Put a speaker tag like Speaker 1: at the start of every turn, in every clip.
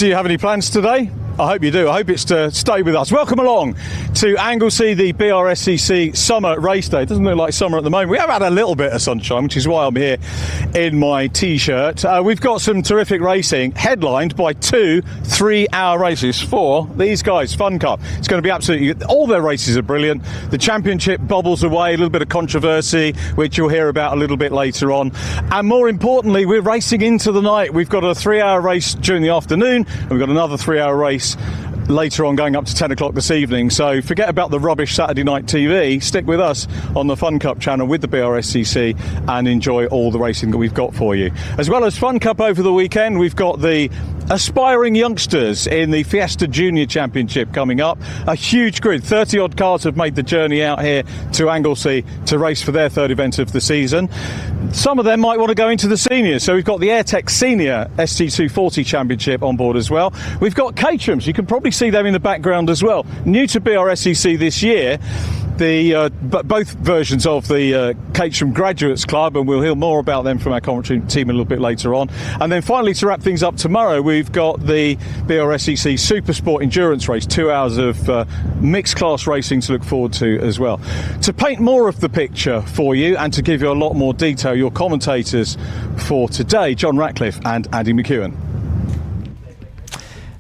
Speaker 1: Do you have any plans today? I hope you do. I hope it's to stay with us. Welcome along to Anglesey, the BRSCC Summer Race Day. It doesn't look like summer at the moment. We have had a little bit of sunshine, which is why I'm here in my T-shirt. We've got some terrific racing, headlined by 2 3-hour races for these guys. Fun Cup. It's going to be absolutely... All their races are brilliant. The championship bubbles away, a little bit of controversy, which you'll hear about a little bit later on. And more importantly, we're racing into the night. We've got a 3-hour race during the afternoon, and we've got another 3-hour race later on going up to 10 o'clock this evening. So forget about the rubbish Saturday night TV. Stick with us on the Fun Cup channel with the BRSCC and enjoy all the racing that we've got for you. As well as Fun Cup over the weekend, we've got the aspiring youngsters in the Fiesta Junior Championship coming up. A huge grid, 30 odd cars have made the journey out here to Anglesey to race for their third event of the season. Some of them might want to go into the seniors, so we've got the AirTech Senior ST240 Championship on board as well. We've got Caterhams, you can probably see them in the background as well. New to BRSCC this year, both versions of the Caterham Graduates Club, and we'll hear more about them from our commentary team a little bit later on. And then finally, to wrap things up tomorrow, we've got the BRSCC Super Sport Endurance Race, 2 hours of mixed class racing to look forward to as well. To paint more of the picture for you and to give you a lot more detail, your commentators for today, John Ratcliffe and Andy McEwen.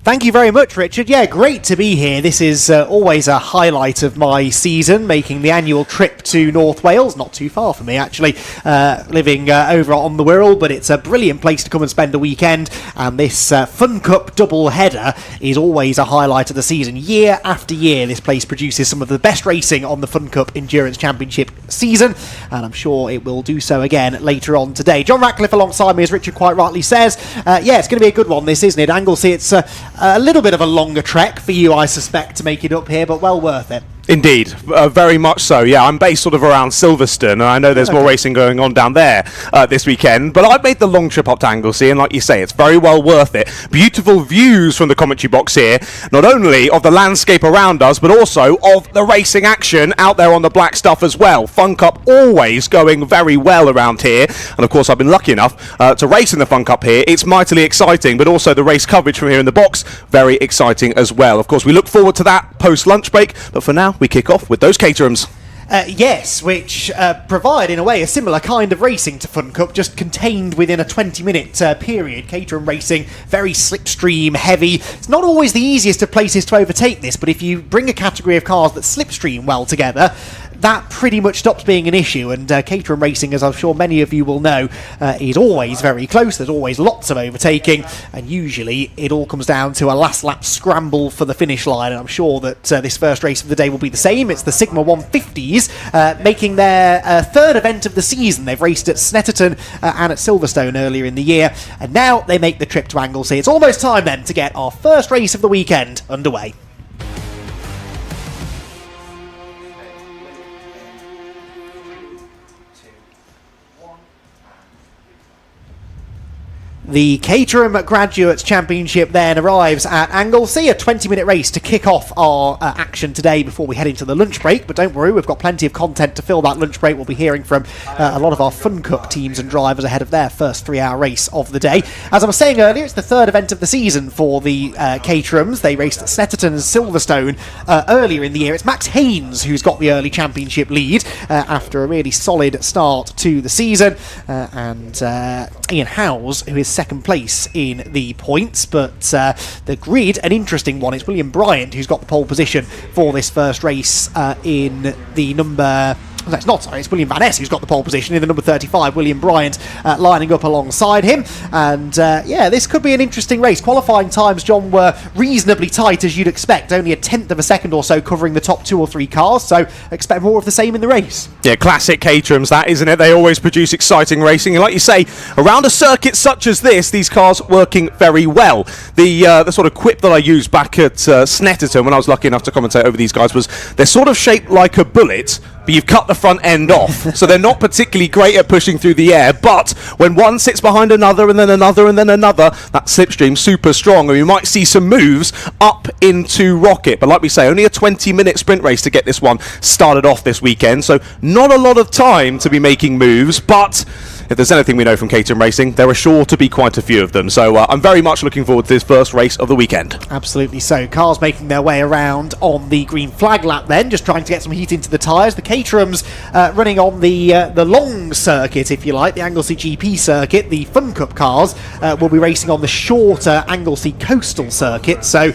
Speaker 2: Thank you very much, Richard. Yeah, great to be here. This is always a highlight of my season, making the annual trip to North Wales. Not too far from me, actually, living over on the Wirral, but it's a brilliant place to come and spend a weekend. And this Fun Cup double header is always a highlight of the season. Year after year, this place produces some of the best racing on the Fun Cup Endurance Championship season, and I'm sure it will do so again later on today. John Ratcliffe alongside me, as Richard quite rightly says. Yeah, it's going to be a good one, this, isn't it? Anglesey, it's a little bit of a longer trek for you, I suspect, to make it up here, but well worth it.
Speaker 3: Indeed, very much so. Yeah, I'm based sort of around Silverstone, and I know there's more racing going on down there this weekend, but I've made the long trip up to Anglesey, and like you say, it's very well worth it. Beautiful views from the commentary box here, not only of the landscape around us, but also of the racing action out there on the black stuff as well. Fun Cup always going very well around here, and of course I've been lucky enough to race in the Fun Cup here. It's mightily exciting, but also the race coverage from here in the box, very exciting as well. Of course, we look forward to that post-lunch break, but for now, we kick off with those Caterhams.
Speaker 2: Yes, which provide, in a way, a similar kind of racing to Fun Cup, just contained within a 20-minute period. Caterham racing, very slipstream heavy. It's not always the easiest of places to overtake this, but if you bring a category of cars that slipstream well together, that pretty much stops being an issue, and Caterham racing, as I'm sure many of you will know, is always very close. There's always lots of overtaking, and usually it all comes down to a last lap scramble for the finish line, and I'm sure that this first race of the day will be the same. It's the Sigma 150s making their third event of the season. They've raced at Snetterton and at Silverstone earlier in the year, and now they make the trip to Anglesey. It's almost time then to get our first race of the weekend underway. The Caterham Graduates Championship then arrives at Anglesey, a 20-minute race to kick off our action today before we head into the lunch break. But don't worry, we've got plenty of content to fill that lunch break. We'll be hearing from a lot of our Fun Cup teams and drivers ahead of their first 3-hour race of the day. As I was saying earlier, it's the third event of the season for the Caterhams. They raced at Snetterton and Silverstone earlier in the year. It's Max Haynes who's got the early championship lead after a really solid start to the season. And Ian Howes, who is second place in the points, but the grid, an interesting one. It's William Bryant who's got the pole position for this first race in the number... That's not, sorry, it's William Van Ness who's got the pole position in the number 35. William Bryant lining up alongside him. And yeah, this could be an interesting race. Qualifying times, John, were reasonably tight, as you'd expect. Only a tenth of a second or so covering the top 2 or 3 cars. So expect more of the same in the race.
Speaker 3: Yeah, classic Caterhams, that, isn't it? They always produce exciting racing. And like you say, around a circuit such as this, these cars working very well. The sort of quip that I used back at Snetterton when I was lucky enough to commentate over these guys was they're sort of shaped like a bullet, but you've cut the front end off. So they're not particularly great at pushing through the air, but when one sits behind another and then another and then another, that slipstream's super strong, and we might see some moves up into Rocket. But like we say, only a 20-minute sprint race to get this one started off this weekend, so not a lot of time to be making moves, but if there's anything we know from Caterham Racing, there are sure to be quite a few of them. So I'm very much looking forward to this first race of the weekend.
Speaker 2: Absolutely so. Cars making their way around on the green flag lap then, just trying to get some heat into the tyres. The Caterhams running on the long circuit, if you like, the Anglesey GP circuit. The Fun Cup cars will be racing on the shorter Anglesey coastal circuit. So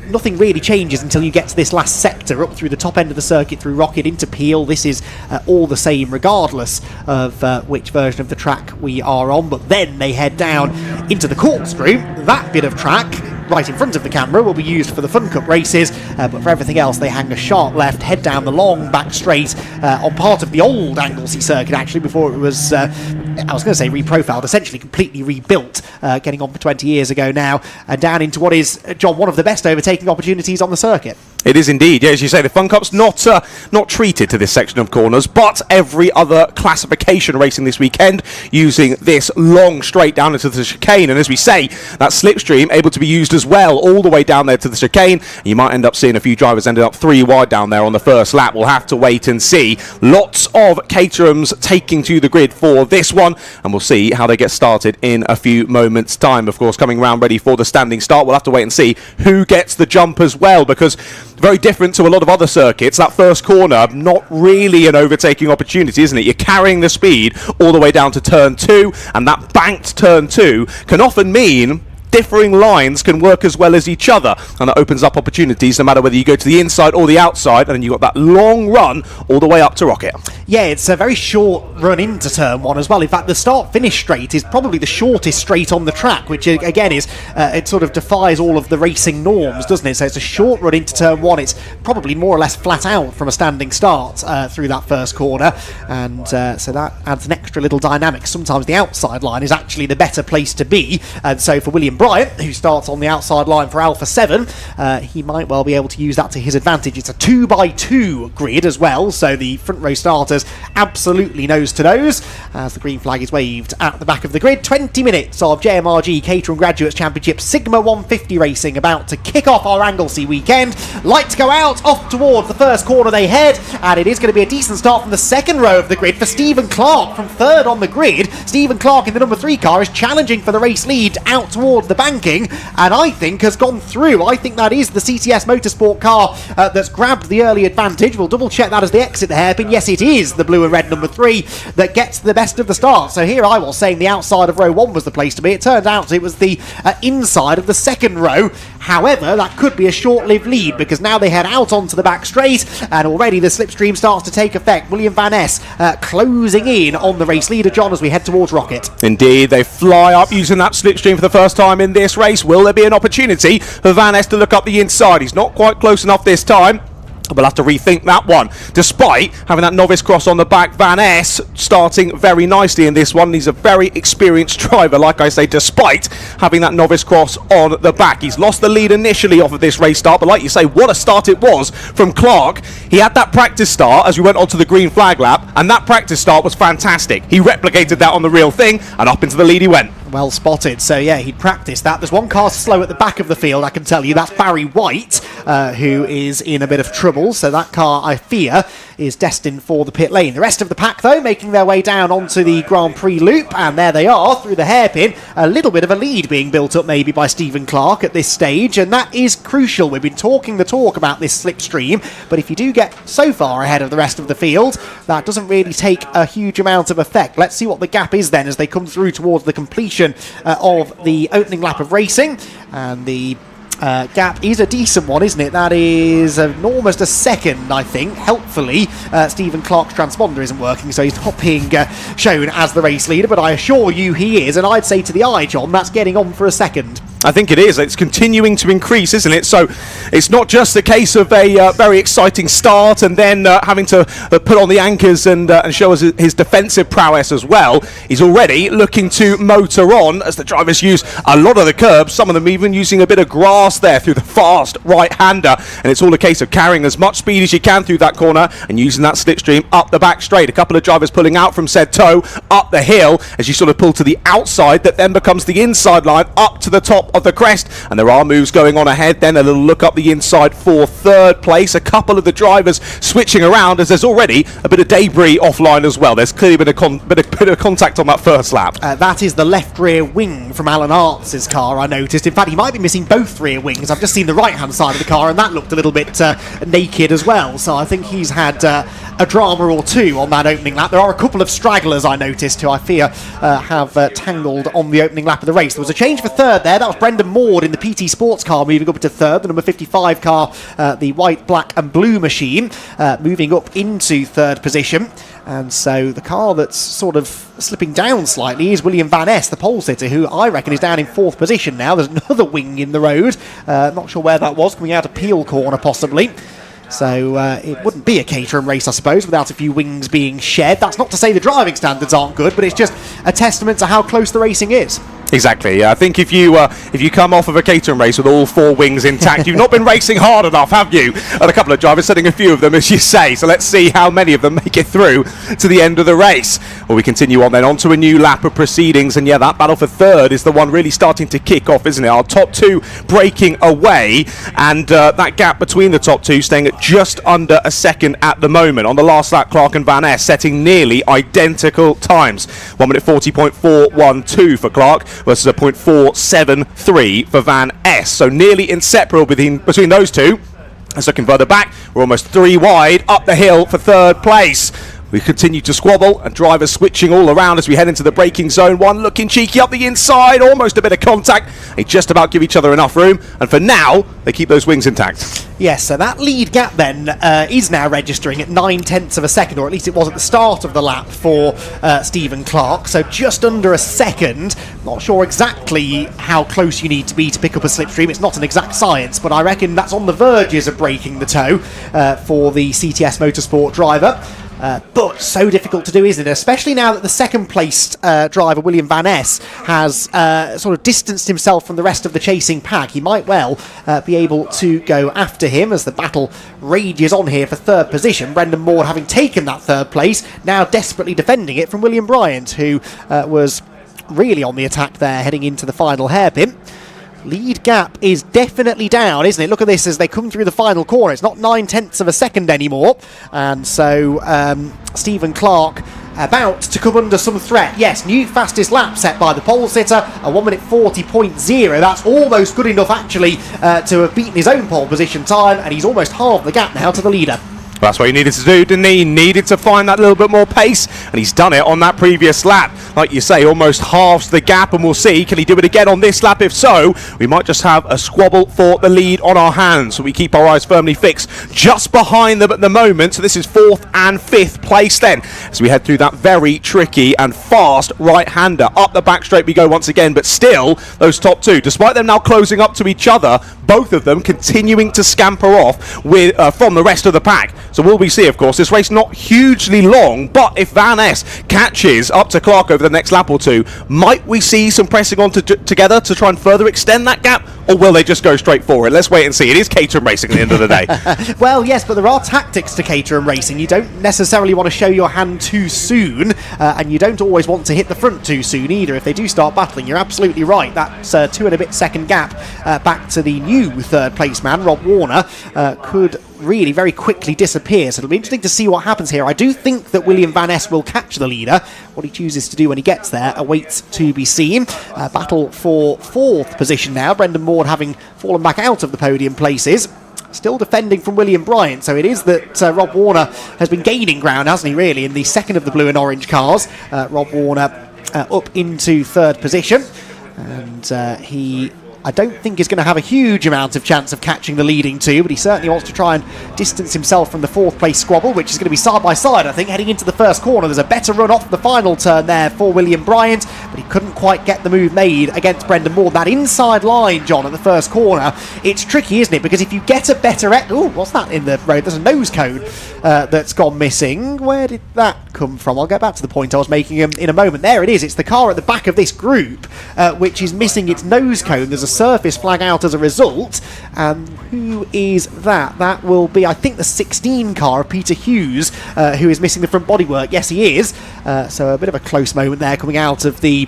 Speaker 2: nothing really changes until you get to this last sector, up through the top end of the circuit, through Rocket into Peel. This is all the same regardless of which version of the track we are on. But then they head down into the corkscrew. That bit of track right in front of the camera will be used for the Fun Cup races, but for everything else they hang a sharp left, head down the long back straight on part of the old Anglesey circuit, actually, before it was I was going to say reprofiled, essentially completely rebuilt, getting on for 20 years ago now, and down into what is, John, one of the best overtaking opportunities on the circuit.
Speaker 3: It is indeed, yeah, as you say, the Fun Cup's not treated to this section of corners, but every other classification racing this weekend using this long straight down into the chicane, and as we say, that slipstream able to be used as well all the way down there to the chicane. You might end up seeing a few drivers ended up 3 wide down there on the first lap. We'll have to wait and see. Lots of Caterhams taking to the grid for this one, and we'll see how they get started in a few moments' time. Of course, coming round ready for the standing start, we'll have to wait and see who gets the jump as well, because very different to a lot of other circuits, that first corner, not really an overtaking opportunity, isn't it? You're carrying the speed all the way down to turn 2, and that banked turn 2 can often mean differing lines can work as well as each other, and that opens up opportunities no matter whether you go to the inside or the outside, and then you've got that long run all the way up to Rocket.
Speaker 2: Yeah, it's a very short run into turn 1 as well. In fact, the start-finish straight is probably the shortest straight on the track, which again is, it sort of defies all of the racing norms, doesn't it? So it's a short run into turn 1. It's probably more or less flat out from a standing start through that first corner, and so that adds an extra little dynamic. Sometimes the outside line is actually the better place to be, and so for William Bryant, who starts on the outside line for Alpha 7, he might well be able to use that to his advantage. It's a 2x2 grid as well, so the front row starters absolutely nose to nose as the green flag is waved at the back of the grid. 20 minutes of JMRG Caterham Graduates Championship Sigma 150 racing about to kick off our Anglesey weekend. Lights go out, off towards the first corner they head, and it is going to be a decent start from the second row of the grid for Stephen Clark from third on the grid. Stephen Clark in the number 3 car is challenging for the race lead out towards the banking, and I think has gone through. I think that is the CTS Motorsport car that's grabbed the early advantage. We'll double check that as they exit the hairpin. Yes, it is the blue and red number 3 that gets the best of the start. So here I was saying the outside of row 1 was the place to be. It turned out it was the inside of the second row. However, that could be a short-lived lead, because now they head out onto the back straight, and already the slipstream starts to take effect. William Van Ness closing in on the race leader, John, as we head towards Rocket.
Speaker 3: Indeed, they fly up using that slipstream for the first time in this race. Will there be an opportunity for Van Ness to look up the inside? He's not quite close enough this time. We'll have to rethink that one. Despite having that novice cross on the back, Van Ness starting very nicely in this one. He's a very experienced driver, like I say, despite having that novice cross on the back. He's lost the lead initially off of this race start, but like you say, what a start it was from Clark. He had that practice start as we went onto the green flag lap, and that practice start was fantastic. He replicated that on the real thing, and up into the lead he went.
Speaker 2: Well spotted. So yeah, he'd practiced that. There's one car slow at the back of the field, I can tell you. That's Barry White, who is in a bit of trouble. So that car, I fear, is destined for the pit lane. The rest of the pack, though, making their way down onto the Grand Prix loop, and there they are through the hairpin. A little bit of a lead being built up maybe by Stephen Clark at this stage, and that is crucial. We've been talking the talk about this slipstream, but if you do get so far ahead of the rest of the field, that doesn't really take a huge amount of effect. Let's see what the gap is then as they come through towards the completion of the opening lap of racing, and the gap is a decent one, isn't it? That is almost a second, I think. Helpfully, Stephen Clark's transponder isn't working, so he's not being shown as the race leader, but I assure you he is, and I'd say to the eye, John, that's getting on for a second.
Speaker 3: I think it is. It's continuing to increase, isn't it? So it's not just a case of a very exciting start and then having to put on the anchors and show us his defensive prowess as well. He's already looking to motor on as the drivers use a lot of the curbs, some of them even using a bit of grass there through the fast right-hander. And it's all a case of carrying as much speed as you can through that corner and using that slipstream up the back straight. A couple of drivers pulling out from said toe up the hill as you sort of pull to the outside, that then becomes the inside line up to the top of the crest, and there are moves going on ahead. Then a little look up the inside for third place. A couple of the drivers switching around as there's already a bit of debris offline as well. There's clearly been a bit of contact on that first lap.
Speaker 2: That is the left rear wing from Alan Arts' car, I noticed. In fact, he might be missing both rear wings. I've just seen the right-hand side of the car, and that looked a little bit naked as well. So I think he's had a drama or two on that opening lap. There are a couple of stragglers, I noticed, who I fear have tangled on the opening lap of the race. There was a change for third there. That was Brendan Maud in the PT Sports car moving up into third. The number 55 car, the white, black and blue machine, moving up into third position. And so the car that's sort of slipping down slightly is William Van Ness, the pole sitter, who I reckon is down in fourth position now. There's another wing in the road. Not sure where that was, coming out of Peel Corner possibly. So it wouldn't be a Caterham race, I suppose, without a few wings being shed. That's not to say the driving standards aren't good, but it's just a testament to how close the racing is.
Speaker 3: Exactly. Yeah. I think if you come off of a Caterham race with all four wings intact, you've not been racing hard enough, have you? And a couple of drivers setting a few of them, as you say. So let's see how many of them make it through to the end of the race. Well, we continue on then onto a new lap of proceedings, and yeah, that battle for third is the one really starting to kick off, isn't it? Our top two breaking away, and that gap between the top two staying at just under a second at the moment. On the last lap, Clark and Van Ness setting nearly identical times. 1 minute 40.412 for Clark versus a 0.473 for Van Ness. So nearly inseparable between those two. As looking further back, we're almost 3 wide up the hill for third place. We continue to squabble, and drivers switching all around as we head into the braking zone. One looking cheeky up the inside, almost a bit of contact. They just about give each other enough room, and for now, they keep those wings intact.
Speaker 2: Yes, so that lead gap then is now registering at 9/10 of a second, or at least it was at the start of the lap for Stephen Clark. So just under a second. Not sure exactly how close you need to be to pick up a slipstream. It's not an exact science, but I reckon that's on the verges of breaking the toe for the CTS Motorsport driver. But so difficult to do, isn't it? Especially now that the second placed driver, William Van Ness, has sort of distanced himself from the rest of the chasing pack. He might well be able to go after him as the battle rages on here for third position. Brendan Maud, having taken that third place, now desperately defending it from William Bryant, who was really on the attack there heading into the final hairpin. Lead gap is definitely down, isn't it? Look at this as they come through the final corner. It's not 9/10 of a second anymore. And so Stephen Clark about to come under some threat. Yes, new fastest lap set by the pole sitter, a 1 minute 40.0. That's almost good enough actually to have beaten his own pole position time, and he's almost halved the gap now to the leader.
Speaker 3: That's what he needed to do, didn't he? He needed to find that little bit more pace, and he's done it on that previous lap. Like you say, almost halves the gap, and we'll see, can he do it again on this lap? If so, we might just have a squabble for the lead on our hands. So we keep our eyes firmly fixed just behind them at the moment. So this is 4th and 5th place then, as we head through that very tricky and fast right-hander. Up the back straight we go once again, but still, those top two, despite them now closing up to each other, both of them continuing to scamper off with from the rest of the pack. So will we see, of course, this race not hugely long, but if Van Ness catches up to Clark over the next lap or two, might we see some pressing on together to try and further extend that gap, or will they just go straight forward? Let's wait and see. It is Caterham racing at the end of the day.
Speaker 2: Well, yes, but there are tactics to Caterham racing. You don't necessarily want to show your hand too soon, and you don't always want to hit the front too soon either. If they do start battling, you're absolutely right. That's 2 and a bit second gap back to the new third place man, Rob Warner, could really very quickly disappear. So it'll be interesting to see what happens here. I do think that William Van Ness will catch the leader. What he chooses to do when he gets there awaits to be seen. Battle for 4th position now. Brendan Maud having fallen back out of the podium places. Still defending from William Bryant, so it is that Rob Warner has been gaining ground, hasn't he, really, in the second of the blue and orange cars. Rob Warner up into 3rd position, and he, I don't think he's going to have a huge amount of chance of catching the leading two, but he certainly wants to try and distance himself from the 4th place squabble, which is going to be side by side, I think, heading into the first corner. There's a better run off the final turn there for William Bryant, but he couldn't quite get the move made against Brendan Maud. That inside line, John, at the first corner, it's tricky, isn't it? Because if you get a better... Oh, what's that in the road? There's a nose cone that's gone missing. Where did that come from? I'll get back to the point I was making in a moment. There it is. It's the car at the back of this group which is missing its nose cone. There's a surface flag out as a result, and who is that? That will be, I think, the 16 car of Peter Hughes, who is missing the front bodywork. Yes, he is. So a bit of a close moment there coming out of the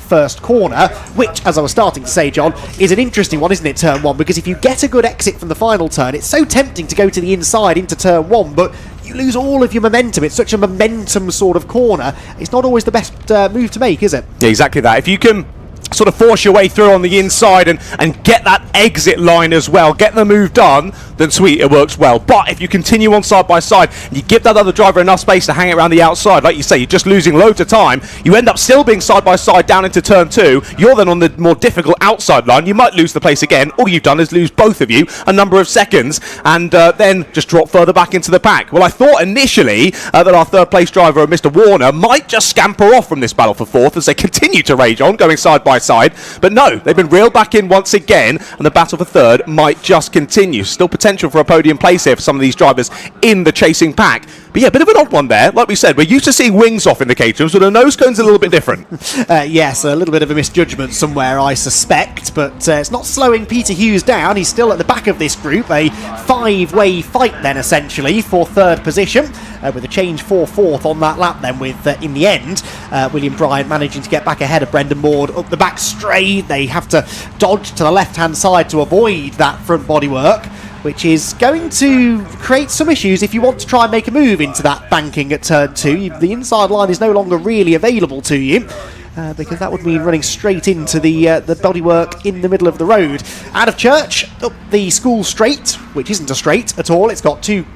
Speaker 2: first corner, which, as I was starting to say, John, is an interesting one, isn't it, turn 1? Because if you get a good exit from the final turn, it's so tempting to go to the inside into turn 1, but you lose all of your momentum. It's such a momentum sort of corner. It's not always the best move to make, is it?
Speaker 3: Yeah, exactly that. If you can sort of force your way through on the inside and get that exit line as well, get the move done, then sweet, it works well. But if you continue on side by side and you give that other driver enough space to hang it around the outside, like you say, you're just losing loads of time, you end up still being side by side down into turn 2, you're then on the more difficult outside line, you might lose the place again. All you've done is lose both of you a number of seconds and then just drop further back into the pack. Well, I thought initially that our third place driver, Mr. Warner, might just scamper off from this battle for fourth as they continue to rage on, going side by side, but no, they've been reeled back in once again, and the battle for third might just continue. Still potential for a podium place here for some of these drivers in the chasing pack. But yeah, a bit of an odd one there. Like we said, we're used to seeing wings off in the Caterhams, but the nose cone's a little bit different.
Speaker 2: Yes, a little bit of a misjudgment somewhere, I suspect, but it's not slowing Peter Hughes down. He's still at the back of this group, a 5-way fight then, essentially, for third position, with a change for fourth on that lap then, with, in the end, William Bryant managing to get back ahead of Brendan Maud up the back straight. They have to dodge to the left-hand side to avoid that front bodywork, which is going to create some issues if you want to try and make a move into that banking at turn 2. The inside line is no longer really available to you, because that would mean running straight into the bodywork in the middle of the road. Out of Church, up the school straight, which isn't a straight at all. It's got two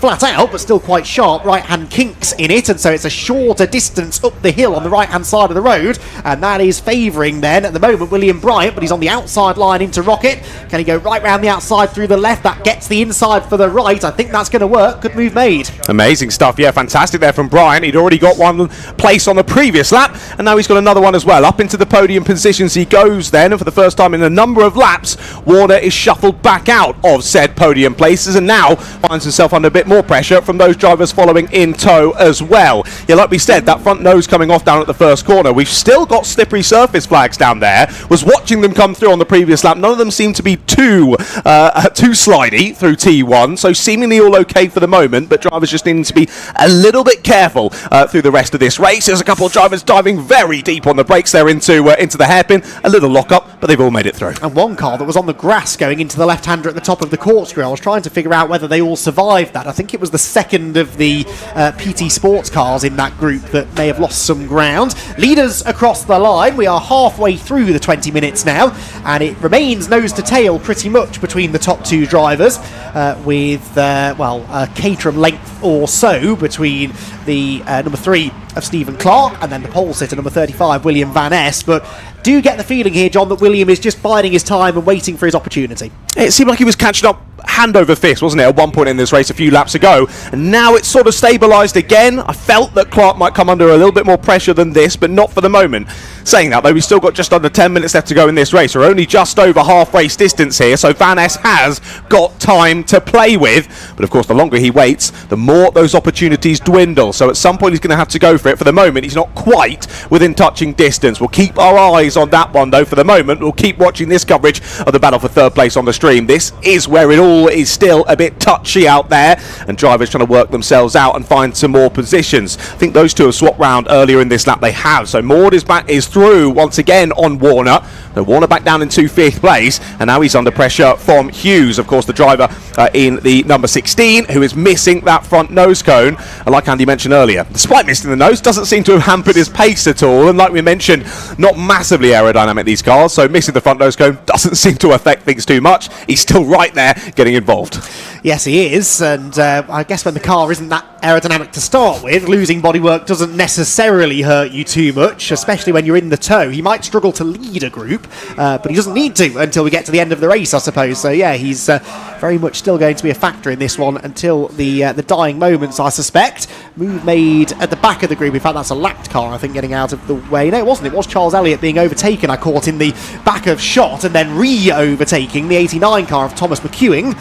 Speaker 2: flat out, but still quite sharp right-hand kinks in it, and so it's a shorter distance up the hill on the right-hand side of the road, and that is favouring then, at the moment, William Bryant, but he's on the outside line into Rocket. Can he go right round the outside through the left? That gets the inside for the right. I think that's going to work. Good move made.
Speaker 3: Amazing stuff. Yeah, fantastic there from Bryant. He'd already got one place on the previous lap, and now he's got another one as well. Up into the podium positions he goes then, and for the first time in a number of laps, Warner is shuffled back out of said podium places, and now finds himself under a bit more pressure from those drivers following in tow as well. Yeah, like we said, that front nose coming off down at the first corner. We've still got slippery surface flags down there. Was watching them come through on the previous lap. None of them seem to be too slidey through T1, so seemingly all okay for the moment, but drivers just needing to be a little bit careful through the rest of this race. There's a couple of drivers diving very deep on the brakes there into the hairpin. A little lock-up, but they've all made it through.
Speaker 2: And one car that was on the grass going into the left-hander at the top of the corkscrew. I was trying to figure out whether they all survived that. I think it was the second of the PT sports cars in that group that may have lost some ground. Leaders across the line. We are halfway through the 20 minutes now, and it remains nose to tail pretty much between the top two drivers, with a Caterham length or so between the number 3 of Stephen Clark and then the pole sitter number 35 William Van Ness. But do get the feeling here, John, that William is just biding his time and waiting for his opportunity.
Speaker 3: It seemed like he was catching up hand over fist, wasn't it, at one point in this race a few laps ago, and now it's sort of stabilised again. I felt that Clark might come under a little bit more pressure than this, but not for the moment. Saying that, though, we've still got just under 10 minutes left to go in this race. We're only just over half race distance here, so Van Ness has got time to play with, but of course the longer he waits, the more those opportunities dwindle, so at some point he's going to have to go for it. For the moment, he's not quite within touching distance. We'll keep our eyes on that one, though. For the moment, we'll keep watching this coverage of the battle for third place on the stream. This is where it all is still a bit touchy out there, and drivers trying to work themselves out and find some more positions. I think those two have swapped round earlier in this lap. They have. So Maud is through once again on Warner. So Warner back down into 5th place, and now he's under pressure from Hughes, of course, the driver in the number 16, who is missing that front nose cone. And like Andy mentioned earlier, despite missing the nose, doesn't seem to have hampered his pace at all. And like we mentioned, not massively aerodynamic, these cars, so missing the front nose cone doesn't seem to affect things too much. He's still right there getting involved.
Speaker 2: Yes, he is, and I guess when the car isn't that aerodynamic to start with, losing bodywork doesn't necessarily hurt you too much, especially when you're in the tow. He might struggle to lead a group, but he doesn't need to until we get to the end of the race, I suppose. So yeah, he's very much still going to be a factor in this one until the dying moments, I suspect. Move made at the back of the group. In fact, that's a lapped car, I think, getting out of the way. No, it wasn't. It was Charles Elliott being overtaken, I caught in the back of shot, and then re-overtaking the 89 car of Thomas McEwing,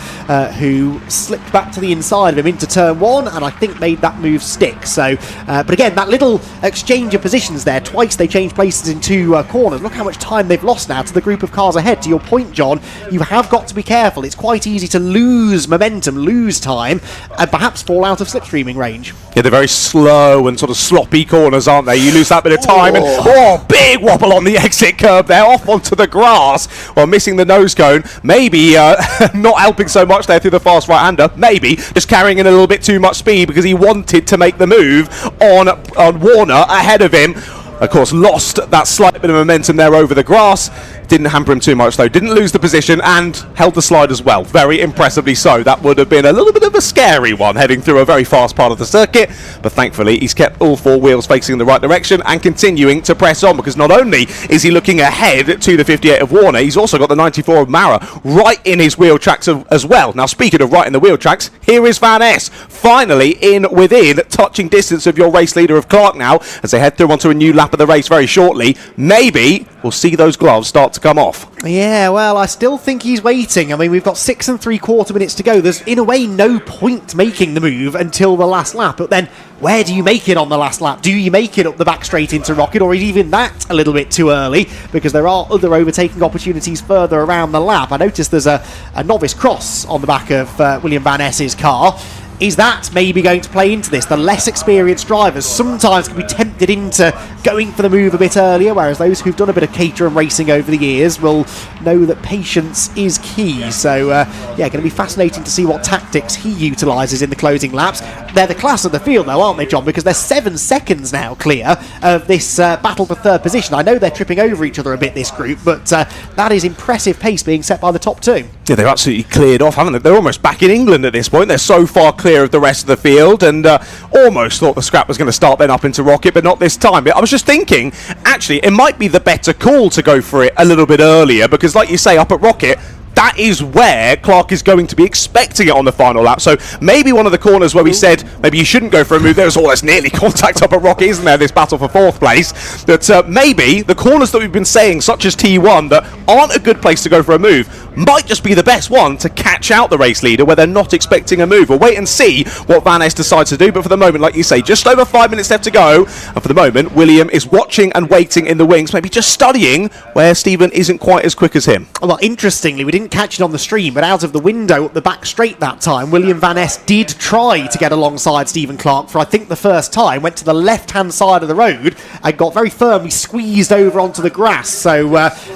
Speaker 2: who who slipped back to the inside of him into turn 1, and I think made that move stick. So, but again, that little exchange of positions there, twice they changed places in 2 corners. Look how much time they've lost now to the group of cars ahead. To your point, John, you have got to be careful. It's quite easy to lose momentum, lose time, and perhaps fall out of slipstreaming range.
Speaker 3: Yeah, they're very slow and sort of sloppy corners, aren't they? You lose that bit of time and big wobble on the exit curb there, off onto the grass while missing the nose cone. Maybe not helping so much there through the fast right-hander. Maybe just carrying in a little bit too much speed because he wanted to make the move on Warner ahead of him. Of course, lost that slight bit of momentum there over the grass. Didn't hamper him too much, though. Didn't lose the position and held the slide as well. Very impressively so. That would have been a little bit of a scary one, heading through a very fast part of the circuit. But thankfully, he's kept all 4 wheels facing in the right direction and continuing to press on, because not only is he looking ahead to the 58 of Warner, he's also got the 94 of Mara right in his wheel tracks as well. Now, speaking of right in the wheel tracks, here is Van Ness, finally within touching distance of your race leader of Clark now, as they head through onto a new lap of the race very shortly. Maybe we'll see those gloves start to come off.
Speaker 2: Yeah, well, I still think he's waiting. I mean, we've got 6 3/4 minutes to go. There's, in a way, no point making the move until the last lap. But then, where do you make it on the last lap? Do you make it up the back straight into Rocket, or is even that a little bit too early? Because there are other overtaking opportunities further around the lap. I noticed there's a novice cross on the back of William Van Ness's car. Is that maybe going to play into this? The less experienced drivers sometimes can be tempted into going for the move a bit earlier, whereas those who've done a bit of Caterham racing over the years will know that patience is key. So, yeah, going to be fascinating to see what tactics he utilises in the closing laps. They're the class of the field, though, aren't they, John? Because they're 7 seconds now clear of this battle for third position. I know they're tripping over each other a bit, this group, but that is impressive pace being set by the top 2.
Speaker 3: Yeah, they're absolutely cleared off, haven't they? They're almost back in England at this point. They're so far clear of the rest of the field, and almost thought the scrap was going to start then up into Rocket, but not this time. But I was just thinking, actually, it might be the better call to go for it a little bit earlier, because like you say, up at Rocket, that is where Clark is going to be expecting it on the final lap. So maybe one of the corners where we said maybe you shouldn't go for a move, there's almost nearly contact up at Rocket, isn't there, this battle for 4th place? That maybe the corners that we've been saying, such as T1, that aren't a good place to go for a move, might just be the best one to catch out the race leader where they're not expecting a move. We'll wait and see what Van Ness decides to do, but for the moment, like you say, just over 5 minutes left to go, and for the moment, William is watching and waiting in the wings, maybe just studying where Stephen isn't quite as quick as him.
Speaker 2: Well, interestingly, we didn't catch it on the stream, but out of the window up the back straight that time, William Van Ness did try to get alongside Stephen Clark for, I think, the first time, went to the left-hand side of the road and got very firmly squeezed over onto the grass. So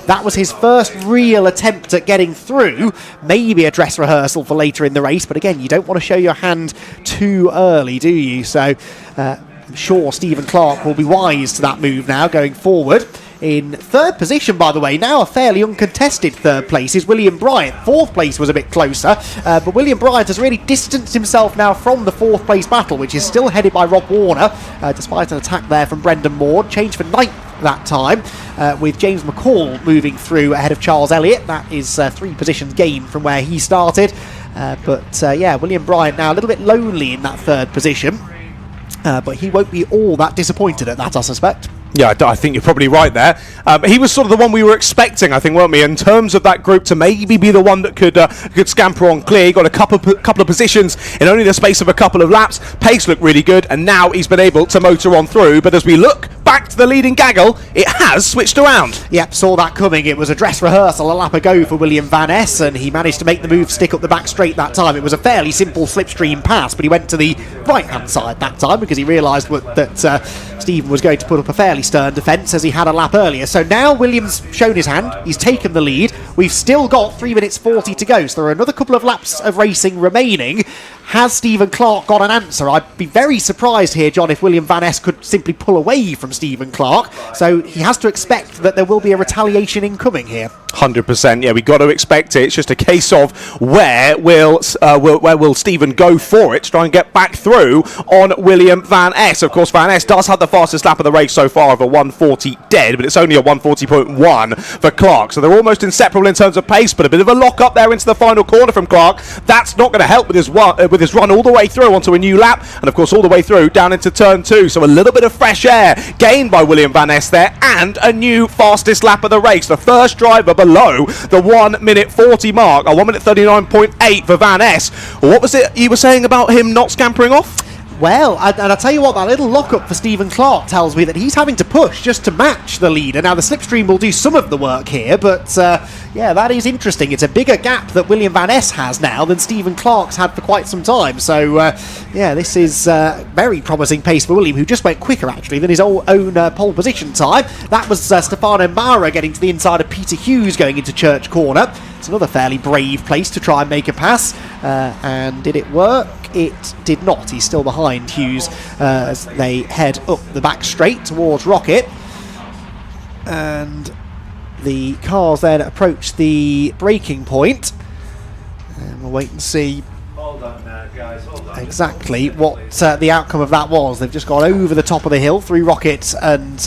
Speaker 2: that was his first real attempt at getting through. Maybe a dress rehearsal for later in the race, but again, you don't want to show your hand too early, do you? So I'm sure Stephen Clark will be wise to that move now going forward. In 3rd position, by the way, now a fairly uncontested 3rd place, is William Bryant. 4th place was a bit closer, but William Bryant has really distanced himself now from the 4th place battle, which is still headed by Rob Warner, despite an attack there from Brendan Maud. Changed for 9th that time, with James McCall moving through ahead of Charles Elliott. That is 3 positions gained from where he started. Yeah, William Bryant now a little bit lonely in that 3rd position, but he won't be all that disappointed at that, I suspect.
Speaker 3: Yeah, I think you're probably right there. He was sort of the one we were expecting, I think, weren't we, in terms of that group to maybe be the one that could scamper on clear. He got a couple of positions in only the space of a couple of laps. Pace looked really good, and now he's been able to motor on through. But as we look back to the leading gaggle, it has switched around.
Speaker 2: Yep, saw that coming. It was a dress rehearsal a lap ago for William Van Ness, and he managed to make the move stick up the back straight that time. It was a fairly simple slipstream pass, but he went to the right-hand side that time because he realised that Stephen was going to put up a fairly stern defence as he had a lap earlier. So now Williams shown his hand, he's taken the lead. We've still got 3 minutes 40 to go, so there are another couple of laps of racing remaining. Has Stephen Clark got an answer? I'd be very surprised here, John, if William Van Ness could simply pull away from Stephen Clark. So he has to expect that there will be a retaliation incoming here.
Speaker 3: 100%, yeah, we've got to expect it. It's just a case of where will Stephen go for it to try and get back through on William Van Ness. Of course, Van Ness does have the fastest lap of the race so far of a 140 dead, but it's only a 140.1 for Clark. So they're almost inseparable in terms of pace, but a bit of a lock up there into the final corner from Clark. That's not going to help with his run all the way through onto a new lap, and of course all the way through down into turn 2. So a little bit of fresh air gained by William Van Ness there, and a new fastest lap of the race. The first driver below the 1 minute 40 mark, a 1 minute 39.8 for Van Ness. What was it you were saying about him not scampering off?
Speaker 2: Well, and I'll tell you what, that little lock-up for Stephen Clark tells me that he's having to push just to match the leader. Now, the slipstream will do some of the work here, but yeah, that is interesting. It's a bigger gap that William Van Ness has now than Stephen Clark's had for quite some time. So, yeah, this is very promising pace for William, who just went quicker, actually, than his own pole position time. That was Stefano Mara getting to the inside of Peter Hughes going into Church Corner. It's another fairly brave place to try and make a pass. And did it work? It did not. He's still behind Hughes as they head up the back straight towards Rocket. And the cars then approach the braking point. And we'll wait and see exactly what the outcome of that was. They've just gone over the top of the hill through Rocket and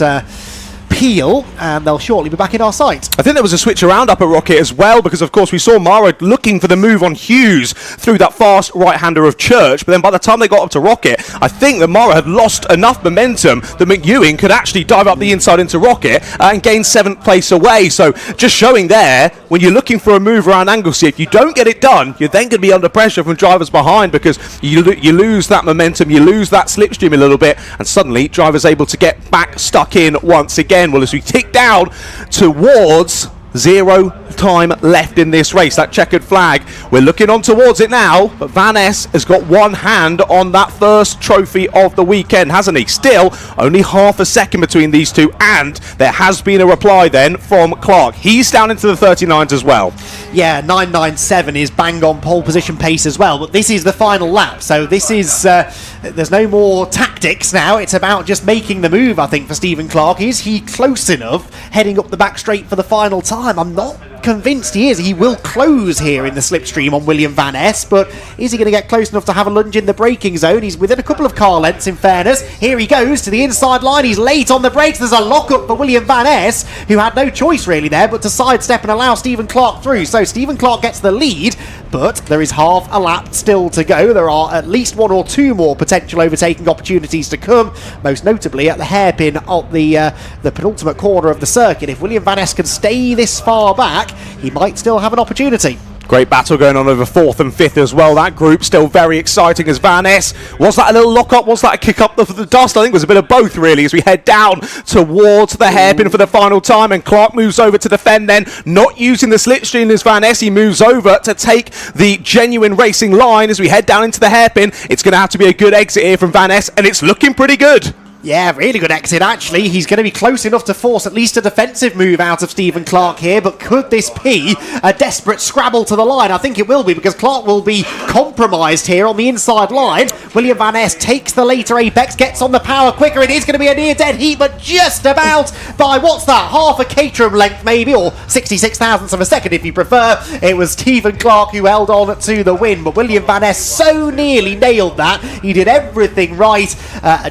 Speaker 2: Peel, and they'll shortly be back in our sight.
Speaker 3: I think there was a switch around up at Rocket as well, because of course we saw Mara looking for the move on Hughes through that fast right-hander of Church, but then by the time they got up to Rocket, I think that Mara had lost enough momentum that McEwen could actually dive up the inside into Rocket and gain 7th place away. So just showing there, when you're looking for a move around Anglesey, if you don't get it done, you're then going to be under pressure from drivers behind, because you lose that momentum, you lose that slipstream a little bit, and suddenly drivers able to get back stuck in once again. Well, as we tick down towards 0 time left in this race, that checkered flag, we're looking on towards it now, but Van Ness has got one hand on that first trophy of the weekend, hasn't he? Still only half a second between these two, and there has been a reply then from Clark. He's down into the 39s as well.
Speaker 2: Yeah, 9.97 is bang on pole position pace as well, but this is the final lap, so this is there's no more tactics now. It's about just making the move, I think, for Stephen Clark. Is he close enough heading up the back straight for the final time? I'm not convinced he is. He will close here in the slipstream on William Van Ness, but is he going to get close enough to have a lunge in the braking zone? He's within a couple of car lengths, in fairness. Here he goes to the inside line. He's late on the brakes. There's a lock-up for William Van Ness, who had no choice really there but to sidestep and allow Stephen Clark through. So Stephen Clark gets the lead, but there is half a lap still to go. There are at least 1 or 2 more potential overtaking opportunities to come, most notably at the hairpin of the penultimate corner of the circuit. If William Van Ness can stay this far back, he might still have an opportunity.
Speaker 3: Great battle going on over 4th and 5th as well. That group still very exciting as Van Ness. Was that a little lock-up? Was that a kick up the dust? I think it was a bit of both, really, as we head down towards the hairpin for the final time. And Clark moves over to defend then, not using the slipstream as Van Ness. He moves over to take the genuine racing line as we head down into the hairpin. It's going to have to be a good exit here from Van Ness, and it's looking pretty good.
Speaker 2: Yeah, really good exit, actually. He's going to be close enough to force at least a defensive move out of Stephen Clark here, but could this be a desperate scrabble to the line? I think it will be, because Clark will be compromised here on the inside line. William Van Ness takes the later apex, gets on the power quicker. It is going to be a near-dead heat, but just about by, what's that, half a Caterham length maybe, or 66 thousandths of a second if you prefer. It was Stephen Clark who held on to the win, but William Van Ness so nearly nailed that. He did everything right,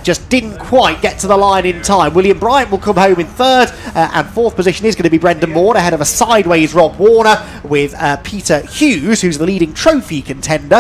Speaker 2: just didn't quite get to the line in time. William Bryant will come home in 3rd, and 4th position is going to be Brendan Moore ahead of a sideways Rob Warner, with Peter Hughes, who's the leading trophy contender,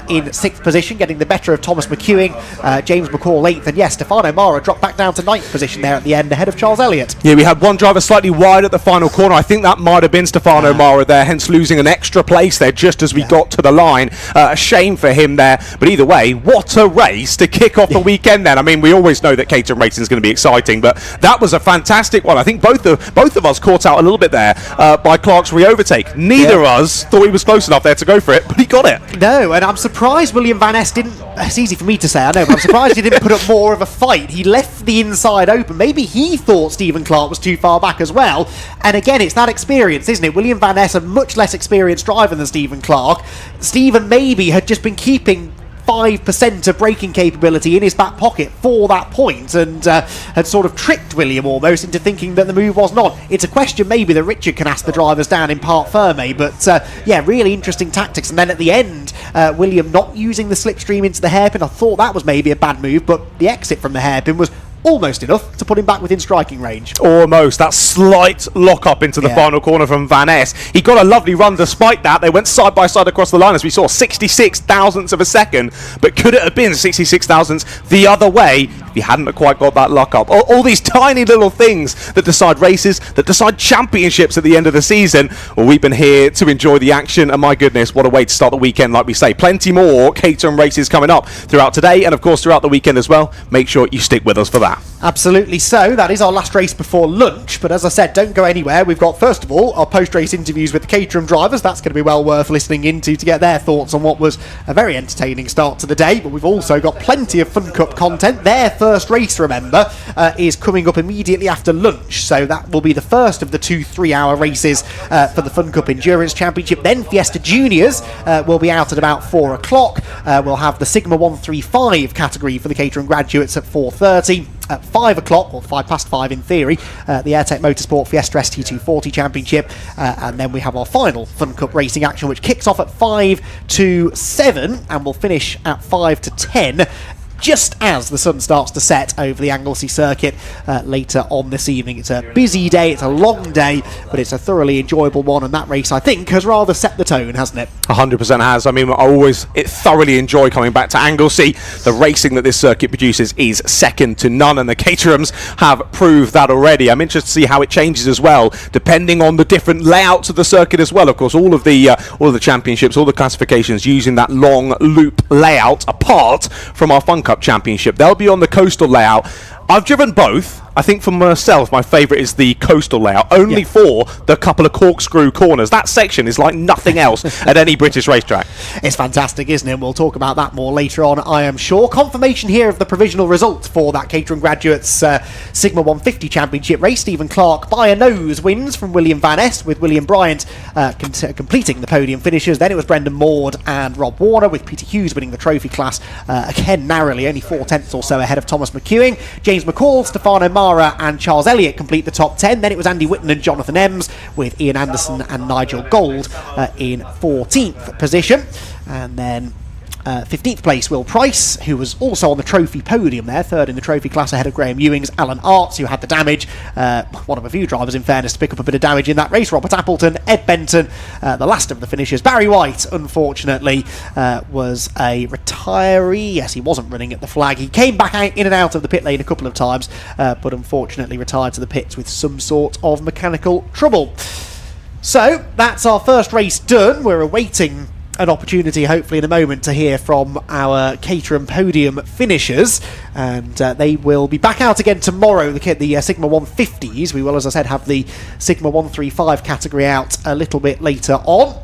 Speaker 2: in 6th position, getting the better of Thomas McEwen, James McCall 8th, and yes, Stefano Mara dropped back down to 9th position there at the end ahead of Charles Elliott.
Speaker 3: Yeah, we had one driver slightly wide at the final corner. I think that might have been Stefano Mara there, hence losing an extra place there just as we got to the line. A shame for him there, but either way, what a race to kick off the weekend then. I mean, we always know that Caterham Racing is going to be exciting, but that was a fantastic one. I think both of us caught out a little bit there by Clark's re-overtake. Neither of us thought he was close enough there to go for it, but he got it.
Speaker 2: No, and I'm surprised William Van Ness didn't, it's easy for me to say, I know, but I'm surprised he didn't put up more of a fight. He left the inside open. Maybe he thought Stephen Clark was too far back as well. And again, it's that experience, isn't it? William Van Ness, a much less experienced driver than Stephen Clark. Stephen maybe had just been keeping 5% of braking capability in his back pocket for that point, and had sort of tricked William almost into thinking that the move wasn't on. It's a question maybe that Richard can ask the drivers down in Parc Ferme, but yeah, really interesting tactics. And then at the end, William not using the slipstream into the hairpin, I thought that was maybe a bad move, but the exit from the hairpin was almost enough to put him back within striking range.
Speaker 3: Almost. That slight lock-up into the final corner from Van Ness. He got a lovely run despite that. They went side by side across the line as we saw 66 thousandths of a second, but could it have been 66 thousandths the other way? if you hadn't quite got that luck up. All these tiny little things that decide races, that decide championships at the end of the season. Well, we've been here to enjoy the action, and my goodness, what a way to start the weekend, like we say. Plenty more Caterham races coming up throughout today, and of course throughout the weekend as well. Make sure you stick with us for that.
Speaker 2: Absolutely so. That is our last race before lunch, but as I said, don't go anywhere. We've got, first of all, our post-race interviews with the Caterham drivers. That's going to be well worth listening into to get their thoughts on what was a very entertaining start to the day, but we've also got plenty of Fun Cup content. Their first race, remember, is coming up immediately after lunch, so that will be the first of the 2 3-hour races for the Fun Cup Endurance Championship. Then Fiesta Juniors will be out at about 4 o'clock. We'll have the Sigma 135 category for the Caterham graduates at 4:30. At 5 o'clock, or 5 past 5 in theory, the Airtech Motorsport Fiesta ST240 Championship, and then we have our final Fun Cup racing action, which kicks off at 5 to 7 and will finish at 5 to 10. Just as the sun starts to set over the Anglesey circuit later on this evening. It's a busy day, it's a long day, but it's a thoroughly enjoyable one, and that race, I think, has rather set the tone, hasn't it?
Speaker 3: 100% has. I mean, I thoroughly enjoy coming back to Anglesey. The racing that this circuit produces is second to none, and the Caterhams have proved that already. I'm interested to see how it changes as well, depending on the different layouts of the circuit as well. Of course, all of the championships, all the classifications using that long loop layout apart from our Fun Cup Championship. They'll be on the coastal layout. I've driven both. I think for myself, my favourite is the coastal layout, only for the couple of corkscrew corners. That section is like nothing else at any British racetrack.
Speaker 2: It's fantastic, isn't it? We'll talk about that more later on, I am sure. Confirmation here of the provisional result for that Caterham Graduates Sigma 150 Championship race. Stephen Clark by a nose wins from William Van Est, with William Bryant completing the podium finishes. Then it was Brendan Maud and Rob Warner, with Peter Hughes winning the trophy class, again narrowly, only 4/10 or so ahead of Thomas McEwing. James McCall, Stefano Mara and Charles Elliott complete the top 10. Then it was Andy Whitten and Jonathan Ems, with Ian Anderson and Nigel Gold in 14th position. And then 15th place, Will Price, who was also on the trophy podium there, third in the trophy class ahead of Graham Ewings. Alan Arts, who had the damage, one of a few drivers in fairness to pick up a bit of damage in that race. Robert Appleton, Ed Benton, the last of the finishers. Barry White, unfortunately, was a retiree. Yes, he wasn't running at the flag. He came back in and out of the pit lane a couple of times, but unfortunately retired to the pits with some sort of mechanical trouble. So that's our first race done. We're awaiting an opportunity, hopefully in a moment, to hear from our Caterham podium finishers, and they will be back out again tomorrow, the Sigma 150s. We will, as I said, have the Sigma 135 category out a little bit later on,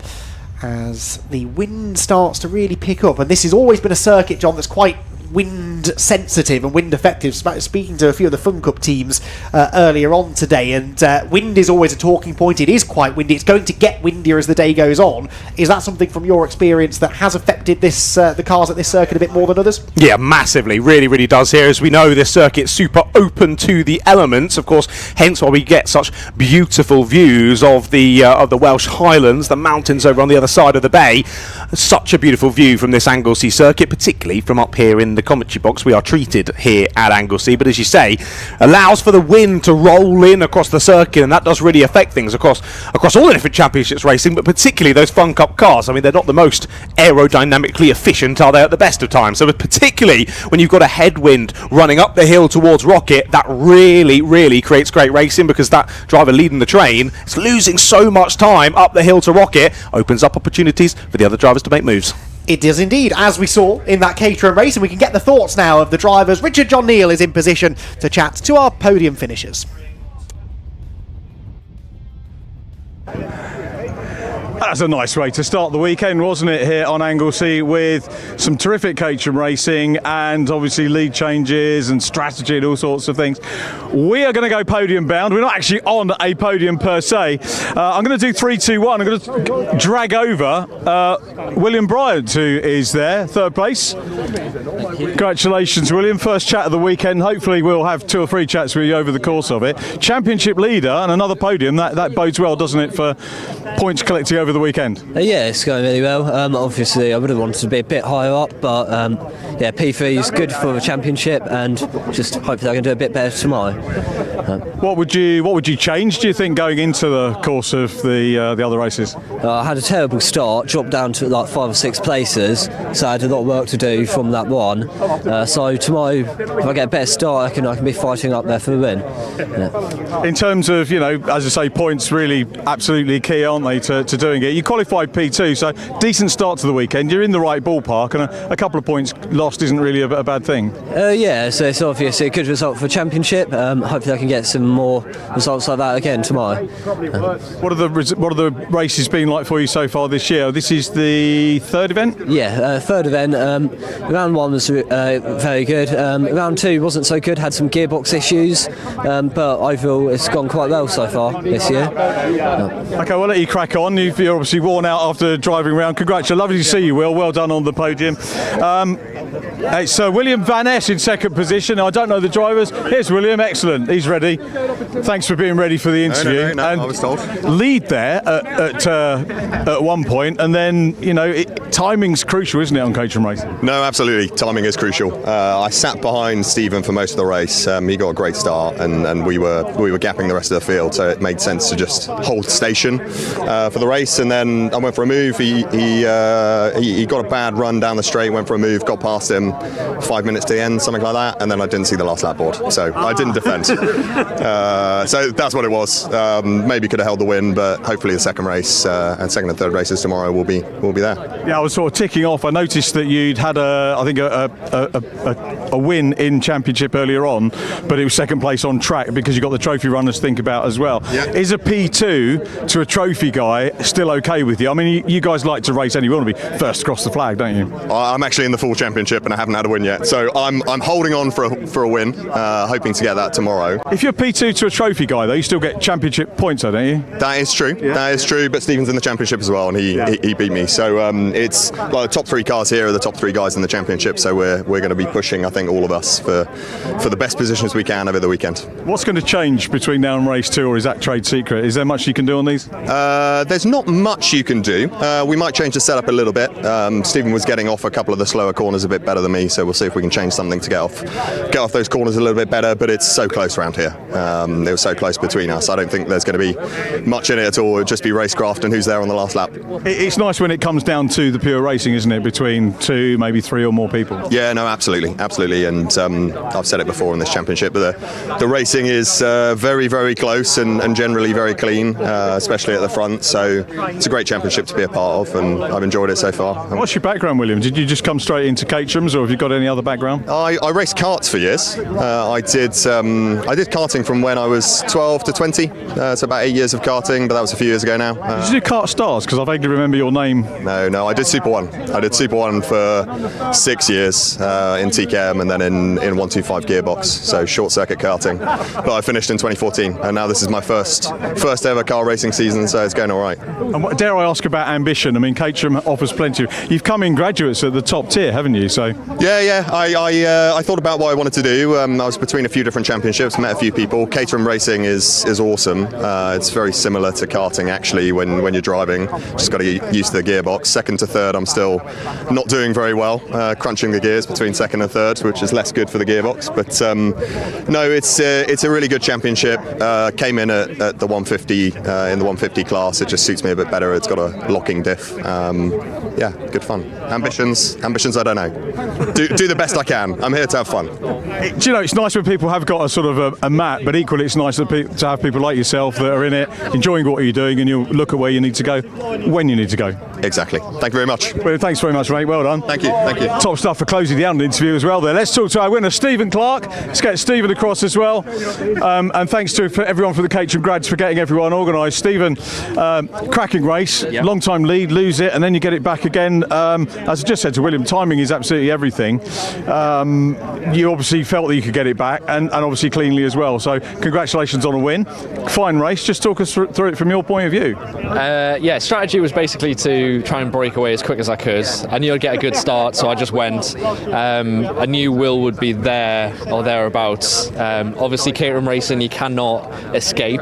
Speaker 2: as the wind starts to really pick up. And this has always been a circuit, John, that's quite wind sensitive and wind effective. Speaking to a few of the Fun Cup teams earlier on today, and wind is always a talking point. It is quite windy. It's going to get windier as the day goes on. Is that something from your experience that has affected this the cars at this circuit a bit more than others?
Speaker 3: Yeah, massively. Really, really does here. As we know, this circuit's super open to the elements, of course, hence why we get such beautiful views of the Welsh Highlands, the mountains over on the other side of the bay. Such a beautiful view from this Anglesey circuit, particularly from up here in the commentary box. We are treated here at Anglesey, but as you say, allows for the wind to roll in across the circuit, and that does really affect things across all the different championships racing, but particularly those Fun Cup cars. I mean, they're not the most aerodynamically efficient, are they, at the best of times? So particularly when you've got a headwind running up the hill towards Rocket, that really, really creates great racing, because that driver leading the train is losing so much time up the hill to Rocket, opens up opportunities for the other drivers to make moves.
Speaker 2: It does indeed, as we saw in that Caterham race, and we can get the thoughts now of the drivers. Richard John Neal is in position to chat to our podium finishers.
Speaker 1: That's a nice way to start the weekend, wasn't it, here on Anglesey, with some terrific Caterham racing and obviously lead changes and strategy and all sorts of things. We are going to go podium bound. We're not actually on a podium per se. I'm going to do 3, 2, 1. I'm going to drag over William Bryant, who is there, third place. Congratulations, William. First chat of the weekend. Hopefully we'll have 2 or 3 chats with you over the course of it. Championship leader and another podium. That bodes well, doesn't it, for points collecting over the weekend?
Speaker 4: Yeah, it's going really well. Obviously, I would have wanted to be a bit higher up, but yeah, P3 is good for the championship, and just hopefully I can do a bit better tomorrow.
Speaker 1: What would you change, do you think, going into the course of the other races?
Speaker 4: I had a terrible start, dropped down to like 5 or 6 places, so I had a lot of work to do from that one. So tomorrow, if I get a better start, I can be fighting up there for the win. Yeah.
Speaker 1: In terms of, as I say, points really absolutely key, aren't they, to doing it? You qualified P2, so decent start to the weekend. You're in the right ballpark, and a couple of points lost isn't really a bad thing.
Speaker 4: Yeah, so it's obviously a good result for Championship. Hopefully I can get some more results like that again tomorrow.
Speaker 1: What are the races been like for you so far this year? This is the third event?
Speaker 4: Yeah, third event. Round 1 was very good. Round 2 wasn't so good, had some gearbox issues, but overall it's gone quite well so far this year.
Speaker 1: Okay, we'll let you crack on. You're obviously worn out after driving around. Congratulations, lovely to see you, Will. Well done on the podium. It's William Van Ness in second position. I don't know the drivers. Here's William, excellent. He's ready. Thanks for being ready for the interview.
Speaker 5: No, I was told.
Speaker 1: Lead there at one point, and then timing's crucial, isn't it, on Caterham racing?
Speaker 5: No, absolutely. Timing is crucial. I sat behind Stephen for most of the race. He got a great start, and we were gapping the rest of the field, so it made sense to just hold station for the race. And then I went for a move. He got a bad run down the straight, went for a move, got past him 5 minutes to the end, something like that, and then I didn't see the last lap board, so I didn't defend. So that's what it was. Maybe could have held the win, but hopefully the second race and second and third races tomorrow will be there.
Speaker 1: Yeah, I was sort of ticking off. I noticed that you'd had a win in Championship earlier on, but it was second place on track because you got the trophy runners to think about as well.
Speaker 5: Yeah.
Speaker 1: Is a P2 to a trophy guy still okay with you? I mean, you guys like to race anyway. You want to be first across the flag, don't you?
Speaker 5: I'm actually in the full championship and I haven't had a win yet, so I'm holding on for a win, hoping to get that tomorrow.
Speaker 1: If you're P2 to a trophy guy, though, you still get championship points, though, don't you?
Speaker 5: That is true. Yeah. That is true. But Stephen's in the championship as well, and he beat me. So it's like the top 3 cars here are the top 3 guys in the championship. So we're going to be pushing, I think, all of us for the best positions we can over the weekend. What's
Speaker 1: going to change between now and race 2, or is that trade secret? Is there much you can do on these?
Speaker 5: There's not much you can do. We might change the setup a little bit. Stephen was getting off a couple of the slower corners a bit better than me, so we'll see if we can change something to get off those corners a little bit better. But it's so close around here. They were so close between us. I don't think there's going to be much in it at all. It'll just be racecraft and who's there on the last lap.
Speaker 1: It's nice when it comes down to the pure racing, isn't it? Between 2, maybe 3 or more people.
Speaker 5: Yeah, no, absolutely. And I've said it before in this championship, but the racing is very, very close and generally very clean, especially at the front. So it's a great championship to be a part of, and I've enjoyed it so far.
Speaker 1: What's your background, William? Did you just come straight into Caterham's, or have you got any other background?
Speaker 5: I raced karts for years. I did karting from when I was 12 to 20. So about 8 years of karting, but that was a few years ago now.
Speaker 1: Did you do Kart Stars? Because I vaguely remember your name.
Speaker 5: No, I did Super 1. I did Super 1 for 6 years in TKM and then in 125 gearbox, so short circuit karting. But I finished in 2014, and now this is my first ever car racing season, so it's going all right.
Speaker 1: And dare I ask about ambition? I mean, Caterham offers plenty. You've come in graduates at the top tier, haven't you? So
Speaker 5: yeah. I thought about what I wanted to do. I was between a few different championships, met a few people. Caterham racing is awesome. It's very similar to karting actually when you're driving. Just got to get used to the gearbox. Second to third, I'm still not doing very well, crunching the gears between second and third, which is less good for the gearbox. But no, it's a really good championship. Came in at the 150 in the 150 class. It just suits me a bit better. It's got a locking diff. Yeah, good fun. Ambitions, I don't know. Do the best I can. I'm here to have fun.
Speaker 1: Do you know, it's nice when people have got a sort of a map, but equally it's nice to have people like yourself that are in it, enjoying what you're doing, and you'll look at where you need to go when you need to go.
Speaker 5: Exactly. Thank you very much.
Speaker 1: Well, thanks very much, mate. Well done.
Speaker 5: Thank you.
Speaker 1: Top stuff for closing the Allen interview as well there. Let's talk to our winner, Stephen Clark. Let's get Stephen across as well. And thanks to everyone for the Caterham grads for getting everyone organised. Stephen, cracking race, long time lead, lose it, and then you get it back again. As I just said to William, timing is absolutely everything. You obviously felt that you could get it back, and obviously cleanly as well. So congratulations on a win. Fine race. Just talk us through it from your point of view.
Speaker 6: Strategy was basically to to try and break away as quick as I could. I knew I'd get a good start, so I just went. I knew Will would be there or thereabouts. Obviously, Caterham Racing, you cannot escape.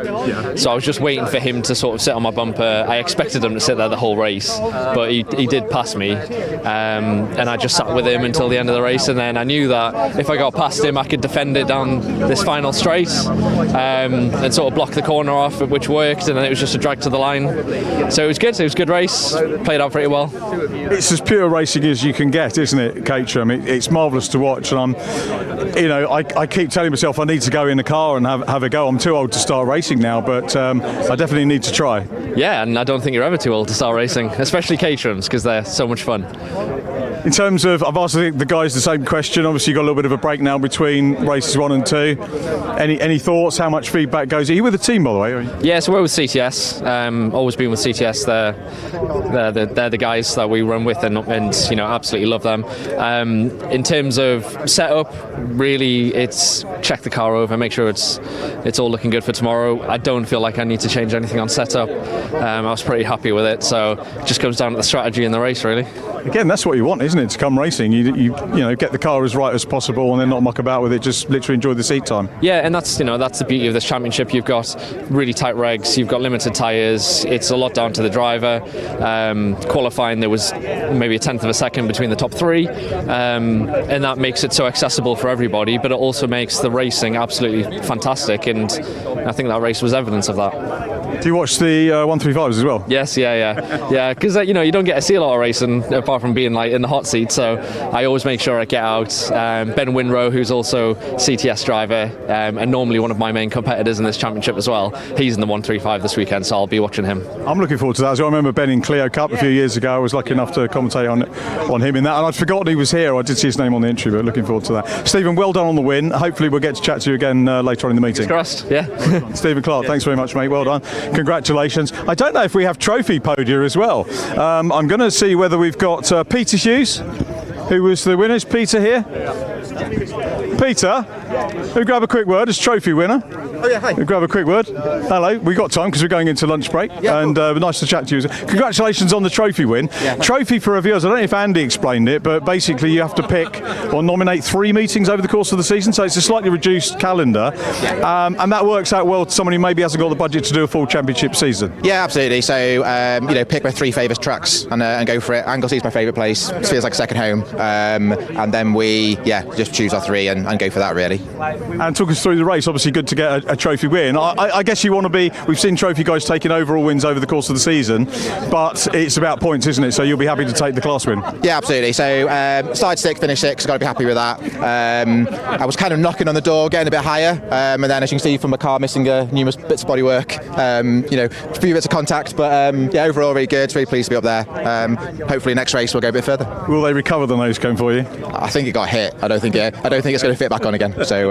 Speaker 6: So I was just waiting for him to sort of sit on my bumper. I expected him to sit there the whole race, but he did pass me. And I just sat with him until the end of the race, and then I knew that if I got past him, I could defend it down this final straight and sort of block the corner off, which worked, and then it was just a drag to the line. So it was good. It was a good race. Played out pretty well.
Speaker 1: It's as pure racing as you can get, isn't it, Caterham? It's marvellous to watch, and I keep telling myself I need to go in the car and have a go. I'm too old to start racing now, but I definitely need to try.
Speaker 6: Yeah, and I don't think you're ever too old to start racing, especially Caterhams, because they're so much fun.
Speaker 1: In terms of, I've asked the guys the same question. Obviously, you've got a little bit of a break now between races 1 and 2. Any thoughts? How much feedback goes? Are you with the team, by the way?
Speaker 6: Yeah, so we're with CTS. Always been with CTS. They're the guys that we run with, and absolutely love them. In terms of setup, really, it's check the car over, make sure it's all looking good for tomorrow. I don't feel like I need to change anything on setup. I was pretty happy with it, so it just comes down to the strategy in the race, really.
Speaker 1: Again, that's what you want, isn't it? To come racing, you get the car as right as possible, and then not muck about with it. Just literally enjoy the seat time.
Speaker 6: Yeah, and that's the beauty of this championship. You've got really tight regs, you've got limited tyres. It's a lot down to the driver. Qualifying, there was maybe a tenth of a second between the top 3, and that makes it so accessible for everybody. But it also makes the racing absolutely fantastic, and I think that race was evidence of that.
Speaker 1: Do you watch the 135s as well?
Speaker 6: Yes, yeah. Because you don't get to see a lot of racing apart from being like in the hot seat. So I always make sure I get out. Ben Winrow, who's also CTS driver and normally one of my main competitors in this championship as well. He's in the 135 this weekend, so I'll be watching him. I'm
Speaker 1: looking forward to that. So I remember Ben in Clio Cup a few years ago. I was lucky enough to commentate on him in that, and I'd forgotten he was here. I did see his name on the entry, but looking forward to that. Stephen, well done on the win. Hopefully we'll get to chat to you again later on in the meeting.
Speaker 6: Crossed, yeah.
Speaker 1: Stephen Clark, thanks very much, mate. Well done. Congratulations. I don't know if we have trophy podia as well. I'm going to see whether we've got Peter Hughes, who was the winner. Is Peter here? Peter, who grab a quick word as trophy winner?
Speaker 7: Oh yeah, hi.
Speaker 1: We'll grab a quick word. Hello, we've got time because we're going into lunch break, and nice to chat to you. Congratulations on the trophy win. Trophy for reviewers, I don't know if Andy explained it, but basically you have to pick or nominate 3 meetings over the course of the season, so it's a slightly reduced calendar, and that works out well to someone who maybe hasn't got the budget to do a full championship season.
Speaker 7: Yeah, absolutely. So, pick my 3 favourite tracks and go for it. Anglesey is my favourite place. It feels like a second home. And then we, just choose our 3 and go for that, really.
Speaker 1: And talk us through the race. Obviously good to get a trophy win. I guess you want to be, we've seen trophy guys taking overall wins over the course of the season, but it's about points, isn't it? So you'll be happy to take the class win.
Speaker 7: Yeah, absolutely. So started 6th, finished 6th, got to be happy with that. I was kind of knocking on the door, getting a bit higher, and then as you can see from the car, missing numerous bits of bodywork, a few bits of contact, but overall really good, really pleased to be up there. Hopefully next race we'll go a bit further.
Speaker 1: Will they recover the nose cone for you?
Speaker 7: I think it got hit. I don't think it's going to fit back on again. So,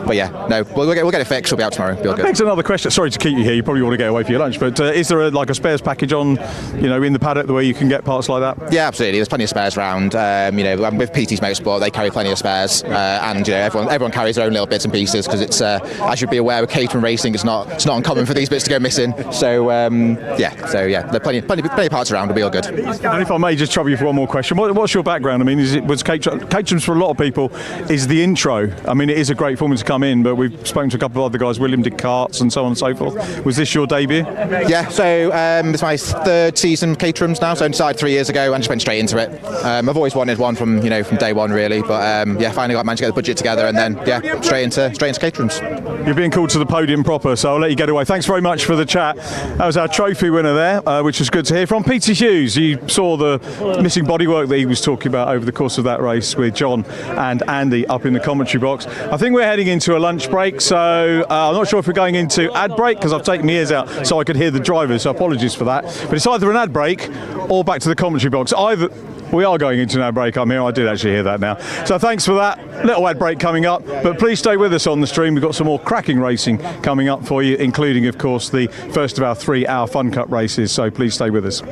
Speaker 7: we'll get it fixed. We'll be out tomorrow. Be all good.
Speaker 1: Next, another question. Sorry to keep you here. You probably want to get away for your lunch, but is there a spares package on, in the paddock the way you can get parts like that?
Speaker 7: Yeah, absolutely. There's plenty of spares around. With PT's Motorsport, they carry plenty of spares, and everyone carries their own little bits and pieces because it's, as you'd be aware, with Caterham Racing, it's not uncommon for these bits to go missing. So, there are plenty of parts around. We'll be all good.
Speaker 1: And if I may just trouble you for one more question, what's your background? I mean, Caterham's for a lot of people is the intro. I mean, it is a great formula to come in, but we've spoken to a couple of other guys. William did karts and so on and so forth. Was this your debut?
Speaker 7: Yeah, so it's my 3rd season with Caterham's now, so I started 3 years ago and just went straight into it. I've always wanted one from day one really, but finally managed to get the budget together and then straight into Caterham's.
Speaker 1: You're being called to the podium proper, so I'll let you get away. Thanks very much for the chat. That was our trophy winner there, which was good to hear from. Peter Hughes, you saw the missing bodywork that he was talking about over the course of that race with John and Andy up in the commentary box. I think we're heading into a lunch break, so I'm not sure if we're going into ad break because I've taken my ears out so I could hear the drivers, so apologies for that. But it's either an ad break or back to the commentary box. We are going into an ad break. I'm here. I did actually hear that now. So thanks for that. Little ad break coming up. But please stay with us on the stream. We've got some more cracking racing coming up for you, including, of course, the first of our 3-hour Fun Cup races. So please stay with us.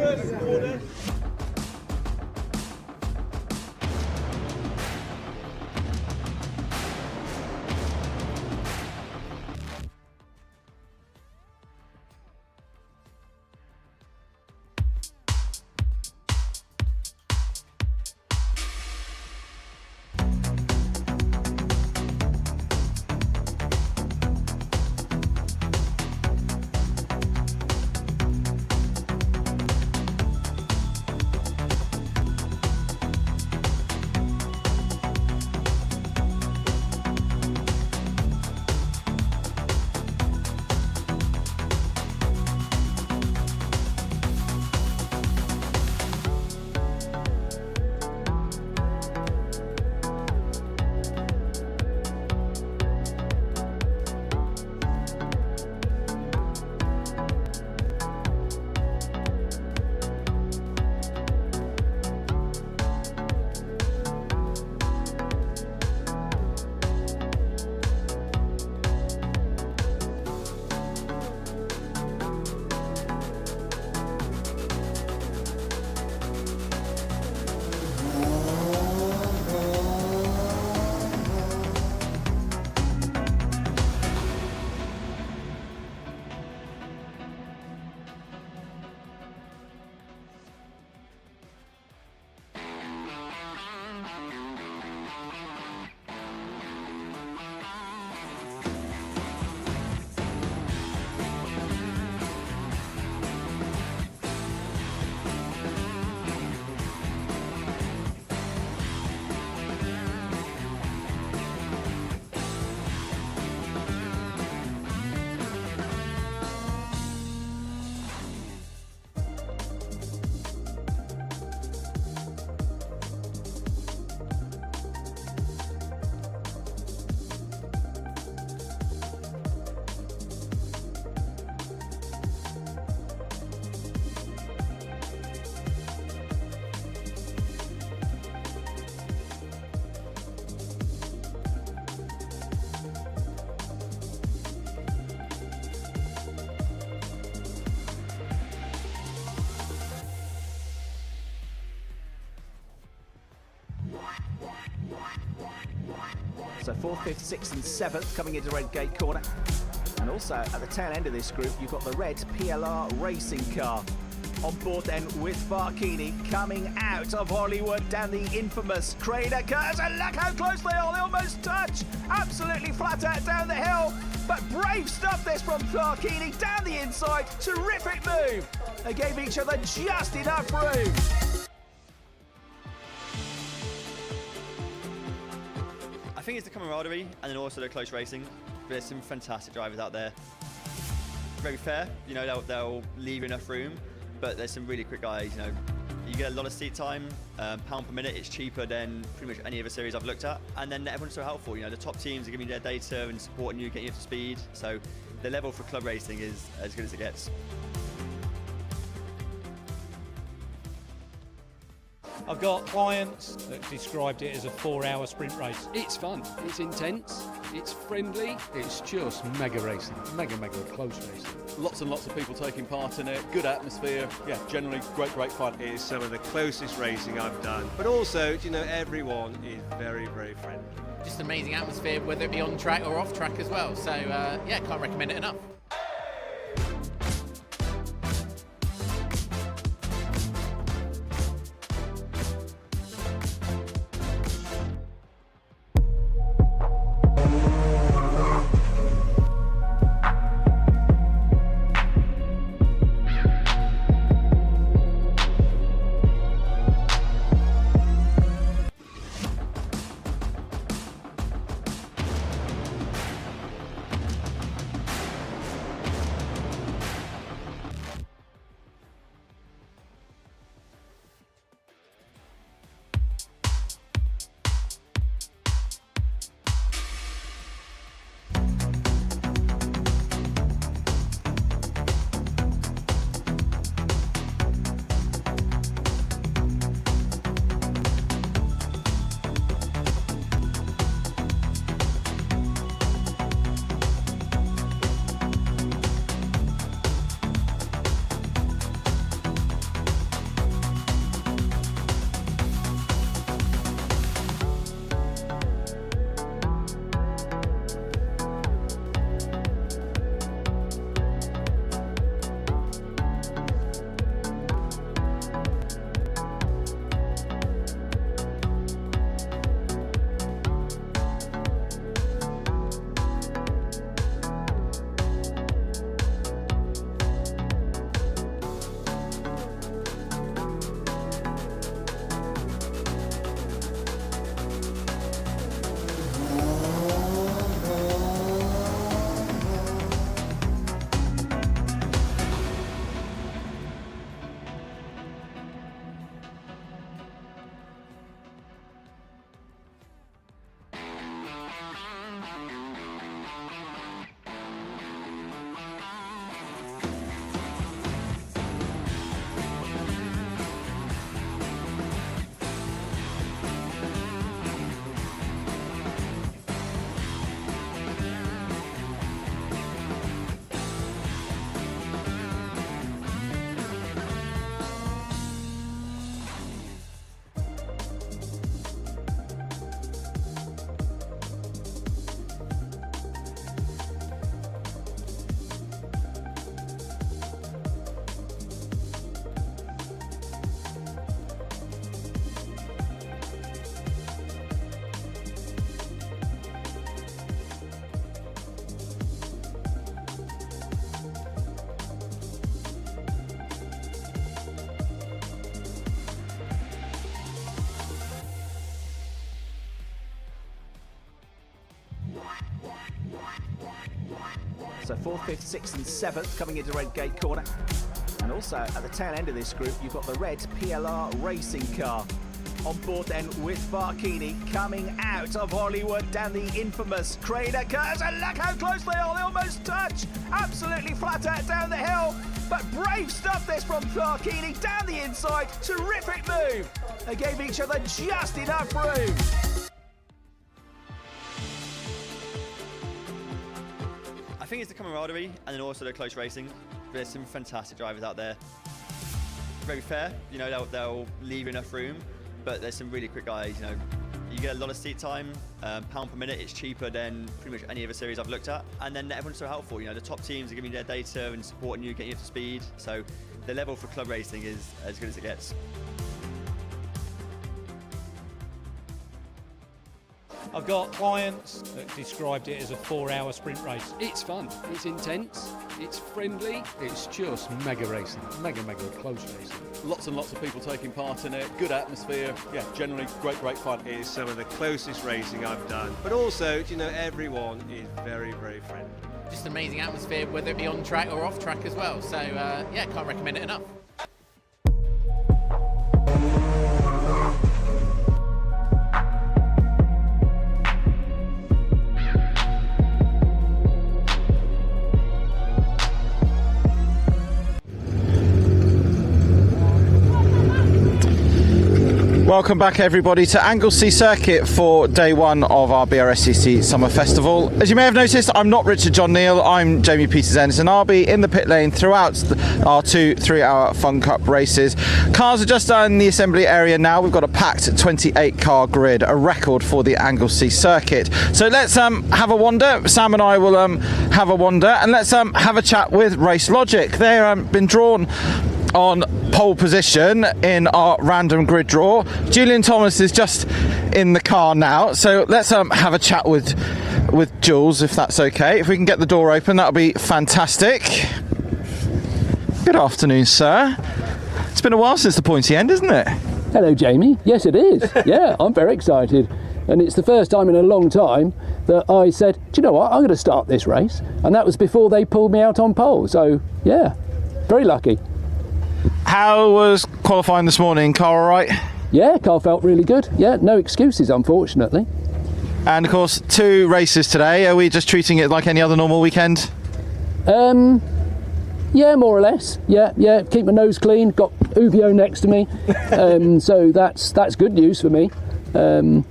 Speaker 8: So 4th, 5th, 6th and 7th coming into red gate corner. And also at the tail end of this group, you've got the red PLR racing car. On board then with Barkini coming out of Hollywood down the infamous Crater Curves. And look how close they are, they almost touch. Absolutely flat out down the hill. But brave stuff this from Barkini down the inside. Terrific move. They gave each other just enough room.
Speaker 9: I think it's the camaraderie and then also the close racing. There's some fantastic drivers out there. Very fair, you know, they'll leave enough room, but there's some really quick guys, you know. You get a lot of seat time, pound per minute, it's cheaper than pretty much any other series I've looked at. And then everyone's so helpful, you know, the top teams are giving you their data and supporting you, getting you up to speed. So the level for club racing is as good as it gets.
Speaker 10: I've got clients that described it as a 4-hour sprint race.
Speaker 11: It's fun, it's intense, it's friendly. It's just mega racing, mega close racing.
Speaker 12: Lots and lots of people taking part in it, good atmosphere, yeah, generally great fun.
Speaker 13: It is some of the closest racing I've done. But also, you know, everyone is very friendly.
Speaker 14: Just amazing atmosphere, whether it be on track or off track as well. So, yeah, can't recommend it enough.
Speaker 8: So 4th, 5th, 6th and 7th coming into red gate corner. And also at the tail end of this group, you've got the red PLR racing car. On board then with Barkini coming out of Hollywood down the infamous Crater Curves. And look how close they are, they almost touch. Absolutely flat out down the hill. But brave stuff this from Barkini down the inside. Terrific move. They gave each other just enough room.
Speaker 9: I think it's the camaraderie and then also the close racing. There's some fantastic drivers out there. Very fair, you know, they'll leave enough room, but there's some really quick guys, you know. You get a lot of seat time, pound per minute. It's cheaper than pretty much any other series I've looked at. And then everyone's so helpful. You know, the top teams are giving you their data and supporting you, getting you up to speed. So the level for club racing is as good as it gets.
Speaker 10: I've got clients that described it as a 4-hour sprint race.
Speaker 11: It's fun, it's intense, it's friendly, it's just mega racing, mega close racing.
Speaker 12: Lots and lots of people taking part in it, good atmosphere, yeah, generally great fun.
Speaker 13: It is some of the closest racing I've done. But also, you know, everyone is very friendly.
Speaker 14: Just amazing atmosphere, whether it be on track or off track as well. So yeah, can't recommend it enough.
Speaker 1: Welcome back everybody to Anglesey Circuit for day one of our BRSCC Summer Festival. As you may have noticed, I'm not Richard John Neal, I'm Jamie Peters-Ennis, and I'll be in the pit lane throughout our 2 3-hour Fun Cup races. Cars are just in the assembly area now. We've got a packed 28 car grid, a record for the Anglesey Circuit. So let's have a wander. Sam and I will have a wander, and let's have a chat with Race Logic. They've been drawn on pole position in our random grid draw. Julian Thomas is just in the car now, so let's have a chat with Jules, if that's okay. If we can get the door open, that'll be fantastic. Good afternoon, sir. It's been a while since the pointy end, isn't it?
Speaker 15: Hello, Jamie. Yes, it is. Yeah, I'm very excited, and it's the first time in a long time that I said, do you know what, I'm going to start this race, and that was before they pulled me out on pole. So yeah, very lucky.
Speaker 1: How was qualifying this morning? Car all right?
Speaker 15: Yeah, car felt really good. Yeah, no excuses, unfortunately.
Speaker 1: And of course, 2 races today. Are we just treating it like any other normal weekend?
Speaker 15: Yeah, more or less. Yeah. Keep my nose clean. Got Uvio next to me, so that's good news for me,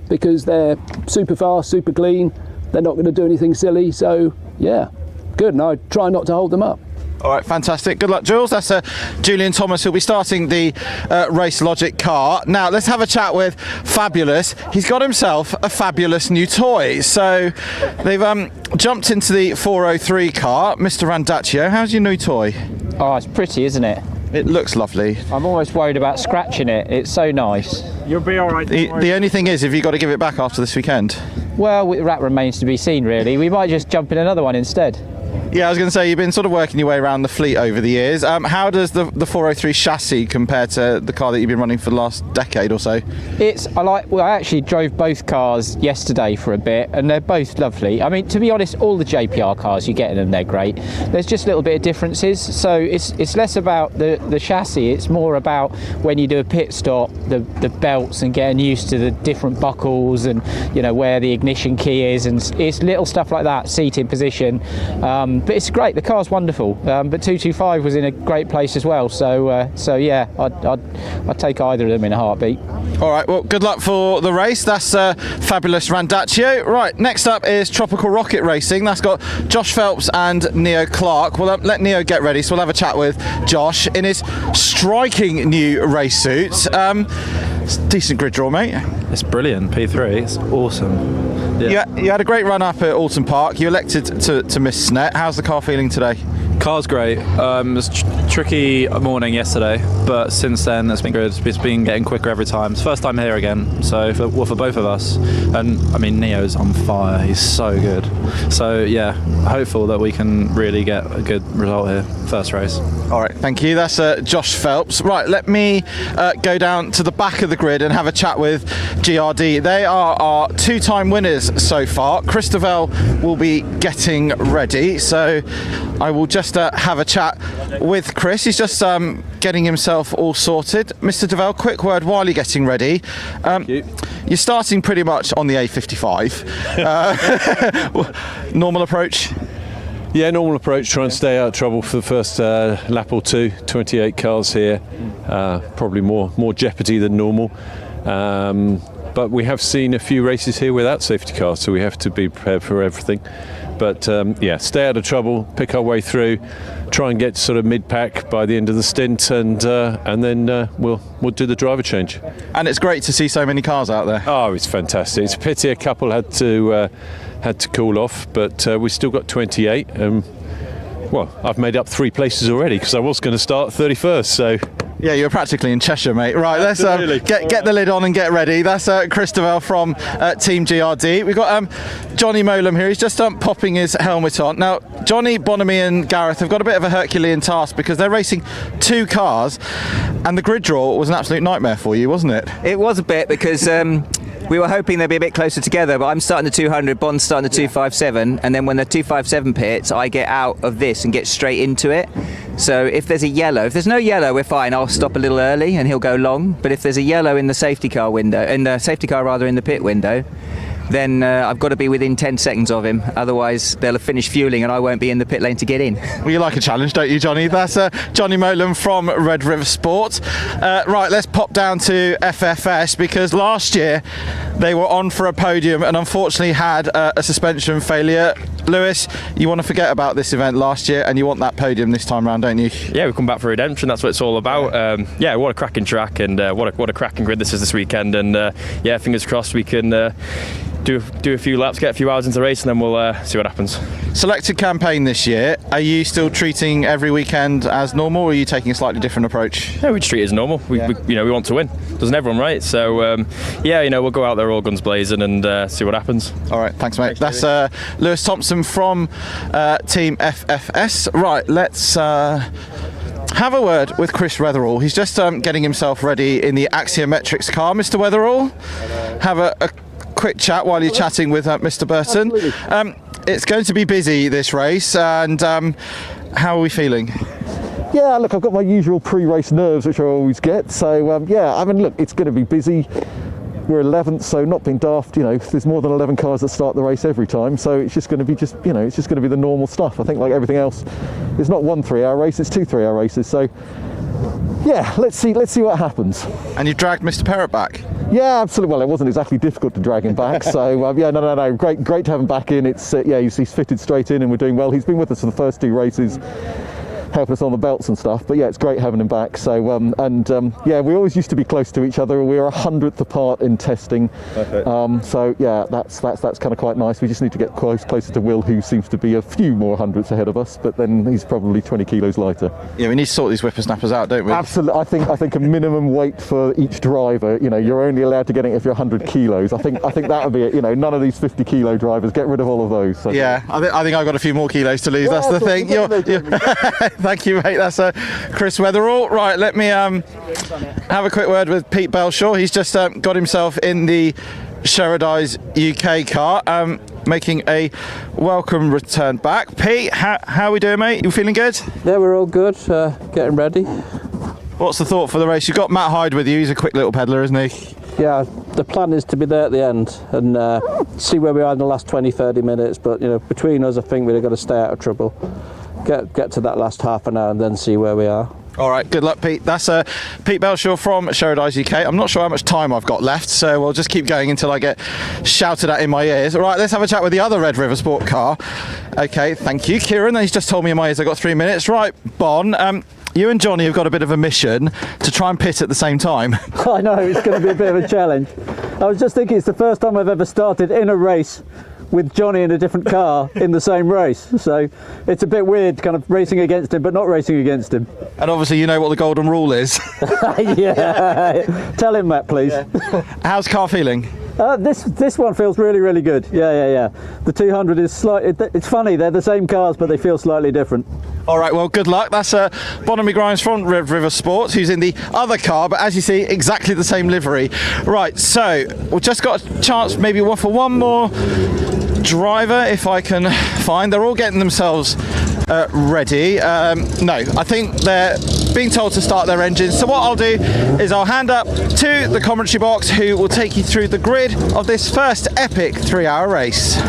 Speaker 15: because they're super fast, super clean. They're not going to do anything silly. So yeah, good. And I try not to hold them up.
Speaker 1: All right, fantastic. Good luck, Jules. That's Julian Thomas, who'll be starting the Race Logic car. Now, let's have a chat with Fabulous. He's got himself a fabulous new toy. So they've jumped into the 403 car. Mr. Randaccio, how's your new toy?
Speaker 16: Oh, it's pretty, isn't it?
Speaker 1: It looks lovely.
Speaker 16: I'm almost worried about scratching it. It's so nice.
Speaker 1: You'll be all right. The only thing is, have you got to give it back after this weekend?
Speaker 16: Well, that remains to be seen, really. We might just jump in another one instead.
Speaker 1: Yeah, I was going to say, you've been sort of working your way around the fleet over the years. How does the 403 chassis compare to the car that you've been running for the last decade or so?
Speaker 16: I actually drove both cars yesterday for a bit, and they're both lovely. I mean, to be honest, all the JPR cars you get in them, they're great. There's just a little bit of differences, so it's less about the chassis, it's more about when you do a pit stop, the belts and getting used to the different buckles and, you know, where the ignition key is, and it's little stuff like that, seating position. But it's great. The car's wonderful. But 225 was in a great place as well. So yeah, I'd take either of them in a heartbeat.
Speaker 1: All right. Well, good luck for the race. That's Fabulous Randaccio. Right. Next up is Tropical Rocket Racing. That's got Josh Phelps and Neo Clark. We'll let Neo get ready. So we'll have a chat with Josh in his striking new race suit. Decent grid draw, mate.
Speaker 17: It's brilliant. P3. It's awesome. Yeah.
Speaker 1: You had a great run up at Alton Park. You elected to miss Snet. How's the car feeling today?
Speaker 17: Car's great. It was tricky morning yesterday, but since then it's been good. It's been getting quicker every time. It's first time here again, so for both of us. And I mean, Neo's on fire. He's so good. So yeah, hopeful that we can really get a good result here. First race.
Speaker 1: All right, thank you. That's Josh Phelps. Right, let me go down to the back of the grid and have a chat with GRD. They are our 2-time winners so far. Chris Devell will be getting ready, so I will just have a chat with Chris. He's just getting himself all sorted. Mr. Devell, quick word while you're getting ready.
Speaker 17: Thank you.
Speaker 1: You're starting pretty much on the A55. Normal approach?
Speaker 18: Yeah, normal approach. Try and stay out of trouble for the first lap or two. 28 cars here. Probably more jeopardy than normal. But we have seen a few races here without safety cars, so we have to be prepared for everything. But yeah, stay out of trouble, pick our way through, try and get sort of mid-pack by the end of the stint, and then we'll do the driver change.
Speaker 19: And it's great to see so many cars out there.
Speaker 18: Oh, it's fantastic. It's a pity a couple had to cool off, but we still got 28. Well, I've made up 3 places already because I was going to start 31st. So.
Speaker 19: Yeah, you're practically in Cheshire, mate. Right, let's get the lid on and get ready. That's Christopher from Team GRD. We've got Johnny Molam here. He's just popping his helmet on. Now, Johnny, Bonamy and Gareth have got a bit of a Herculean task because they're racing 2 cars, and the grid draw was an absolute nightmare for you, wasn't it?
Speaker 20: It was a bit because we were hoping they'd be a bit closer together, but I'm starting the 200, Bond's starting the 257, and then when the 257 pits, I get out of this and get straight into it. So if there's no yellow, we're fine. I'll stop a little early and he'll go long. But if there's a yellow in the safety car window, in the pit window, then I've got to be within 10 seconds of him. Otherwise, they'll have finished fueling and I won't be in the pit lane to get in.
Speaker 19: Well, you like a challenge, don't you, Johnny? That's Johnny Molam from Red River Sport. Right, let's pop down to FFS because last year they were on for a podium and unfortunately had a suspension failure. Lewis, you want to forget about this event last year and you want that podium this time round, don't you?
Speaker 21: Yeah, we've come back for redemption. That's what it's all about. Yeah, what a cracking track and what a cracking grid this is this weekend. And yeah, fingers crossed we can do a few laps, get a few hours into the race, and then we'll see what happens.
Speaker 19: Selected campaign this year. Are you still treating every weekend as normal, or are you taking a slightly different approach?
Speaker 21: Yeah, we just treat it as normal. We want to win. Doesn't everyone, right? So yeah, we'll go out there all guns blazing and see what happens.
Speaker 19: All right, thanks, mate. That's Lewis Thompson from Team FFS. Right, let's have a word with Chris Weatherall. He's just getting himself ready in the Axiometrics car. Mr. Weatherall, have a quick chat while you're chatting with Mr. Burton. It's going to be busy, this race, and how are we feeling?
Speaker 22: Yeah, look, I've got my usual pre-race nerves, which I always get. So yeah, I mean, look, it's going to be busy. We're 11th, so not being daft. There's more than 11 cars that start the race every time, so it's just going to be it's just going to be the normal stuff. I think, like everything else, it's not 1 3-hour race; it's 2 3-hour races. So yeah, let's see what happens.
Speaker 19: And you've dragged Mr. Perrott back.
Speaker 22: Yeah, absolutely. Well, it wasn't exactly difficult to drag him back. So yeah, no. Great to have him back in. It's yeah, he's fitted straight in, and we're doing well. He's been with us for the first 2 races, helping us on the belts and stuff. But yeah, it's great having him back. So yeah, we always used to be close to each other. We were 100th apart in testing. So yeah, that's kind of quite nice. We just need to get closer to Will, who seems to be a few more hundredths ahead of us. But then he's probably 20 kilos lighter.
Speaker 19: Yeah, we need to sort these whippersnappers out, don't we?
Speaker 22: Absolutely. I think a minimum weight for each driver. You're only allowed to get it if you're 100 kilos. I think that would be it. None of these 50 kilo drivers. Get rid of all of those. So.
Speaker 19: Yeah, I think I've got a few more kilos to lose. Yeah, that's the thing. Thank you, mate. That's Chris Weatherall. Right, let me have a quick word with Pete Belshaw. He's just got himself in the Sherrodice UK car, making a welcome return back. Pete, how are we doing, mate? You feeling good?
Speaker 23: Yeah, we're all good. Getting ready.
Speaker 19: What's the thought for the race? You've got Matt Hyde with you. He's a quick little peddler, isn't he?
Speaker 23: Yeah, the plan is to be there at the end and see where we are in the last 20-30 minutes. But between us, I think we've got to stay out of trouble. Get to that last half an hour and then see where we are.
Speaker 19: All right, good luck, Pete. That's Pete Belshaw from Sherrodice UK. I'm not sure how much time I've got left, so we'll just keep going until I get shouted at in my ears. All right, let's have a chat with the other Red River Sport car. Okay, thank you, Kieran. He's just told me in my ears I've got 3 minutes. Right, Bon, you and Johnny have got a bit of a mission to try and pit at the same time.
Speaker 23: I know, it's going to be a bit of a challenge. I was just thinking it's the first time I've ever started in a race with Johnny in a different car in the same race, so it's a bit weird kind of racing against him but not racing against him.
Speaker 19: And obviously you know what the golden rule is.
Speaker 23: Yeah, tell him that, please.
Speaker 19: Yeah. How's car feeling?
Speaker 23: This one feels really good. Yeah. The 200 is slightly, it's funny, they're the same cars but they feel slightly different.
Speaker 19: All right, well, good luck. That's Bonamy Grimes from Red River Sports, who's in the other car, but as you see, exactly the same livery. Right, so we've just got a chance maybe for one more driver, if I can find. They're all getting themselves ready. No, I think they're being told to start their engines. So what I'll do is I'll hand up to the commentary box, who will take you through the grid of this first epic 3-hour race.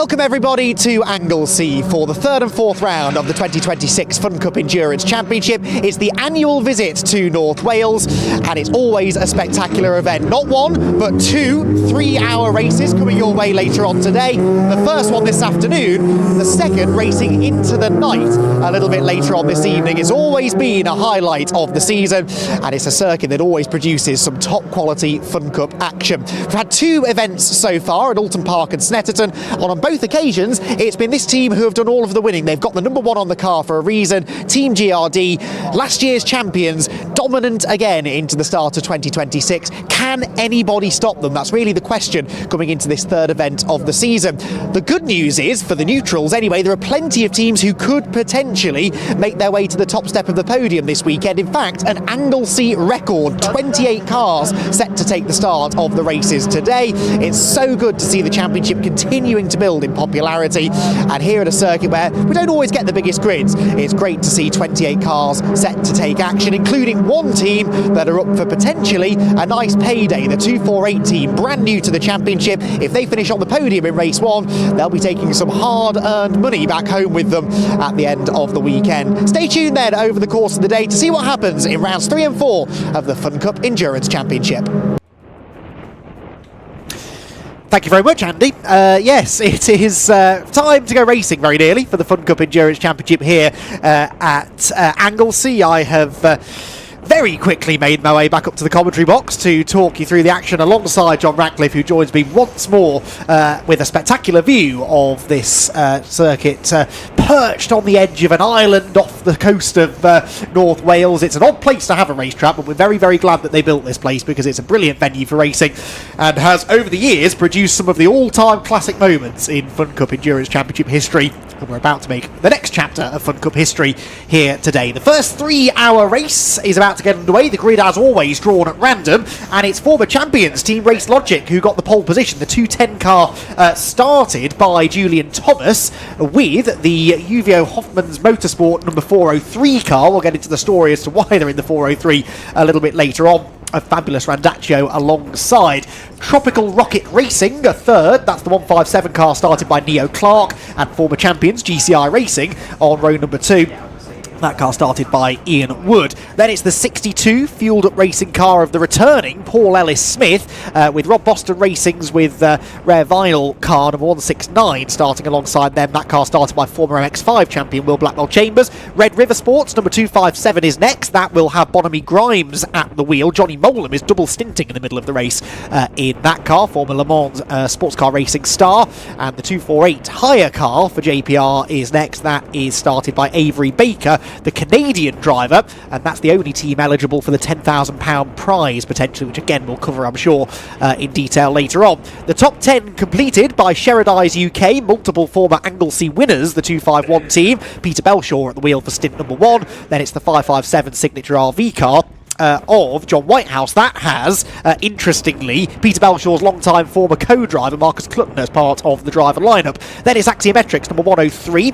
Speaker 2: Welcome everybody to Anglesey for the third and fourth round of the 2026 Fun Cup Endurance Championship. It's the annual visit to North Wales and it's always a spectacular event. Not one, but 2 3-hour races coming your way later on today. The first one this afternoon, the second racing into the night a little bit later on this evening. It's always been a highlight of the season and it's a circuit that always produces some top quality Fun Cup action. We've had 2 events so far at Alton Park and Snetterton. On both occasions, it's been this team who have done all of the winning. They've got the number 1 on the car for a reason. Team GRD, last year's champions, dominant again into the start of 2026. Can anybody stop them? That's really the question coming into this third event of the season. The good news is, for the neutrals anyway, there are plenty of teams who could potentially make their way to the top step of the podium this weekend. In fact, an Anglesey record, 28 cars set to take the start of the races today. It's so good to see the championship continuing to build in popularity, and here at a circuit where we don't always get the biggest grids, it's great to see 28 cars set to take action, including one team that are up for potentially a nice payday. The 248 team, brand new to the championship. If they finish on the podium in race 1, they'll be taking some hard-earned money back home with them at the end of the weekend. Stay tuned then over the course of the day to see what happens in rounds 3 and 4 of the Fun Cup Endurance Championship. Thank you very much, Andy. Yes, it is time to go racing very nearly for the Fun Cup Endurance Championship here at Anglesey. I have very quickly made my way back up to the commentary box to talk you through the action alongside John Ratcliffe, who joins me once more with a spectacular view of this circuit perched on the edge of an island off the coast of North Wales. It's an odd place to have a racetrack, but we're very, very glad that they built this place because it's a brilliant venue for racing and has over the years produced some of the all-time classic moments in Fun Cup Endurance Championship history. And we're about to make the next chapter of Fun Cup history here today. The first 3-hour race is about to get underway. The grid, as always, drawn at random, and it's former champions Team Race Logic who got the pole position. The 210 car started by Julian Thomas with the Uvio Hoffman's Motorsport number 403 car. We'll get into the story as to why they're in the 403 a little bit later on. A fabulous Randaccio alongside Tropical Rocket Racing, a third. That's the 157 car started by Neo Clark, and former champions GCI Racing on row number 2. That car started by Ian Wood. Then it's the 62 fueled up racing car of the returning Paul Ellis Smith with Rob Boston Racing's with Rare Vinyl car number 169 starting alongside them. That car started by former MX5 champion Will Blackwell Chambers. Red River Sports number 257 is next. That will have Bonamy Grimes at the wheel. Johnny Molam is double stinting in the middle of the race in that car, former Le Mans sports car racing star. And the 248 hire car for JPR is next. That is started by Avery Baker, the Canadian driver, and that's the only team eligible for the £10,000 prize potentially, which again we'll cover, I'm sure, in detail later on. The top 10 completed by Sherrodies UK, multiple former Anglesey winners, the 251 team. Peter Belshaw at the wheel for stint number 1. Then it's the 557 Signature RV car of John Whitehouse. That has, interestingly, Peter Belshaw's long-time former co-driver Marcus Clutton as part of the driver lineup. Then it's Axiometrics number 103,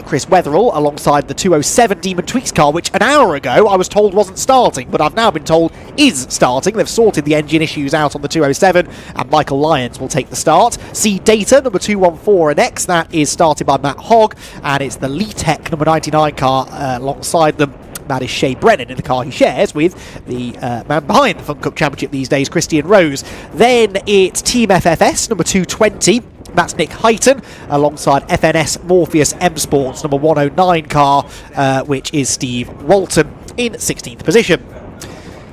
Speaker 2: Chris Wetherill alongside the 207 Demon Tweaks car, which an hour ago I was told wasn't starting, but I've now been told is starting. They've sorted the engine issues out on the 207, and Michael Lyons will take the start. C Data number 214 and X, that is started by Matt Hogg, and it's the Lee-Tech number 99 car alongside them. That is Shea Brennan in the car he shares with the man behind the Fun Cup Championship these days, Christian Rose. Then it's Team FFS number 220. That's Nick Heighton alongside FNS Morpheus M Sports number 109 car, which is Steve Walton in 16th position.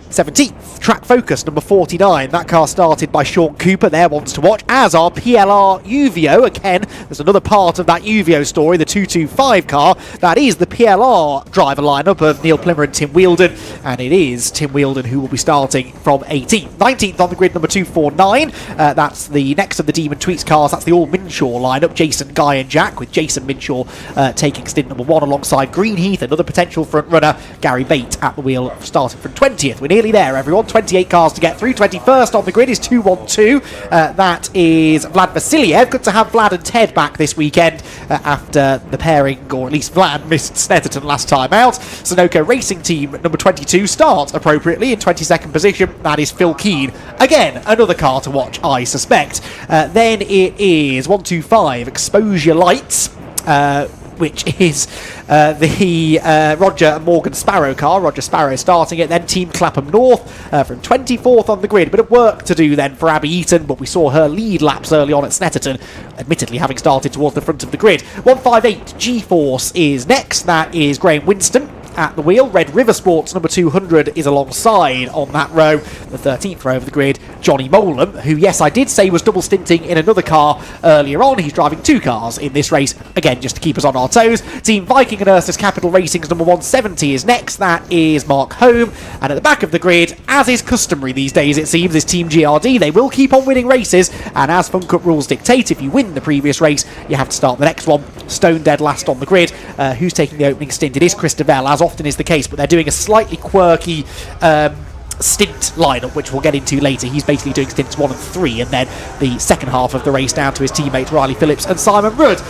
Speaker 2: 17th, Track Focus number 49. That car started by Sean Cooper, there ones to watch, as are PLR Uvio. Again, there's another part of that Uvio story, the 225 car. That is the PLR driver lineup of Neil Plimmer and Tim Wheeldon, and it is Tim Wheeldon who will be starting from 18th. 19th on the grid, number 249. That's the next of the Demon Tweets cars. That's the all Minshaw lineup, Jason, Guy and Jack, with Jason Minshaw taking stint number 1 alongside Greenheath, another potential front runner, Gary Bate at the wheel, starting from 20th. We're nearly nearly there, everyone. 28 cars to get through. 21st on the grid is 212. That is Vlad Vasiliev. Good to have Vlad and Ted back this weekend after the pairing, or at least Vlad, missed Snetterton last time out. Sunoco Racing Team number 22 start appropriately in 22nd position. That is Phil Keane. Again, another car to watch, I suspect. Then it is 125 Exposure Lights, which is the Roger and Morgan Sparrow car. Roger Sparrow starting it, then Team Clapham North from 24th on the grid. A bit of work to do then for Abby Eaton, but we saw her lead laps early on at Snetterton, admittedly having started towards the front of the grid. 158 G-Force is next. That is Graham Winston at the wheel. Red River Sports number 200 is alongside on that row. The 13th row of the grid, Johnny Molam, who, yes, I did say was double stinting in another car earlier on. He's driving 2 cars in this race, again, just to keep us on our toes. Team Viking and Ursus Capital Racing's number 170 is next. That is Mark Home. And at the back of the grid, as is customary these days, it seems, is Team GRD. They will keep on winning races, and as Fun Cup rules dictate, if you win the previous race, you have to start the next one. Stone dead last on the grid. Who's taking the opening stint? It is Christabel, as often is the case, but they're doing a slightly quirky stint lineup, which we'll get into later. He's basically doing stints 1 and 3, and then the second half of the race down to his teammates Riley Phillips and Simon Rudd.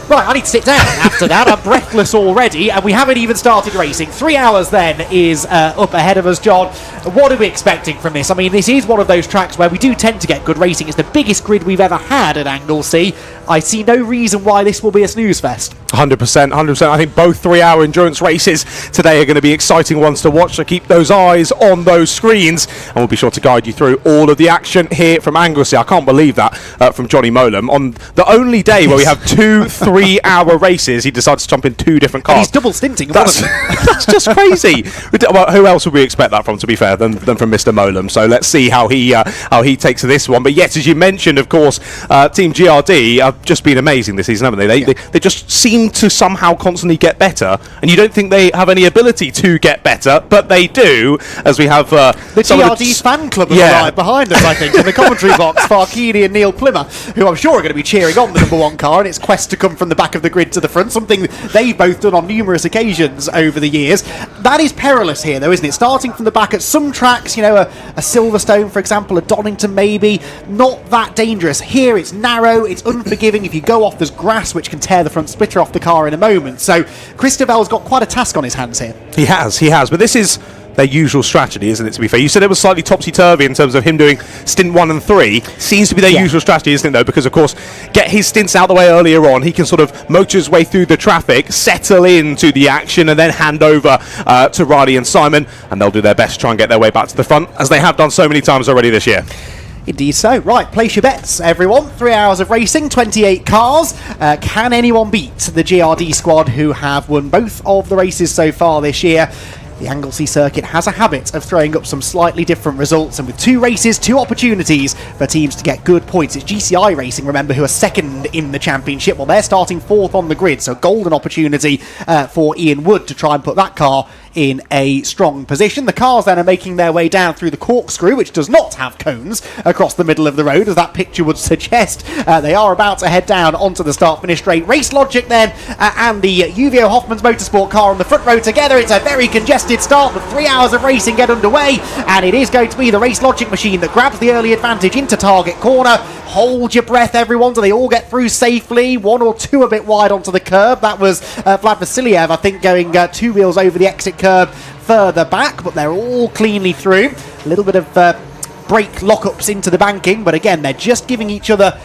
Speaker 2: Right, I need to sit down after that. I'm breathless already, and we haven't even started racing. 3 hours then is up ahead of us, John. What are we expecting from this? I mean, this is one of those tracks where we do tend to get good racing. It's the biggest grid we've ever had at Anglesey. I see no reason why this will be a snooze fest.
Speaker 3: 100%. I think both 3-hour endurance races today are going to be exciting ones to watch, so keep those eyes on those screens, and we'll be sure to guide you through all of the action here from Anglesey. I can't believe that from Johnny Molam. On the only day where we have 2 3-hour races, he decides to jump in 2 different cars.
Speaker 2: And he's double stinting.
Speaker 3: That's just crazy. Well, who else would we expect that from, to be fair, than from Mr. Molam? So let's see how he takes this one. But yes, as you mentioned, of course, Team GRD have just been amazing this season, haven't they? They just seem to somehow constantly get better, and you don't think they have any ability to get better, but they do, as we have
Speaker 2: the GRD fan club has arrived behind us, I think, in the commentary box. Farkini and Neil Plimmer, who I'm sure are going to be cheering on the number 1 car in its quest to come from the back of the grid to the front, something they've both done on numerous occasions over the years. That is perilous here, though, isn't it? Starting from the back at some tracks, you know, a Silverstone, for example, a Donington maybe, not that dangerous. Here it's narrow, it's unforgiving. If you go off, there's grass which can tear the front splitter off the car in a moment. So Christabel's got quite a task on his hands here.
Speaker 3: He has, but this is their usual strategy, isn't it, to be fair? You said it was slightly topsy-turvy in terms of him doing stint 1 and 3. Seems to be their usual strategy, isn't it, though? Because, of course, get his stints out the way earlier on. He can sort of motor his way through the traffic, settle into the action, and then hand over to Riley and Simon, and they'll do their best to try and get their way back to the front, as they have done so many times already this year.
Speaker 2: Indeed so. Right, place your bets, everyone. 3 hours of racing, 28 cars. Can anyone beat the GRD squad, who have won both of the races so far this year? The Anglesey circuit has a habit of throwing up some slightly different results, and with 2 races, 2 opportunities for teams to get good points. It's GCI Racing, remember, who are second in the championship. Well, they're starting 4th on the grid, so golden opportunity for Ian Wood to try and put that car in a strong position. The cars then are making their way down through the corkscrew, which does not have cones across the middle of the road, as that picture would suggest. They are about to head down onto the start-finish straight. Race Logic then and the UVO Hoffman's Motorsport car on the front row together. It's a very congested start, but 3 hours of racing get underway, and it is going to be the Race Logic machine that grabs the early advantage into target corner. Hold your breath, everyone. Do they all get through safely? 1 or 2 a bit wide onto the curb. That was Vlad Vasiliev, I think, going 2 wheels over the exit curb further back, but they're all cleanly through. A little bit of brake lockups into the banking, but again, they're just giving each other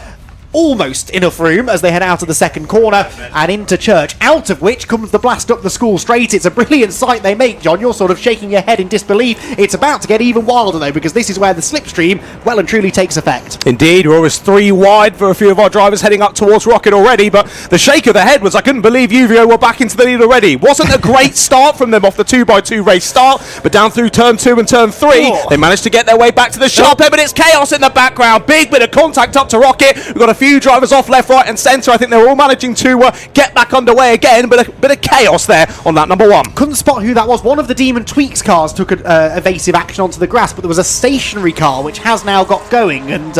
Speaker 2: almost enough room as they head out of the second corner and into Church, out of which comes the blast up the school straight. It's a brilliant sight they make, John. You're sort of shaking your head in disbelief. It's about to get even wilder, though, because this is where the slipstream well and truly takes effect.
Speaker 3: Indeed, we're almost 3 wide for a few of our drivers heading up towards Rocket already, but the shake of the head was, I couldn't believe UVO were back into the lead already. Wasn't a great start from them off the 2x2 race start, but down through turn 2 and turn 3, they managed to get their way back to the sharp end, but it's chaos in the background. Big bit of contact up to Rocket. We've got a few drivers off left, right and centre. I think they're all managing to get back underway again, but a bit of chaos there on that number 1.
Speaker 2: Couldn't spot who that was. One of the Demon Tweaks cars took evasive action onto the grass, but there was a stationary car which has now got going, and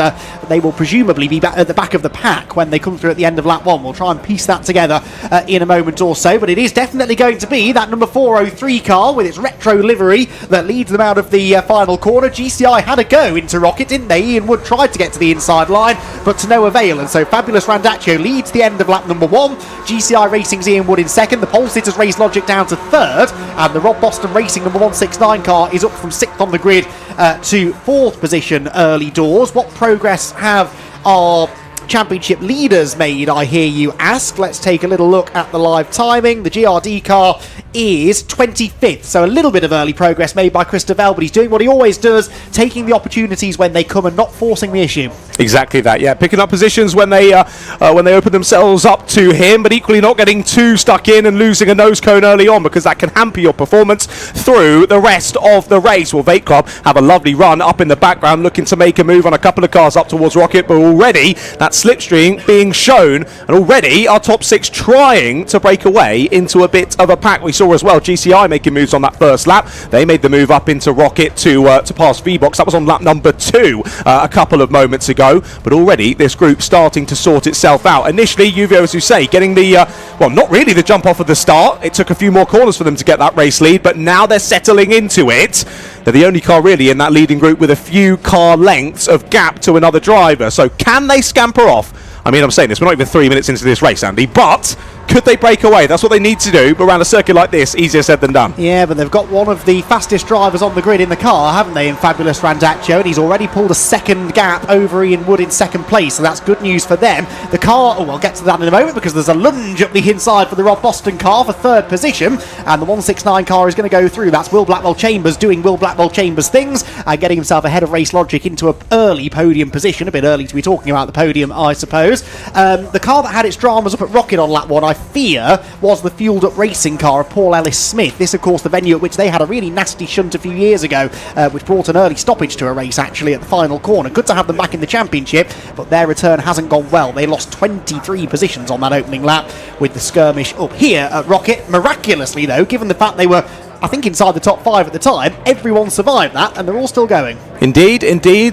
Speaker 2: but they will presumably be back at the back of the pack when they come through at the end of lap 1. We'll try and piece that together in a moment or so, but it is definitely going to be that number 403 car with its retro livery that leads them out of the final corner. GCI had a go into Rocket, didn't they? Ian Wood tried to get to the inside line, but to no avail, and so Fabulous Randaccio leads the end of lap number 1. GCI Racing's Ian Wood in second, the Pole Sitters Race Logic down to third, and the Rob Boston Racing number 169 car is up from 6th on the grid to 4th position early doors. What progress have our championship leaders made, I hear you ask? Let's take a little look at the live timing. The GRD car is 25th, so a little bit of early progress made by Christopher, but he's doing what he always does, taking the opportunities when they come and not forcing the issue.
Speaker 3: Exactly that, yeah. Picking up positions when they open themselves up to him, but equally not getting too stuck in and losing a nose cone early on, because that can hamper your performance through the rest of the race. Well, Vape Club have a lovely run up in the background, looking to make a move on a couple of cars up towards Rocket, but already that slipstream being shown, and already our top 6 trying to break away into a bit of a pack. We saw as well GCI making moves on that first lap. They made the move up into Rocket to pass V-Box. That was on lap number 2 a couple of moments ago, but already this group starting to sort itself out. Initially, Uvio, as you say, getting the well, not really the jump off at the start. It took a few more corners for them to get that race lead, but now they're settling into it. They're the only car really in that leading group with a few car lengths of gap to another driver. So can they scamper off? I mean, I'm saying this, we're not even 3 minutes into this race, Andy, but could they break away? That's what they need to do, but around a circuit like this, easier said than done.
Speaker 2: Yeah, but they've got one of the fastest drivers on the grid in the car, haven't they, in Fabulous Randaccio, and he's already pulled a second gap over Ian Wood in second place, so that's good news for them. The car, we'll get to that in a moment, because there's a lunge up the inside for the Rob Boston car for third position, and the 169 car is going to go through. That's Will Blackwell Chambers doing Will Blackwell Chambers things, and getting himself ahead of Race Logic into an early podium position. A bit early to be talking about the podium, I suppose. The car that had its dramas up at Rocket on lap 1, I fear, was the fueled up racing car of Paul Ellis Smith. This, of course, the venue at which they had a really nasty shunt a few years ago, which brought an early stoppage to a race, actually, at the final corner. Good to have them back in the championship, but their return hasn't gone well. They lost 23 positions on that opening lap with the skirmish up here at Rocket. Miraculously, though, given the fact they were, I think, inside the top 5 at the time, everyone survived that, and they're all still going.
Speaker 3: Indeed.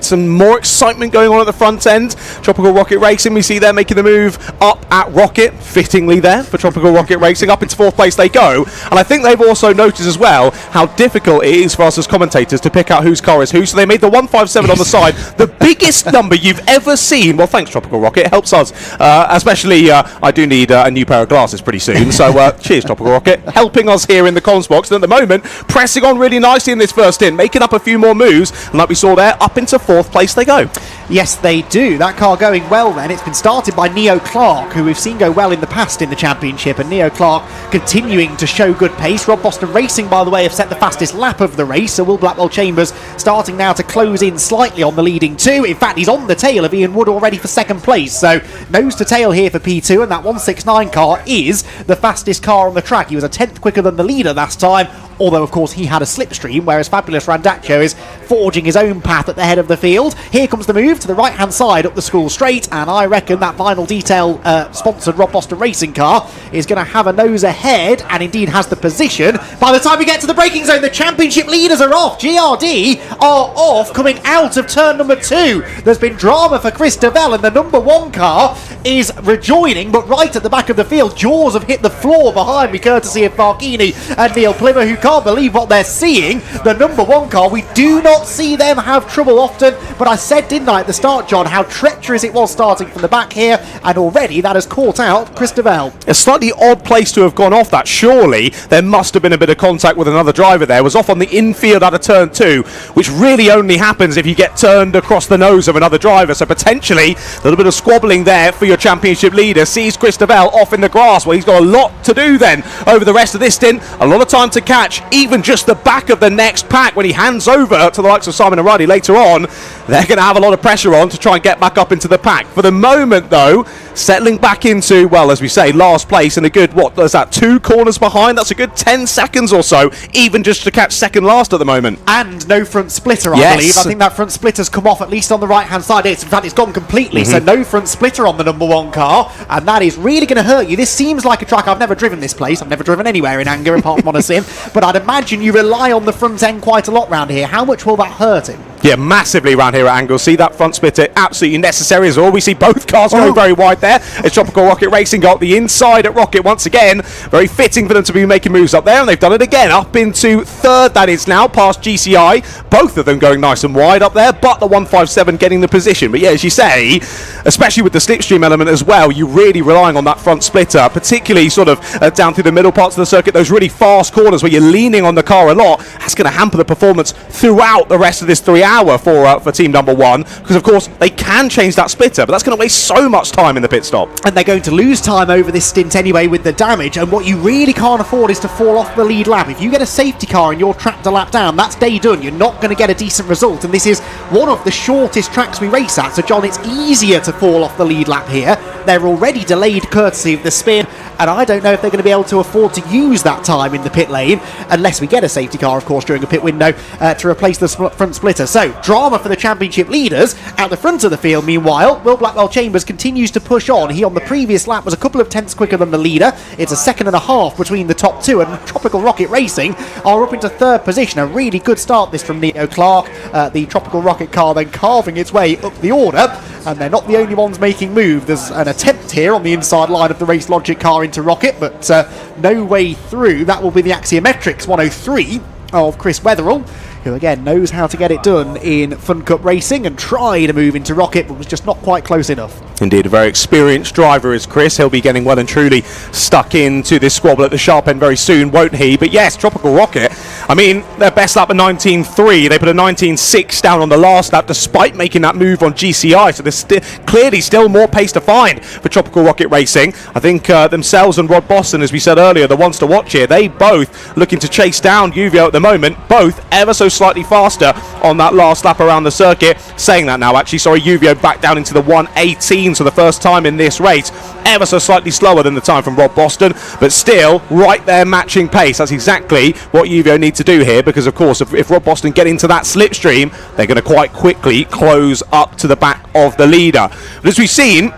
Speaker 3: Some more excitement going on at the front end. Tropical Rocket Racing, we see them making the move up at Rocket, fittingly there for Tropical Rocket Racing. Up into 4th place they go. And I think they've also noticed as well how difficult it is for us as commentators to pick out whose car is who. So they made the 157 on the side, the biggest number you've ever seen. Well, thanks, Tropical Rocket. It helps us. Especially, I do need a new pair of glasses pretty soon. So cheers, Tropical Rocket. Helping us here in the comms box. And at the moment, pressing on really nicely in this first stint, making up a few more moves. And like we saw there, up into 4th place they go.
Speaker 2: Yes, they do. That car going well then. It's been started by Neo Clark, who we've seen go well in the past in the championship, and Neo Clark continuing to show good pace. Rob Boston Racing, by the way, have set the fastest lap of the race, so Will Blackwell Chambers starting now to close in slightly on the leading 2. In fact, he's on the tail of Ian Wood already for second place, so nose to tail here for P2, and that 169 car is the fastest car on the track. He was a 10th quicker than the leader last time, although of course he had a slipstream, whereas Fabulous Randaccio is forging his own path at the head of the field. Here comes the move to the right hand side up the school straight, and I reckon that Vinyl Detail sponsored Rob Boston Racing car is going to have a nose ahead, and indeed has the position. By the time we get to the braking zone, the championship leaders are off. GRD are off coming out of turn number 2. There's been drama for Chris Devell, and the number 1 car is rejoining, but right at the back of the field. Jaws have hit the floor behind me, courtesy of Farkini and Neil Plymmer, who can't believe what they're seeing. The number 1 car, we do not see them have trouble often, but I said, didn't I, at the start, John, how treacherous it was starting from the back here, and already that has caught out Chris Devell.
Speaker 3: A slightly odd place to have gone off that. Surely there must have been a bit of contact with another driver there. Was off on the infield out of turn 2, which really only happens if you get turned across the nose of another driver, so potentially a little bit of squabbling there for your championship leader. Sees Chris Devell off in the grass. Well, he's got a lot to do then over the rest of this stint. A lot of time to catch even just the back of the next pack. When he hands over to the likes of Simon O'Reilly later on, they're going to have a lot of pressure on to try and get back up into the pack. For the moment, though, settling back into, well, as we say, last place, and a good, what is that, 2 corners behind? That's a good 10 seconds or so, even just to catch second last at the moment.
Speaker 2: And no front splitter, I believe. I think that front splitter's come off, at least on the right-hand side. In fact, it's gone completely, so no front splitter on the number 1 car, and that is really going to hurt you. This seems like a track. I've never driven this place. I've never driven anywhere in Anger apart from on a sim, but I'd imagine you rely on the front end quite a lot round here. How much will that hurt him?
Speaker 3: Yeah, massively around here at Anglesey. That front splitter absolutely necessary as well. We see both cars going very wide there as Tropical Rocket Racing got the inside at Rocket once again. Very fitting for them to be making moves up there, and they've done it again. Up into third, that is now, past GCI. Both of them going nice and wide up there, but the 157 getting the position. But yeah, as you say, especially with the slipstream element as well, you're really relying on that front splitter, particularly sort of down through the middle parts of the circuit, those really fast corners where you're leaning on the car a lot. That's going to hamper the performance throughout the rest of this 3 hour for team number one, because of course they can change that splitter, but that's going to waste so much time in the pit stop.
Speaker 2: And they're going to lose time over this stint anyway with the damage, and what you really can't afford is to fall off the lead lap. If you get a safety car and you're trapped a lap down, that's day done. You're not going to get a decent result, and this is one of the shortest tracks we race at, so John, it's easier to fall off the lead lap here. They're already delayed courtesy of the spin, and I don't know if they're going to be able to afford to use that time in the pit lane, unless we get a safety car, of course, during a pit window to replace the front splitter. So, drama for the championship leaders. At the front of the field, meanwhile, Will Blackwell Chambers continues to push on. He, on the previous lap, was a couple of tenths quicker than the leader. It's a second and a half between the top two, and Tropical Rocket Racing are up into third position. A really good start this from Neo Clark. The Tropical Rocket car then carving its way up the order, and they're not the only ones making moves. There's an attempt here on the inside line of the Race Logic car into Rocket, but no way through. That will be the Axiometrics 103 of Chris Wetherall, who again knows how to get it done in Fun Cup racing and tried to move into Rocket, but was just not quite close enough.
Speaker 3: Indeed, a very experienced driver is Chris. He'll be getting well and truly stuck into this squabble at the sharp end very soon, won't he? But yes, Tropical Rocket, I mean, their best lap at 19.3. They put a 19.6 down on the last lap despite making that move on GCI, so there's clearly still more pace to find for Tropical Rocket Racing. I think themselves and Rod Boston, as we said earlier, the ones to watch here, they both looking to chase down Uvio at the moment, both ever so slightly faster on that last lap around the circuit. Saying that now, actually, sorry, Uvio back down into the 118 for the first time in this race, ever so slightly slower than the time from Rob Boston, but still right there matching pace. That's exactly what Uvio need to do here, because of course if Rob Boston get into that slipstream, they're going to quite quickly close up to the back of the leader. But as we've seen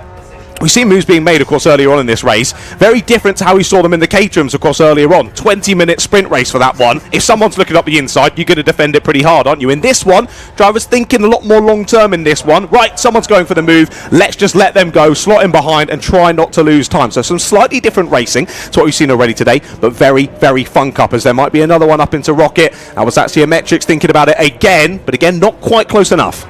Speaker 3: moves being made, of course, earlier on in this race. Very different to how we saw them in the Caterhams, of course, earlier on. 20-minute sprint race for that one. If someone's looking up the inside, you're going to defend it pretty hard, aren't you? In this one, drivers thinking a lot more long-term in this one. Right, someone's going for the move. Let's just let them go, slot in behind, and try not to lose time. So some slightly different racing to what we've seen already today, but very, very fun cuppers. There might be another one up into Rocket. That was actually a Metrics thinking about it again, but again, not quite close enough.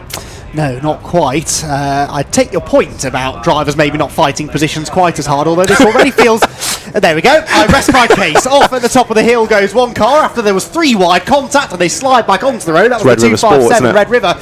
Speaker 2: No, not quite. I take your point about drivers maybe not fighting positions quite as hard, although this already feels... There we go. I rest my case. Off at the top of the hill goes one car after there was 3 wide contact, and they slide back onto the road. That was the 257 Red River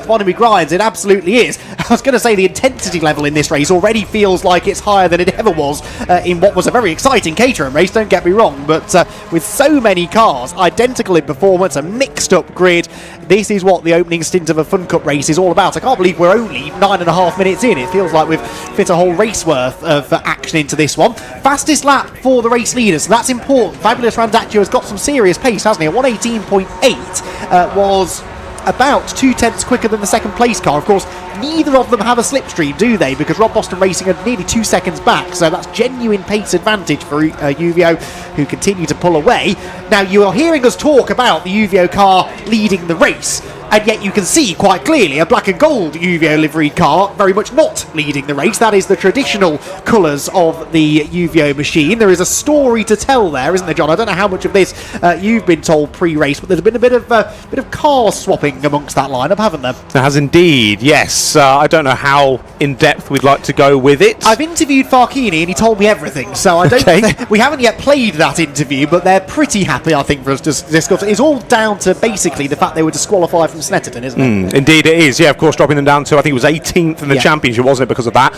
Speaker 2: Bonamy Grinds. It absolutely is. I was going to say the intensity level in this race already feels like it's higher than it ever was in what was a very exciting Caterham race, don't get me wrong, but with so many cars, identical in performance, a mixed up grid, this is what the opening stint of a Fun Cup race is all about. I can't believe we're only 9.5 minutes in. It feels like we've fit a whole race worth of action into this one. Fastest lap for the race leaders, so that's important. Fabulous Randaccio has got some serious pace, hasn't he? A 118.8 was about 2 tenths quicker than the second place car. Of course, neither of them have a slipstream, do they? Because Rob Boston Racing are nearly 2 seconds back, so that's genuine pace advantage for Uvio, who continue to pull away. Now, you are hearing us talk about the Uvio car leading the race, and yet you can see quite clearly a black and gold Uvio liveried car very much not leading the race. That is the traditional colours of the Uvio machine. There is a story to tell there, isn't there, John? I don't know how much of this you've been told pre-race, but there's been a bit of car swapping amongst that lineup, haven't there?
Speaker 3: There has indeed, yes. I don't know how in-depth we'd like to go with it.
Speaker 2: I've interviewed Farchini and he told me everything, so I don't. We haven't yet played that interview, but they're pretty happy, I think, for us to discuss. It's all down to basically the fact they were disqualified from Snetterton, isn't it?
Speaker 3: Indeed it is, yeah, of course, dropping them down to, I think it was 18th in the championship, wasn't it, because of that?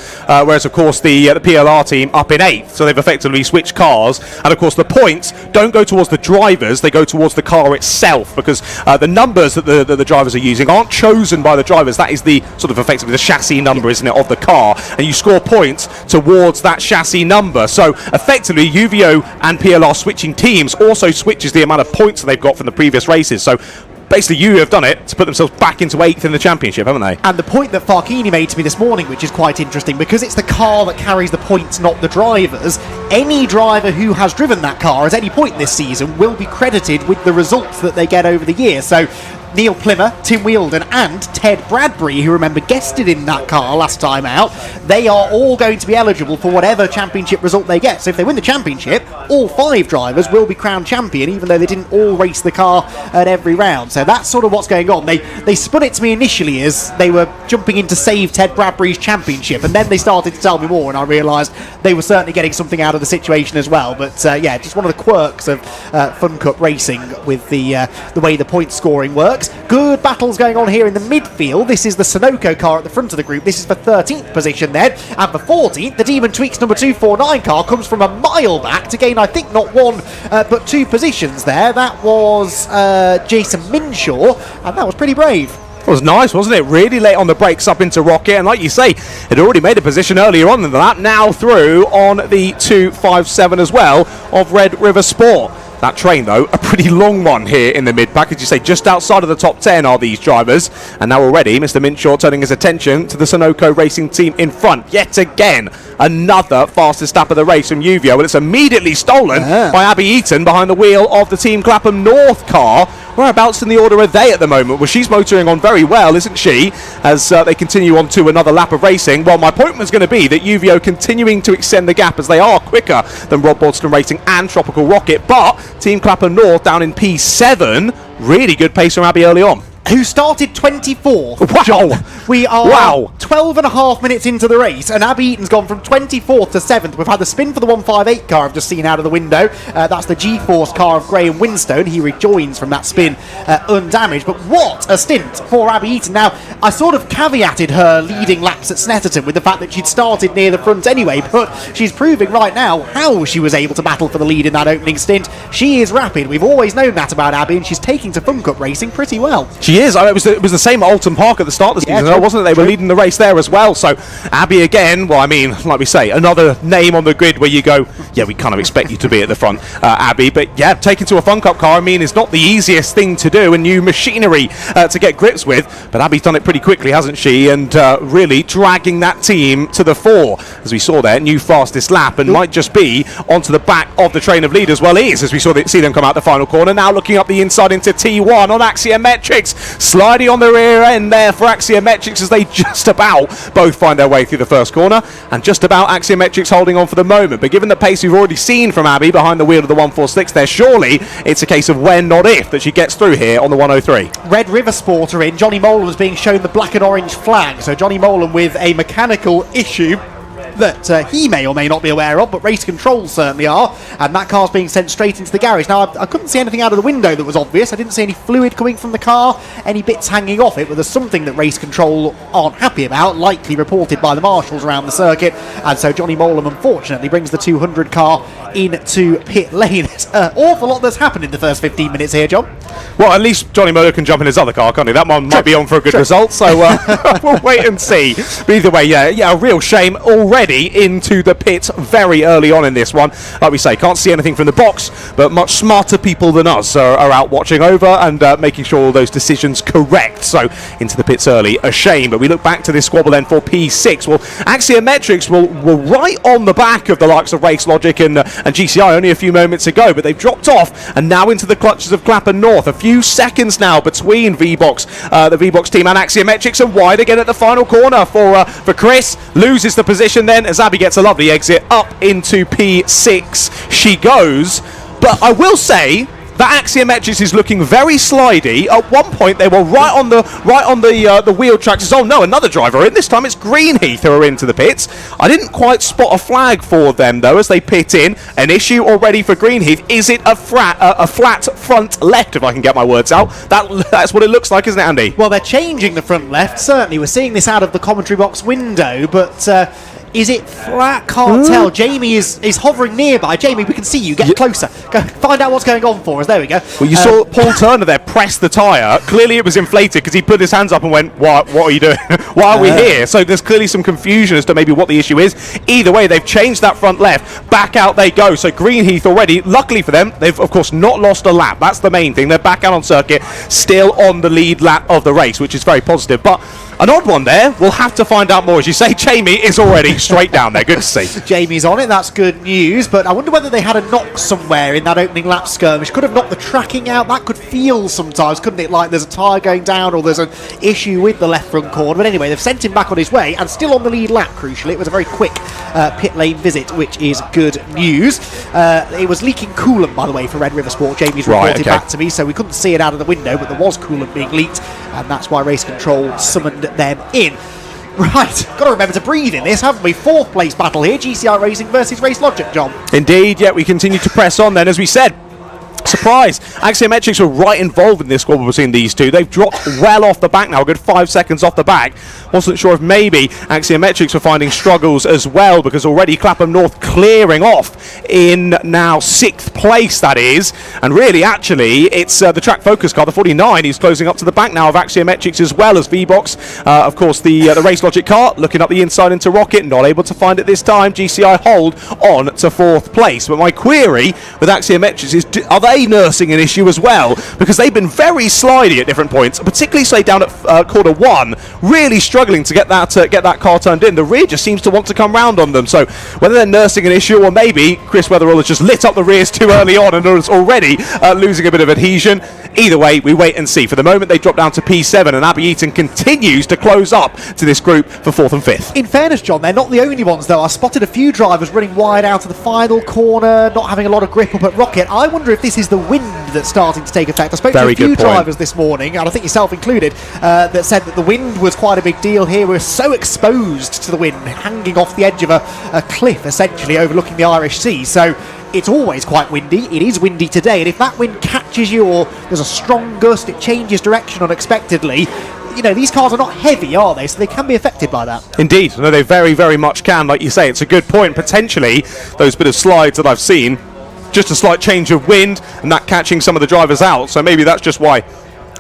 Speaker 3: Whereas, of course, the PLR team up in 8th, so they've effectively switched cars. And, of course, the points don't go towards the drivers, they go towards the car itself, because the numbers that the drivers are using aren't chosen by the drivers. That is the sort of effectively the chassis number, isn't it, of the car, and you score points towards that chassis number. So, effectively, Uvio and PLR switching teams also switches the amount of points that they've got from the previous races. So, basically, you have done it to put themselves back into 8th in the championship, haven't they?
Speaker 2: And the point that Farchini made to me this morning, which is quite interesting, because it's the car that carries the points, not the drivers, any driver who has driven that car at any point this season will be credited with the results that they get over the year. So Neil Plimmer, Tim Wheeldon and Ted Bradbury, who remember guested in that car last time out, they are all going to be eligible for whatever championship result they get. So if they win the championship, all 5 drivers will be crowned champion, even though they didn't all race the car at every round. So that's sort of what's going on. They spun it to me initially as they were jumping in to save Ted Bradbury's championship, and then they started to tell me more, and I realised they were certainly getting something out of the situation as well. But yeah, just one of the quirks of Fun Cup racing with the way the point scoring works. Good battles going on here in the midfield. This is the Sunoco car at the front of the group. This is for 13th position then, and for 14th, the Demon Tweaks number 249 car comes from a mile back to gain, I think, not 1 but 2 positions there. That was Jason Minshaw, and that was pretty brave.
Speaker 3: It was nice, wasn't it? Really late on the brakes up into Rocket, and like you say, it already made a position earlier on than that. Now through on the 257 as well of Red River Sport. That train, though, a pretty long one here in the mid-pack. As you say, just outside of the top 10 are these drivers. And now already, Mr. Minshaw turning his attention to the Sunoco racing team in front. Yet again, another fastest lap of the race from Uvio. And it's immediately stolen by Abby Eaton behind the wheel of the Team Clapham North car. Whereabouts in the order are they at the moment? Well, she's motoring on very well, isn't she? As they continue on to another lap of racing. Well, my point was going to be that Uvio continuing to extend the gap as they are quicker than Rob Boston Racing and Tropical Rocket. But Team Clapham North down in P7. Really good pace from Abby early on.
Speaker 2: Who started 24th.
Speaker 3: Wow.
Speaker 2: We are 12 and a half minutes into the race, and Abby Eaton's gone from 24th to 7th. We've had the spin for the 158 car I've just seen out of the window. That's the G-Force car of Graham Winstone. He rejoins from that spin undamaged. But what a stint for Abby Eaton. Now, I sort of caveated her leading laps at Snetterton with the fact that she'd started near the front anyway, but she's proving right now how she was able to battle for the lead in that opening stint. She is rapid. We've always known that about Abby, and she's taking to Fun Cup racing pretty well.
Speaker 3: She is. It was the same at Alton Park at the start of the season, wasn't it? They were leading the race there as well. So Abby again, well, I mean, like we say, another name on the grid where you go, yeah, we kind of expect you to be at the front, Abby. But yeah, taking to a Fun Cup car, I mean, it's not the easiest thing to do, and new machinery to get grips with. But Abby's done it pretty quickly, hasn't she? And really dragging that team to the fore, as we saw there, new fastest lap, and might just be onto the back of the train of leaders. Well, it is, as we see them come out the final corner. Now looking up the inside into T1 on Axiometrics. Sliding on the rear end there for Axiometrics as they just about both find their way through the first corner, and just about Axiometrics holding on for the moment. But given the pace we've already seen from Abby behind the wheel of the 146 there, surely it's a case of when, not if, that she gets through here on the 103.
Speaker 2: Red River Sport are in. Johnny Molan is being shown the black and orange flag. So Johnny Molan with a mechanical issue that he may or may not be aware of, but race control certainly are, and that car's being sent straight into the garage. Now, I couldn't see anything out of the window that was obvious. I didn't see any fluid coming from the car, any bits hanging off it, but there's something that race control aren't happy about, likely reported by the marshals around the circuit, and so Johnny Molan unfortunately brings the 200 car into pit lane. There's an awful lot that's happened in the first 15 minutes here, John.
Speaker 3: Well, at least Johnny Molan can jump in his other car, can't he? That one might be on for a good result, so we'll wait and see. But either way, yeah, a real shame already into the pit very early on in this one. Like we say, can't see anything from the box, but much smarter people than us are out watching over and making sure all those decisions correct. So into the pits early, a shame. But we look back to this squabble then for P6. Well, Axiometrics were right on the back of the likes of Race Logic and GCI only a few moments ago, but they've dropped off and now into the clutches of Clapham North. A few seconds now between V-Box, the V-Box team, and Axiometrics, and wide again at the final corner for Chris. Loses the position then as Abby gets a lovely exit up into P6 she goes. But I will say that Axiometrics is looking very slidey. At one point they were right on the wheel tracks. Oh no, another driver in. This time it's Greenheath who are into the pits. I didn't quite spot a flag for them though as they pit in. An issue already for Greenheath. Is it a flat front left, if I can get my words out? That's what it looks like, isn't it, Andy?
Speaker 2: Well, they're changing the front left, certainly. We're seeing this out of the commentary box window, but is it flat? Can't tell. Jamie is hovering nearby. Jamie, we can see you. Get closer. Go find out what's going on for us. There we go.
Speaker 3: Well, you saw Paul Turner there press the tyre. Clearly it was inflated because he put his hands up and went, what are you doing? Why are we here? So there's clearly some confusion as to maybe what the issue is. Either way, they've changed that front left. Back out they go. So Greenheath already, luckily for them, they've of course not lost a lap. That's the main thing. They're back out on circuit, still on the lead lap of the race, which is very positive. But An odd one there. We'll have to find out more. As you say, Jamie is already straight down there. Good to see.
Speaker 2: Jamie's on it, that's good news, but I wonder whether they had a knock somewhere in that opening lap skirmish. Could have knocked the tracking out. That could feel sometimes, couldn't it, like there's a tyre going down or there's an issue with the left front corner. But anyway, they've sent him back on his way and still on the lead lap, crucially. It was a very quick pit lane visit, which is good news. It was leaking coolant, by the way, for Red River Sport. Jamie's reported back to me, so we couldn't see it out of the window, but there was coolant being leaked, and that's why race control summoned them in. Right, got to remember to breathe in this, haven't we? 4th place battle here, GCI Racing versus Race Logic, John.
Speaker 3: Indeed, yeah, we continue to press on then, as we said. Surprise! Axiometrics were right involved in this squabble between these two. They've dropped well off the back now, a good 5 seconds off the back. Wasn't sure if maybe Axiometrics were finding struggles as well, because already Clapham North clearing off in now 6th place, that is. And really, actually, it's the track focus car, the 49, he's closing up to the back now of Axiometrics as well as V-Box. Of course, the Race Logic car looking up the inside into Rocket, not able to find it this time. GCI hold on to 4th place. But my query with Axiometrics is, are they nursing an issue as well? Because they've been very slidey at different points, particularly say down at quarter 1, really struggling to get that car turned in. The rear just seems to want to come round on them. So whether they're nursing an issue or maybe Chris Weatherall has just lit up the rears too early on and is already losing a bit of adhesion. Either way, we wait and see. For the moment, they drop down to P7, and Abby Eaton continues to close up to this group for 4th and 5th.
Speaker 2: In fairness, John, they're not the only ones, though. I spotted a few drivers running wide out of the final corner, not having a lot of grip up at Rocket. I wonder if this is the wind that's starting to take effect. I spoke to a few drivers this morning, and I think yourself included, that said that the wind was quite a big deal here. We're so exposed to the wind, hanging off the edge of a cliff, essentially, overlooking the Irish Sea. So it's always quite windy. It is windy today, and if that wind catches you or there's a strong gust, it changes direction unexpectedly. You know, these cars are not heavy, are they? So they can be affected by that.
Speaker 3: Indeed. No, they very, very much can. Like you say, it's a good point. Potentially, those bit of slides that I've seen, just a slight change of wind and that catching some of the drivers out. So maybe that's just why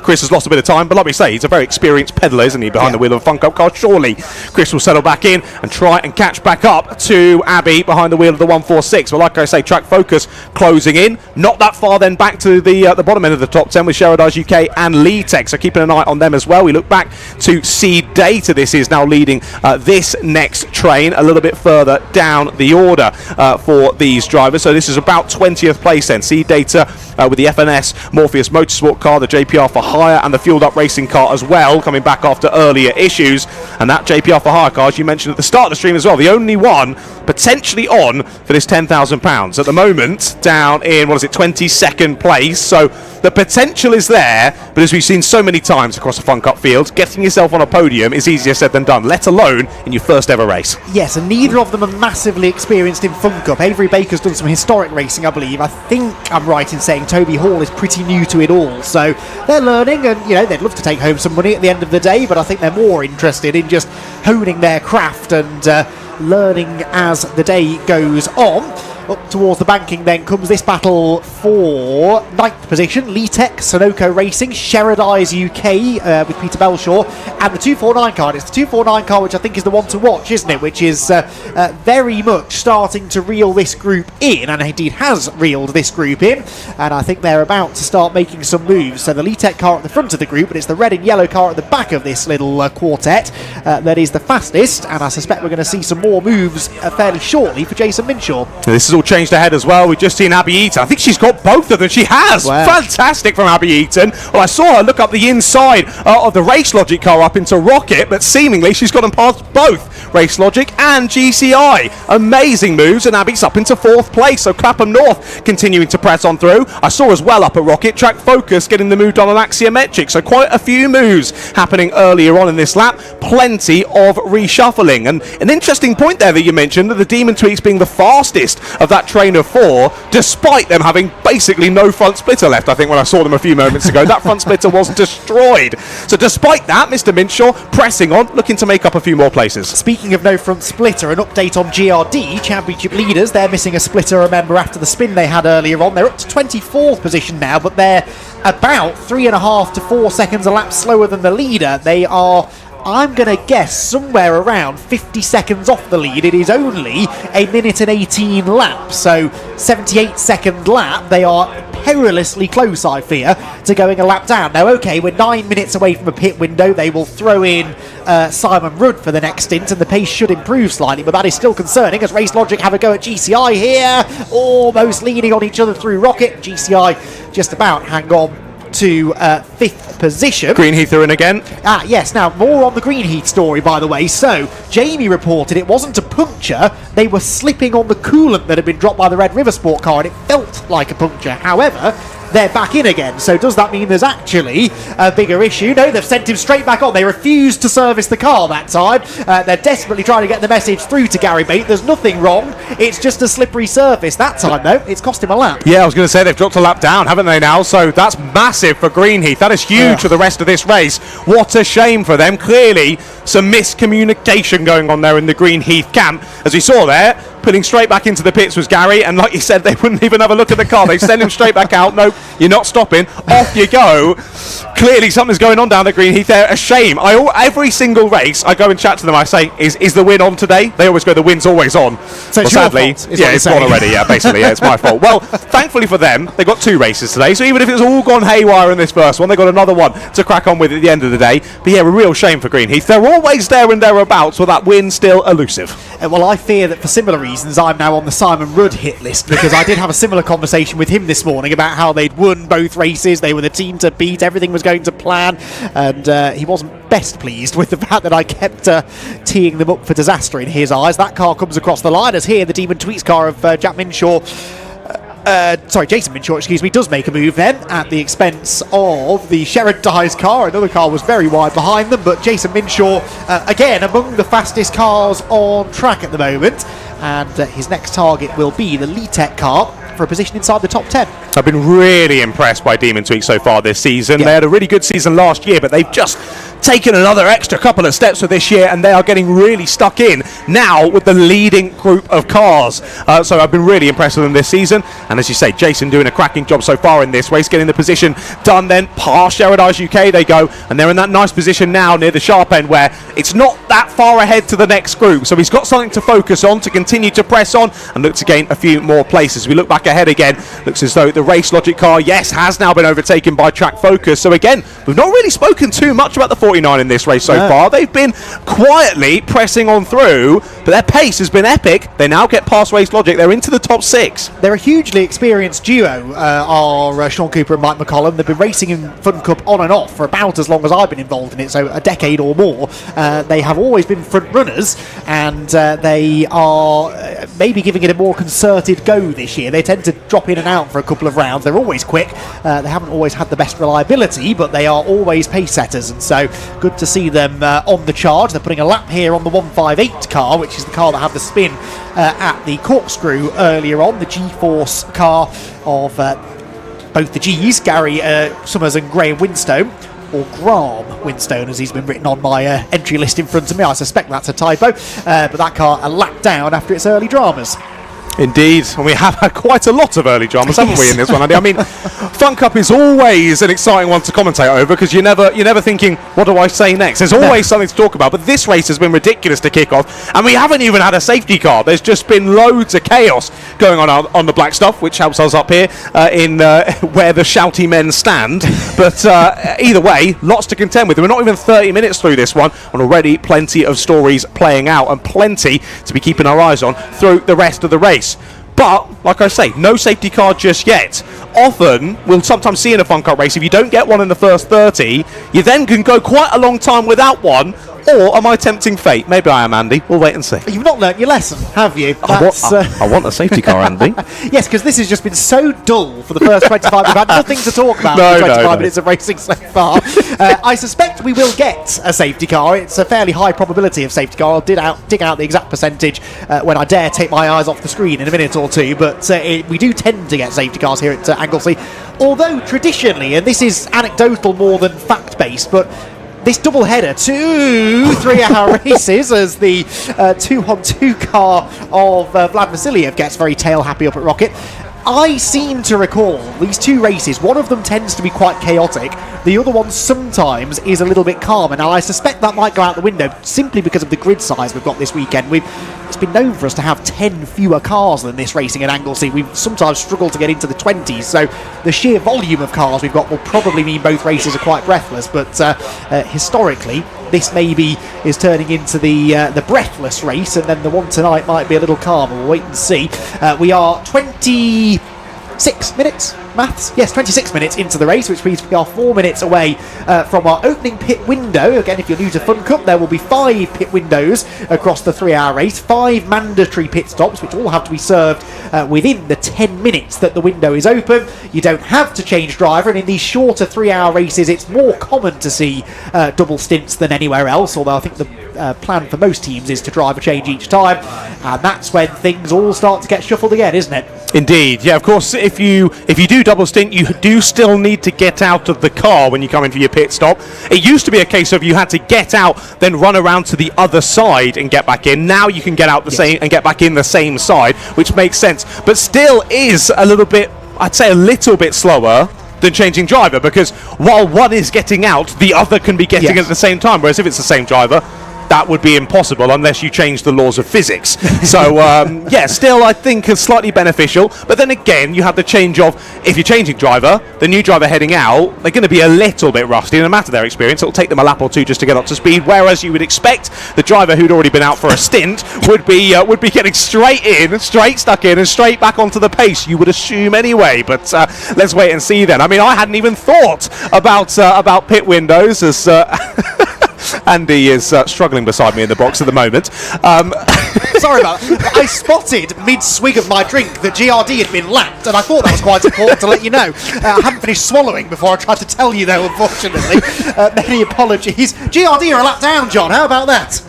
Speaker 3: Chris has lost a bit of time, but like we say, he's a very experienced pedaller, isn't he, behind the wheel of a Fun Cup car? Surely Chris will settle back in and try and catch back up to Abby behind the wheel of the 146. But like I say, track focus closing in. Not that far then back to the bottom end of the top 10 with Sheridage UK and Leatech, so keeping an eye on them as well. We look back to Seed Data. This is now leading this next train a little bit further down the order for these drivers. So this is about 20th place then. Seed Data with the FNS Morpheus Motorsport car, the JPR for Hire and the Fueled Up Racing car as well, coming back after earlier issues. And that JPR for Hire car, as you mentioned at the start of the stream as well, the only one potentially on for this £10,000. At the moment, down in, 22nd place. So the potential is there, but as we've seen so many times across the Fun Cup field, getting yourself on a podium is easier said than done, let alone in your first ever race.
Speaker 2: Yes, and neither of them are massively experienced in Fun Cup. Avery Baker's done some historic racing, I believe. I think I'm right in saying Toby Hall is pretty new to it all. So they're learning, and they'd love to take home some money at the end of the day, but I think they're more interested in just honing their craft and learning as the day goes on. Up towards the banking then comes this battle for 9th position. Leatech, Sunoco Racing, Sheridage UK with Peter Belshaw, and the 249 car. It's the 249 car which I think is the one to watch, isn't it? Which is very much starting to reel this group in, and indeed has reeled this group in, and I think they're about to start making some moves. So the Leatech car at the front of the group, but it's the red and yellow car at the back of this little quartet that is the fastest, and I suspect we're going to see some more moves fairly shortly for Jason Minshaw.
Speaker 3: This is all changed ahead as well. We've just seen Abby Eaton. I think she's got both of them. She has. Wow. Fantastic from Abby Eaton. Well, I saw her look up the inside of the Race Logic car up into Rocket, but seemingly she's got them past both Race Logic and GCI. Amazing moves, and Abby's up into 4th place. So Clapham North continuing to press on through. I saw as well up at Rocket, Track Focus getting the move done on Axiometric. So quite a few moves happening earlier on in this lap. Plenty of reshuffling. And an interesting point there that you mentioned, that the Demon Tweaks being the fastest of that train of 4, despite them having basically no front splitter left. I think when I saw them a few moments ago, that front splitter was destroyed. So despite that, Mr. Minshaw pressing on, looking to make up a few more places.
Speaker 2: Speaking of no front splitter, an update on GRD, Championship leaders. They're missing a splitter, remember, after the spin they had earlier on. They're up to 24th position now, but they're about 3.5 to 4 seconds a lap slower than the leader. They are, I'm going to guess, somewhere around 50 seconds off the lead. It is only a minute and 18 laps, so 78 second lap. They are perilously close, I fear, to going a lap down. Now, okay, we're 9 minutes away from a pit window. They will throw in Simon Rudd for the next stint, and the pace should improve slightly, but that is still concerning as Race Logic have a go at GCI here, almost leaning on each other through Rocket. GCI just about hang on to 5th position.
Speaker 3: Greenheath are in again.
Speaker 2: Yes, now more on the Greenheath story, by the way. So, Jamie reported it wasn't a puncture, they were slipping on the coolant that had been dropped by the Red River Sport car, and it felt like a puncture. However, they're back in again, so does that mean there's actually a bigger issue? No, they've sent him straight back on. They refused to service the car that time. They're desperately trying to get the message through to Gary Bate. There's nothing wrong, it's just a slippery surface. That time, though, it's cost him a lap.
Speaker 3: Yeah, I was going to say they've dropped a lap down, haven't they now? So that's massive for Greenheath. That is huge for the rest of this race. What a shame for them. Clearly, some miscommunication going on there in the Greenheath camp. As we saw there, pulling straight back into the pits was Gary, and like you said, they wouldn't even have a look at the car. They send him straight back out. Nope, you're not stopping. Off you go. Clearly something's going on down at Greenheath there. A shame. Every single race I go and chat to them, I say, is the win on today? They always go, the win's always on.
Speaker 2: So
Speaker 3: well, sadly, it's on already. Yeah, basically, it's my fault. Well, thankfully for them, they got 2 races today, so even if it's all gone haywire in this first one, they got another one to crack on with at the end of the day. But yeah, a real shame for Greenheath. They're always there and thereabouts, with that win still elusive.
Speaker 2: Well, I fear that for similar reasons, I'm now on the Simon Rudd hit list, because I did have a similar conversation with him this morning about how they'd won both races, they were the team to beat, everything was going to plan, and he wasn't best pleased with the fact that I kept teeing them up for disaster in his eyes. That car comes across the line as here the Demon Tweets car of Jack Minshaw. Jason Minshaw, excuse me, does make a move then at the expense of the Sherrod Dyes car. Another car was very wide behind them, but Jason Minshaw, again, among the fastest cars on track at the moment, and his next target will be the Leatech car for a position inside the top 10.
Speaker 3: I've been really impressed by Demon Tweak so far this season. They had a really good season last year, but they've just taken another extra couple of steps for this year, and they are getting really stuck in now with the leading group of cars. So I've been really impressed with them this season, and as you say, Jason doing a cracking job so far in this race, getting the position done. Then past Sherrod UK they go, and they're in that nice position now near the sharp end where it's not that far ahead to the next group, so he's got something to focus on, to continue to press on and look to gain a few more places. We look back ahead again, looks as though the Race Logic car, yes, has now been overtaken by Track Focus. So again, we've not really spoken too much about the 49 in this race so far. They've been quietly pressing on through, but their pace has been epic. They now get past Race Logic, they're into the top 6.
Speaker 2: They're a hugely experienced duo, are Sean Cooper and Mike McCollum. They've been racing in Fun Cup on and off for about as long as I've been involved in it, so a decade or more. They have always been front runners, and they are maybe giving it a more concerted go this year. They tend to drop in and out for a couple of rounds. They're always quick. They haven't always had the best reliability, but they are always pace setters, and so good to see them on the charge. They're putting a lap here on the 158 car, which is the car that had the spin at the corkscrew earlier on, the G-Force car of both the G's, Gary Summers and Graham Winstone, or Graham Winstone as he's been written on my entry list in front of me. I suspect that's a typo, but that car a lap down after its early dramas.
Speaker 3: Indeed, and we have had quite a lot of early dramas, haven't we, in this one, Andy? I mean, Fun Cup is always an exciting one to commentate over, because you're never thinking, what do I say next? There's always something to talk about, but this race has been ridiculous to kick off, and we haven't even had a safety car. There's just been loads of chaos going on the black stuff, which helps us up here in where the shouty men stand. But either way, lots to contend with. We're not even 30 minutes through this one, and already plenty of stories playing out, and plenty to be keeping our eyes on through the rest of the race. But, like I say, no safety car just yet. Often, we'll sometimes see in a Fun Cup race, if you don't get one in the first 30, you then can go quite a long time without one. Or am I tempting fate? Maybe I am, Andy. We'll wait and see.
Speaker 2: You've not learnt your lesson, have you?
Speaker 3: I want a safety car, Andy.
Speaker 2: Yes, because this has just been so dull for the first 25. We've had nothing to talk about for 25 minutes of racing so far. I suspect we will get a safety car. It's a fairly high probability of safety car. I'll dig out the exact percentage when I dare take my eyes off the screen in a minute or two. But we do tend to get safety cars here at Anglesey. Although traditionally, and this is anecdotal more than fact-based, but this double-header, 2 3-hour races as the 2-on-2 car of Vlad Vasiliev gets very tail-happy up at Rocket. I seem to recall these two races, one of them tends to be quite chaotic, the other one sometimes is a little bit calmer. Now I suspect that might go out the window simply because of the grid size we've got this weekend. It's been known for us to have 10 fewer cars than this racing at Anglesey. We've sometimes struggled to get into the 20s, so the sheer volume of cars we've got will probably mean both races are quite breathless, but historically this maybe is turning into the breathless race, and then the one tonight might be a little calmer. We'll wait and see. We are 26 minutes, maths? Yes, 26 minutes into the race, which means we are 4 minutes away from our opening pit window. Again, if you're new to Fun Cup, there will be 5 pit windows across the 3-hour race, 5 mandatory pit stops, which all have to be served within the 10 minutes that the window is open. You don't have to change driver, and in these shorter 3-hour races, it's more common to see double stints than anywhere else, although I think the plan for most teams is to drive a change each time, and that's when things all start to get shuffled again, isn't it?
Speaker 3: Indeed, yeah. Of course, if you do double stint, you do still need to get out of the car when you come in for your pit stop. It used to be a case of you had to get out, then run around to the other side and get back in. Now you can get out the same and get back in the same side, which makes sense, but still is a little bit, I'd say, a little bit slower than changing driver, because while one is getting out, the other can be getting in at the same time. Whereas if it's the same driver, that would be impossible unless you change the laws of physics. So, yeah, still I think is slightly beneficial. But then again, you have the change of, if you're changing driver, the new driver heading out, they're going to be a little bit rusty. No matter their experience, it'll take them a lap or two just to get up to speed. Whereas you would expect the driver who'd already been out for a stint would be getting straight stuck in, and straight back onto the pace. You would assume anyway. But let's wait and see then. I mean, I hadn't even thought about pit windows as. Andy is struggling beside me in the box at the moment.
Speaker 2: Sorry about that. I spotted mid-swig of my drink that GRD had been lapped, and I thought that was quite important to let you know. I haven't finished swallowing before I tried to tell you, though, unfortunately. Many apologies. GRD are a lap down, John. How about that?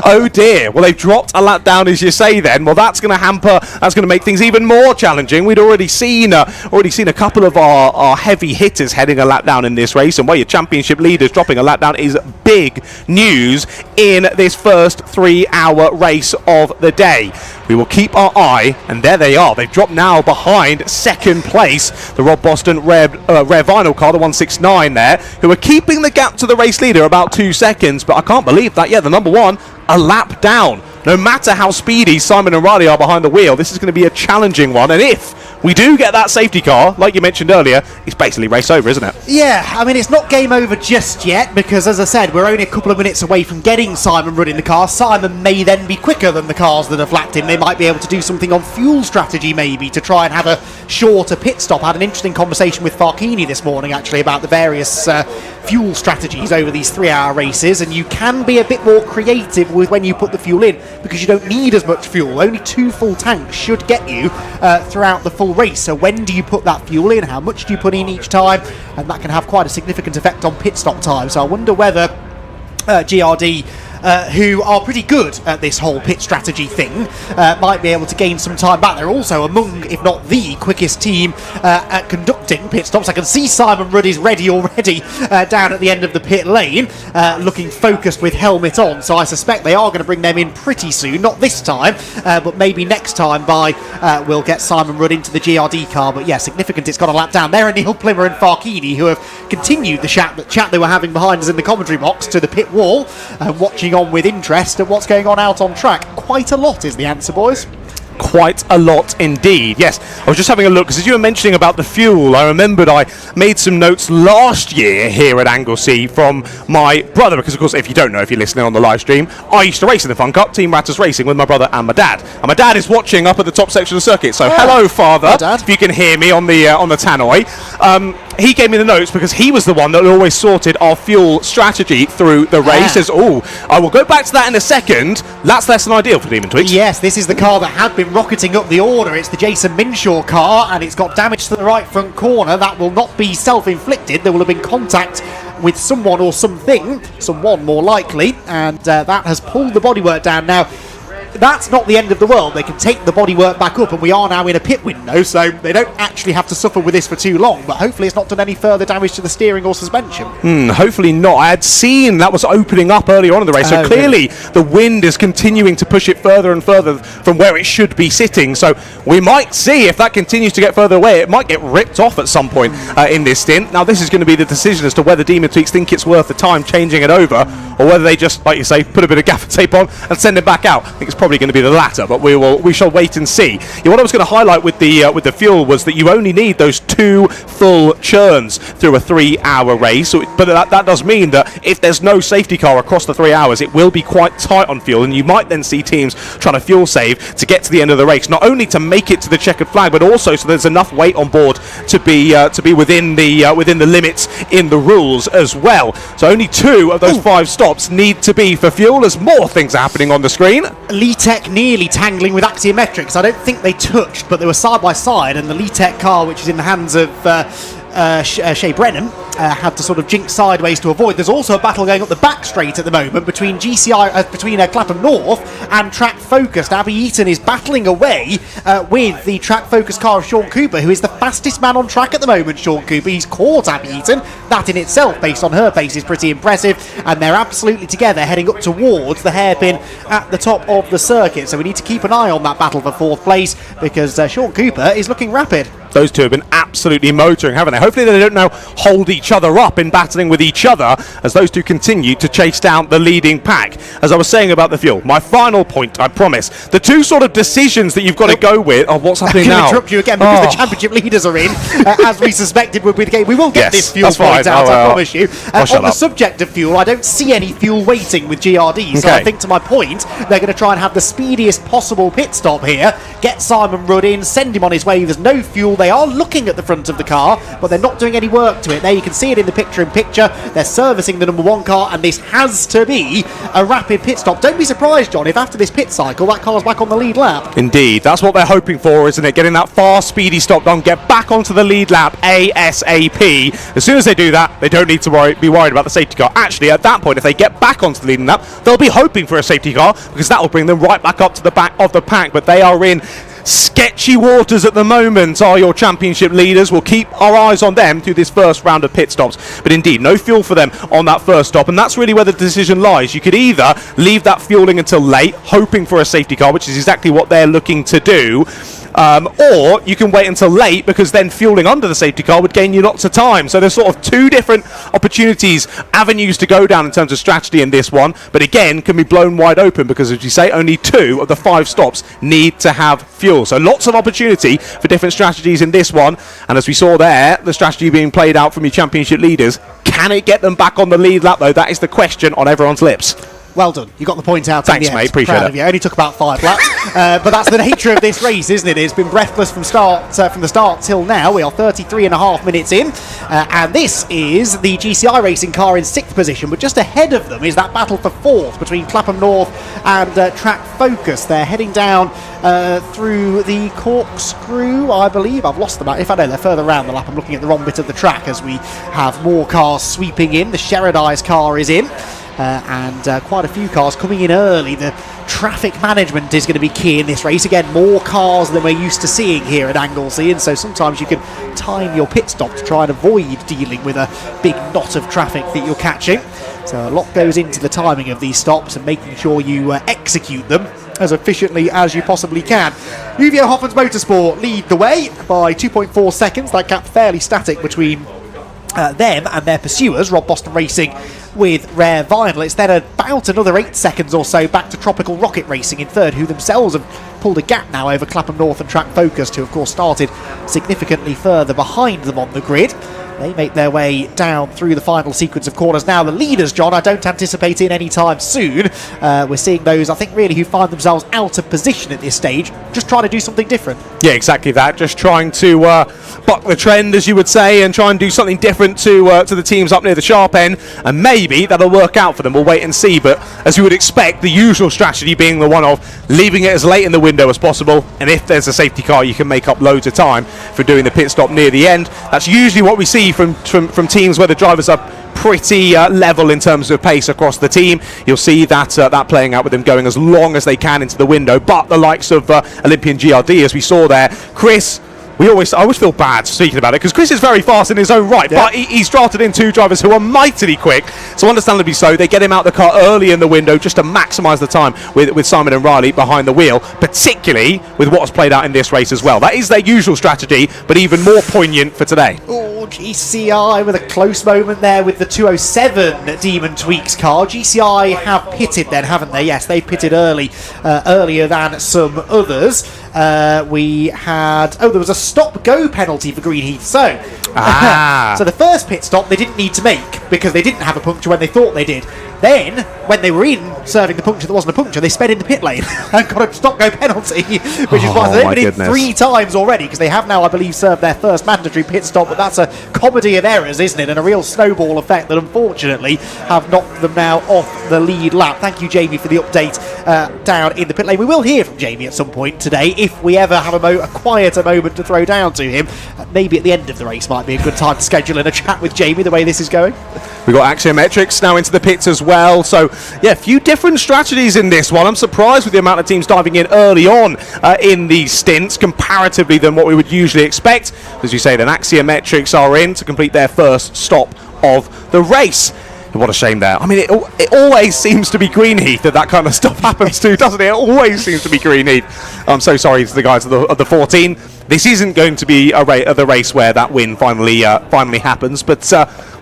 Speaker 3: Oh dear. Well, they've dropped a lap down, as you say then. Well, that's going to make things even more challenging. We'd already seen a couple of our heavy hitters heading a lap down in this race, and where your championship leaders dropping a lap down is big news in this first 3-hour race of the day. We will keep our eye, and there they are. They've dropped now behind second place, the Rob Boston Rare Vinyl car, the 169 there, who are keeping the gap to the race leader about 2 seconds, but I can't believe that. Yeah, the number one, a lap down. No matter how speedy Simon and Riley are behind the wheel, this is going to be a challenging one, and if we do get that safety car, like you mentioned earlier, it's basically race over, isn't it?
Speaker 2: Yeah, I mean, it's not game over just yet, because as I said, we're only a couple of minutes away from getting Simon running the car. Simon may then be quicker than the cars that have lapped him. They might be able to do something on fuel strategy, maybe, to try and have a shorter pit stop. I had an interesting conversation with Farkini this morning, actually, about the various fuel strategies over these 3-hour races, and you can be a bit more creative with when you put the fuel in, because you don't need as much fuel. Only 2 full tanks should get you throughout the full race. So when do you put that fuel in? How much do you put in each time? And that can have quite a significant effect on pit stop time. So I wonder whether GRD, who are pretty good at this whole pit strategy thing, might be able to gain some time back. They're also among, if not the quickest team at conducting pit stops. I can see Simon Rudd is ready already down at the end of the pit lane, looking focused with helmet on. So I suspect they are going to bring them in pretty soon. Not this time, but maybe next time we'll get Simon Rudd into the GRD car. But yeah, significant. It's got a lap down. There are Neil Plimmer and Farkini, who have continued the chat they were having behind us in the commentary box to the pit wall, watching on with interest at what's going on out on track. Quite a lot is the answer, boys.
Speaker 3: Quite a lot indeed. Yes, I was just having a look, because as you were mentioning about the fuel, I remembered I made some notes last year here at Anglesey from my brother, because of course, if you don't know, if you're listening on the live stream, I used to race in the Fun Cup, Team Ratters Racing, with my brother and my dad. And my dad is watching up at the top section of the circuit, so hello, Father.
Speaker 2: Hi, Dad.
Speaker 3: If you can hear me on the tannoy. He gave me the notes because he was the one that always sorted our fuel strategy through the race. Says, I will go back to that in a second. That's less than ideal for Demon Twigs.
Speaker 2: Yes, this is the car that had been rocketing up the order. It's the Jason Minshaw car, and it's got damage to the right front corner. That will not be self-inflicted. There will have been contact with someone or something, someone more likely, and that has pulled the bodywork down. Now, that's not the end of the world. They can take the bodywork back up, and we are now in a pit window, so they don't actually have to suffer with this for too long. But hopefully it's not done any further damage to the steering or suspension.
Speaker 3: Hopefully not. I had seen that was opening up earlier on in the race, so clearly the wind is continuing to push it further and further from where it should be sitting. So we might see, if that continues to get further away, it might get ripped off at some point in this stint. Now this is going to be the decision as to whether Demon Tweaks think it's worth the time changing it over, or whether they just, like you say, put a bit of gaffer tape on and send it back out. I think it's probably going to be the latter, but we shall wait and see. What I was going to highlight with the fuel was that you only need those 2 full churns through a 3-hour race, but that does mean that if there's no safety car across the 3 hours, it will be quite tight on fuel, and you might then see teams trying to fuel save to get to the end of the race, not only to make it to the checkered flag, but also so there's enough weight on board to be within the limits in the rules as well. So only 2 of those 5 stops need to be for fuel, as more things are happening on the screen.
Speaker 2: Leatech nearly tangling with Axiometrics. I don't think they touched, but they were side by side, and the Leatech car, which is in the hands of Shea Brennan, had to sort of jinx sideways to avoid. There's also a battle going up the back straight at the moment between Clapham North and Track Focused. Abby Eaton is battling away with the Track Focused car of Sean Cooper, who is the fastest man on track at the moment. Sean Cooper, he's caught Abby Eaton. That in itself, based on her pace, is pretty impressive, and they're absolutely together heading up towards the hairpin at the top of the circuit. So we need to keep an eye on that battle for 4th place, because Sean Cooper is looking rapid.
Speaker 3: Those two have been absolutely motoring, haven't they? Hopefully they don't now hold each other up in battling with each other as those two continue to chase down the leading pack. As I was saying about the fuel, my final point, I promise, the 2 sort of decisions that you've got to go with. Oh, what's happening now?
Speaker 2: I'm going to interrupt you again because the championship leaders are in, as we suspected would be the game. We will get this fuel point out, I promise you. On the subject of fuel, I don't see any fuel waiting with GRD, so I think, to my point, they're going to try and have the speediest possible pit stop here, get Simon Rudd in, send him on his way. There's no fuel. They are looking at the front of the car, but they're not doing any work to it. There you can see it in the picture-in-picture. They're servicing the number 1 car, and this has to be a rapid pit stop. Don't be surprised, John, if after this pit cycle that car's back on the lead lap.
Speaker 3: Indeed, that's what they're hoping for, isn't it? Getting that fast, speedy stop done, get back onto the lead lap ASAP. As soon as they do that, they don't need to be worried about the safety car. Actually, at that point, if they get back onto the leading lap, they'll be hoping for a safety car, because that will bring them right back up to the back of the pack. But they are in sketchy waters at the moment, are your championship leaders. We'll keep our eyes on them through this first round of pit stops. But indeed, no fuel for them on that first stop, and that's really where the decision lies. You could either leave that fueling until late, hoping for a safety car, which is exactly what they're looking to do, or you can wait until late, because then fueling under the safety car would gain you lots of time. So there's sort of 2 different opportunities, avenues to go down in terms of strategy in this one, but again can be blown wide open, because as you say, only 2 of the 5 stops need to have fuel. So lots of opportunity for different strategies in this one, and as we saw there, the strategy being played out from your championship leaders. Can it get them back on the lead lap though? That is the question on everyone's lips.
Speaker 2: Well done. You got the point out.
Speaker 3: Thanks, mate. Appreciate
Speaker 2: Proud
Speaker 3: it.
Speaker 2: Of you. Only took about 5 laps, but that's the nature of this race, isn't it? It's been breathless from the start till now. We are 33.5 minutes in, and this is the GCI racing car in 6th position. But just ahead of them is that battle for 4th between Clapham North and Track Focus. They're heading down through the corkscrew, I believe. I've lost them. If I know, they're further around the lap. I'm looking at the wrong bit of the track as we have more cars sweeping in. The Sherrodice car is in. And quite a few cars coming in early. The traffic management is going to be key in this race. Again, more cars than we're used to seeing here at Anglesey, and so sometimes you can time your pit stop to try and avoid dealing with a big knot of traffic that you're catching. So a lot goes into the timing of these stops and making sure you execute them as efficiently as you possibly can. Uvio Hoffman's Motorsport lead the way by 2.4 seconds. That gap fairly static between them and their pursuers, Rob Boston Racing with Rare Vinyl. It's then about another 8 seconds or so back to Tropical Rocket Racing in 3rd, who themselves have pulled a gap now over Clapham North and Track Focused, who of course started significantly further behind them on the grid. They make their way down through the final sequence of corners. Now the leaders, John, I don't anticipate in any time soon. We're seeing those, I think, really who find themselves out of position at this stage, just trying to do something different.
Speaker 3: Yeah, exactly that. Just trying to buck the trend, as you would say, and try and do something different to the teams up near the sharp end, and maybe that'll work out for them. We'll wait and see. But as you would expect, the usual strategy being the one of leaving it as late in the window as possible, and if there's a safety car, you can make up loads of time for doing the pit stop near the end. That's usually what we see from teams where the drivers are pretty level in terms of pace across the team. You'll see that that playing out with them going as long as they can into the window. But the likes of Olympian GRD, as we saw there, Chris. I always feel bad speaking about it because Chris is very fast in his own right, but he's drafted in two drivers who are mightily quick, so understandably so. They get him out the car early in the window just to maximise the time with Simon and Riley behind the wheel, particularly with what's played out in this race as well. That is their usual strategy, but even more poignant for today.
Speaker 2: Oh, GCI with a close moment there with the 207 Demon Tweaks car. GCI have pitted then, haven't they? Yes, they pitted earlier than some others. We had... Oh, there was a stop-go penalty for Greenheath. So, so the first pit stop they didn't need to make because they didn't have a puncture when they thought they did. Then, when they were in serving the puncture that wasn't a puncture, they sped in the pit lane and got a stop-go penalty, which is why they've been in 3 times already, because they have now, I believe, served their first mandatory pit stop, but that's a comedy of errors, isn't it? And a real snowball effect that, unfortunately, have knocked them now off the lead lap. Thank you, Jamie, for the update down in the pit lane. We will hear from Jamie at some point today, if we ever have a quieter moment to throw down to him. Maybe at the end of the race might be a good time to schedule in a chat with Jamie, the way this is going.
Speaker 3: We've got Axiometrics now into the pits as well. So, yeah, a few different strategies in this one. I'm surprised with the amount of teams diving in early on in these stints, comparatively than what we would usually expect. As you say, then Axiometrics are in to complete their first stop of the race. What a shame there. I mean, it always seems to be Greenheath that kind of stuff happens to, doesn't it? It always seems to be Greenheath. I'm so sorry to the guys of the 14. This isn't going to be the race where that win finally happens, but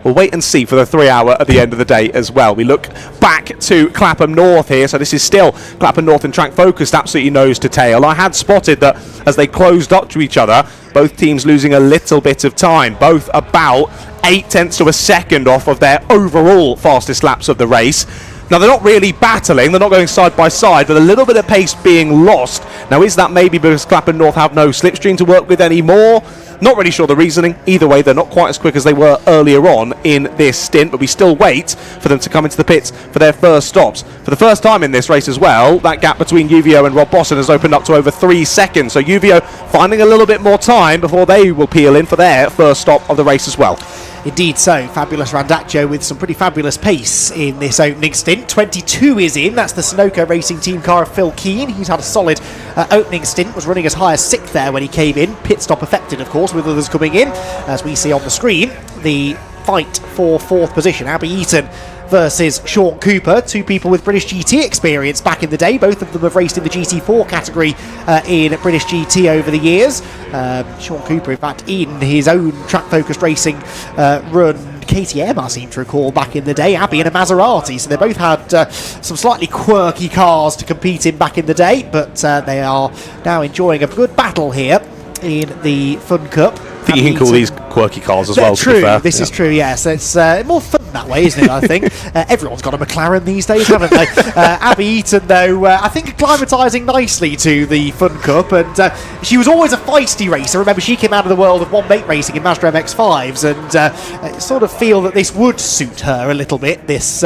Speaker 3: we'll wait and see for the 3 hour at the end of the day as well. We look back to Clapham North here, so this is still Clapham North and track focused, absolutely nose to tail. I had spotted that as they closed up to each other, both teams losing a little bit of time, both about 0.8 of a second off of their overall fastest laps of the race. Now, they're not really battling, they're not going side by side, but a little bit of pace being lost. Now, is that maybe because Clapham North have no slipstream to work with anymore? Not really sure the reasoning. Either way, they're not quite as quick as they were earlier on in this stint, but we still wait for them to come into the pits for their first stops. For the first time in this race as well, that gap between UVO and Rob Bosson has opened up to over 3 seconds. So UVO finding a little bit more time before they will peel in for their first stop of the race as well.
Speaker 2: Indeed so. Fabulous Randaccio with some pretty fabulous pace in this opening stint. 22 is in. That's the Sunoco Racing Team car of Phil Keane. He's had a solid opening stint. Was running as high as 6th there when he came in. Pit stop affected, of course, with others coming in. As we see on the screen, the fight for 4th position. Abby Eaton versus Sean Cooper, 2 people with British GT experience back in the day. Both of them have raced in the GT4 category in British GT over the years. Sean Cooper, in fact, in his own track-focused racing run KTM, I seem to recall, back in the day. Abby in a Maserati, so they both had some slightly quirky cars to compete in back in the day, but they are now enjoying a good battle here in the Fun Cup.
Speaker 3: I think you can call these quirky cars as well,
Speaker 2: true.
Speaker 3: To be fair.
Speaker 2: This is true, yes. It's more fun that way, isn't it, I think? Everyone's got a McLaren these days, haven't they? Abby Eaton, though, I think acclimatising nicely to the Fun Cup, and she was always a feisty racer. Remember, she came out of the world of one-mate racing in Mazda MX-5s, and I sort of feel that this would suit her a little bit, this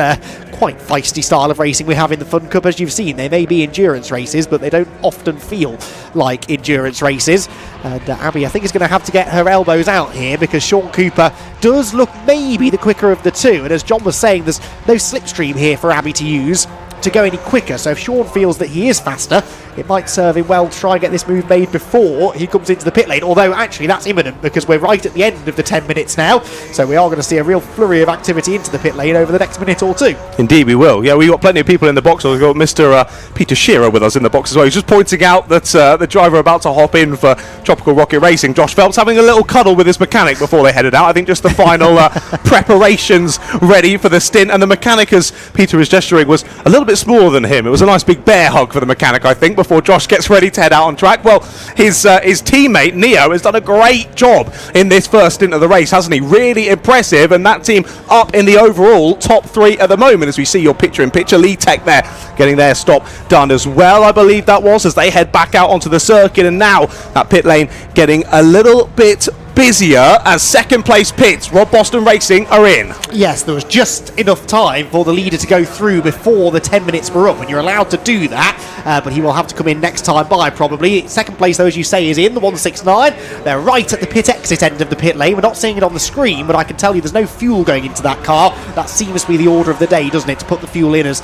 Speaker 2: quite feisty style of racing we have in the Fun Cup. As you've seen, they may be endurance races, but they don't often feel like endurance races. And Abby, I think, is going to have to get her elbows out here, because Sean Cooper does look maybe the quicker of the two. And as John was saying, there's no slipstream here for Abby to use to go any quicker. So if Sean feels that he is faster, it might serve him well to try and get this move made before he comes into the pit lane. Although, actually, that's imminent, because we're right at the end of the 10 minutes now. So we are going to see a real flurry of activity into the pit lane over the next minute or two.
Speaker 3: Indeed, we will. Yeah, we've got plenty of people in the box. We've got Mr. Peter Shearer with us in the box as well. He's just pointing out that the driver about to hop in for Tropical Rocket Racing, Josh Phelps, having a little cuddle with his mechanic before they headed out. I think just the final preparations ready for the stint. And the mechanic, as Peter was gesturing, was a little bit smaller than him. It was a nice big bear hug for the mechanic, I think, before Josh gets ready to head out on track. Well, his teammate Neo has done a great job in this first stint of the race, hasn't he? Really impressive, and that team up in the overall top 3 at the moment, as we see your picture-in-picture. Lee Tech there getting their stop done as well, I believe that was, as they head back out onto the circuit. And now that pit lane getting a little bit busier as second place pits, Rob Boston Racing, are in.
Speaker 2: Yes, there was just enough time for the leader to go through before the 10 minutes were up, and you're allowed to do that, but he will have to come in next time by, probably. Second place, though, as you say, is in, the 169. They're right at the pit exit end of the pit lane. We're not seeing it on the screen, but I can tell you there's no fuel going into that car. That seems to be the order of the day, doesn't it, to put the fuel in, as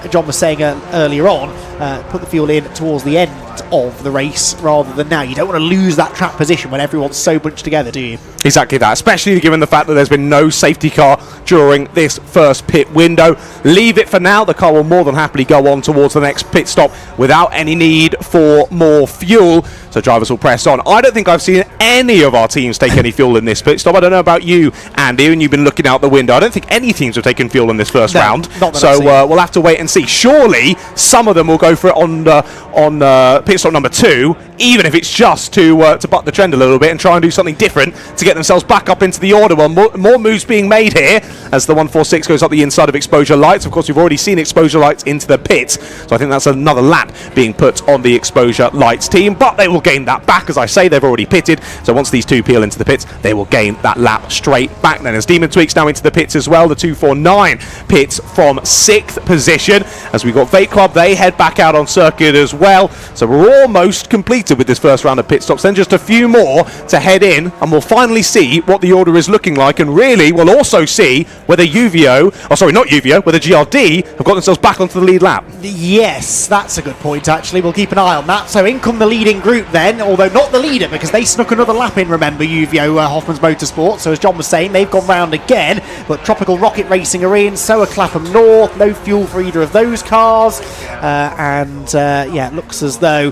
Speaker 2: John was saying earlier on, put the fuel in towards the end of the race rather than now. You don't want to lose that track position when everyone's so bunched together, do you?
Speaker 3: Exactly that, especially given the fact that there's been no safety car during this first pit window. Leave it for now. The car will more than happily go on towards the next pit stop without any need for more fuel, so drivers will press on. I don't think I've seen any of our teams take any fuel in this pit stop. I don't know about you, Andy, and you've been looking out the window. I don't think any teams have taken fuel in this first round, so we'll have to wait and see. Surely some of them will go for it on pit stop number 2, even if it's just to buck the trend a little bit and try and do something different to get themselves back up into the order. Well, more moves being made here as the 146 goes up the inside of exposure lights. Of course, we've already seen exposure lights into the pits, so I think that's another lap being put on the exposure lights team, but they will gain that back. As I say, they've already pitted, so once these two peel into the pits, they will gain that lap straight back. Then as Demon Tweaks now into the pits as well, the 249 pits from 6th position. As we've got Vape Club, they head back out on circuit as well, so we're almost completed with this first round of pit stops. Then just a few more to head in, and we'll finally see what the order is looking like, and really we'll also see whether whether GRD have got themselves back onto the lead lap.
Speaker 2: Yes, that's a good point, actually. We'll keep an eye on that. So in come the leading group then, although not the leader, because they snuck another lap in, remember, Uvio, Hoffman's Motorsport. So as John was saying, they've gone round again, but Tropical Rocket Racing are in, so are Clapham North. No fuel for either of those cars, it looks as though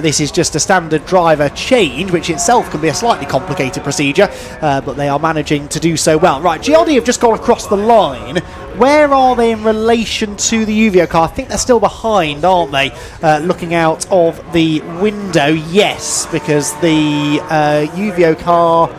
Speaker 2: this is just a standard driver change, which itself can be a slightly complicated procedure, but they are managing to do so well. Right, GLD have just gone across the line. Where are they in relation to the Uvio car? I think they're still behind, aren't they? Looking out of the window, yes, because the Uvio car...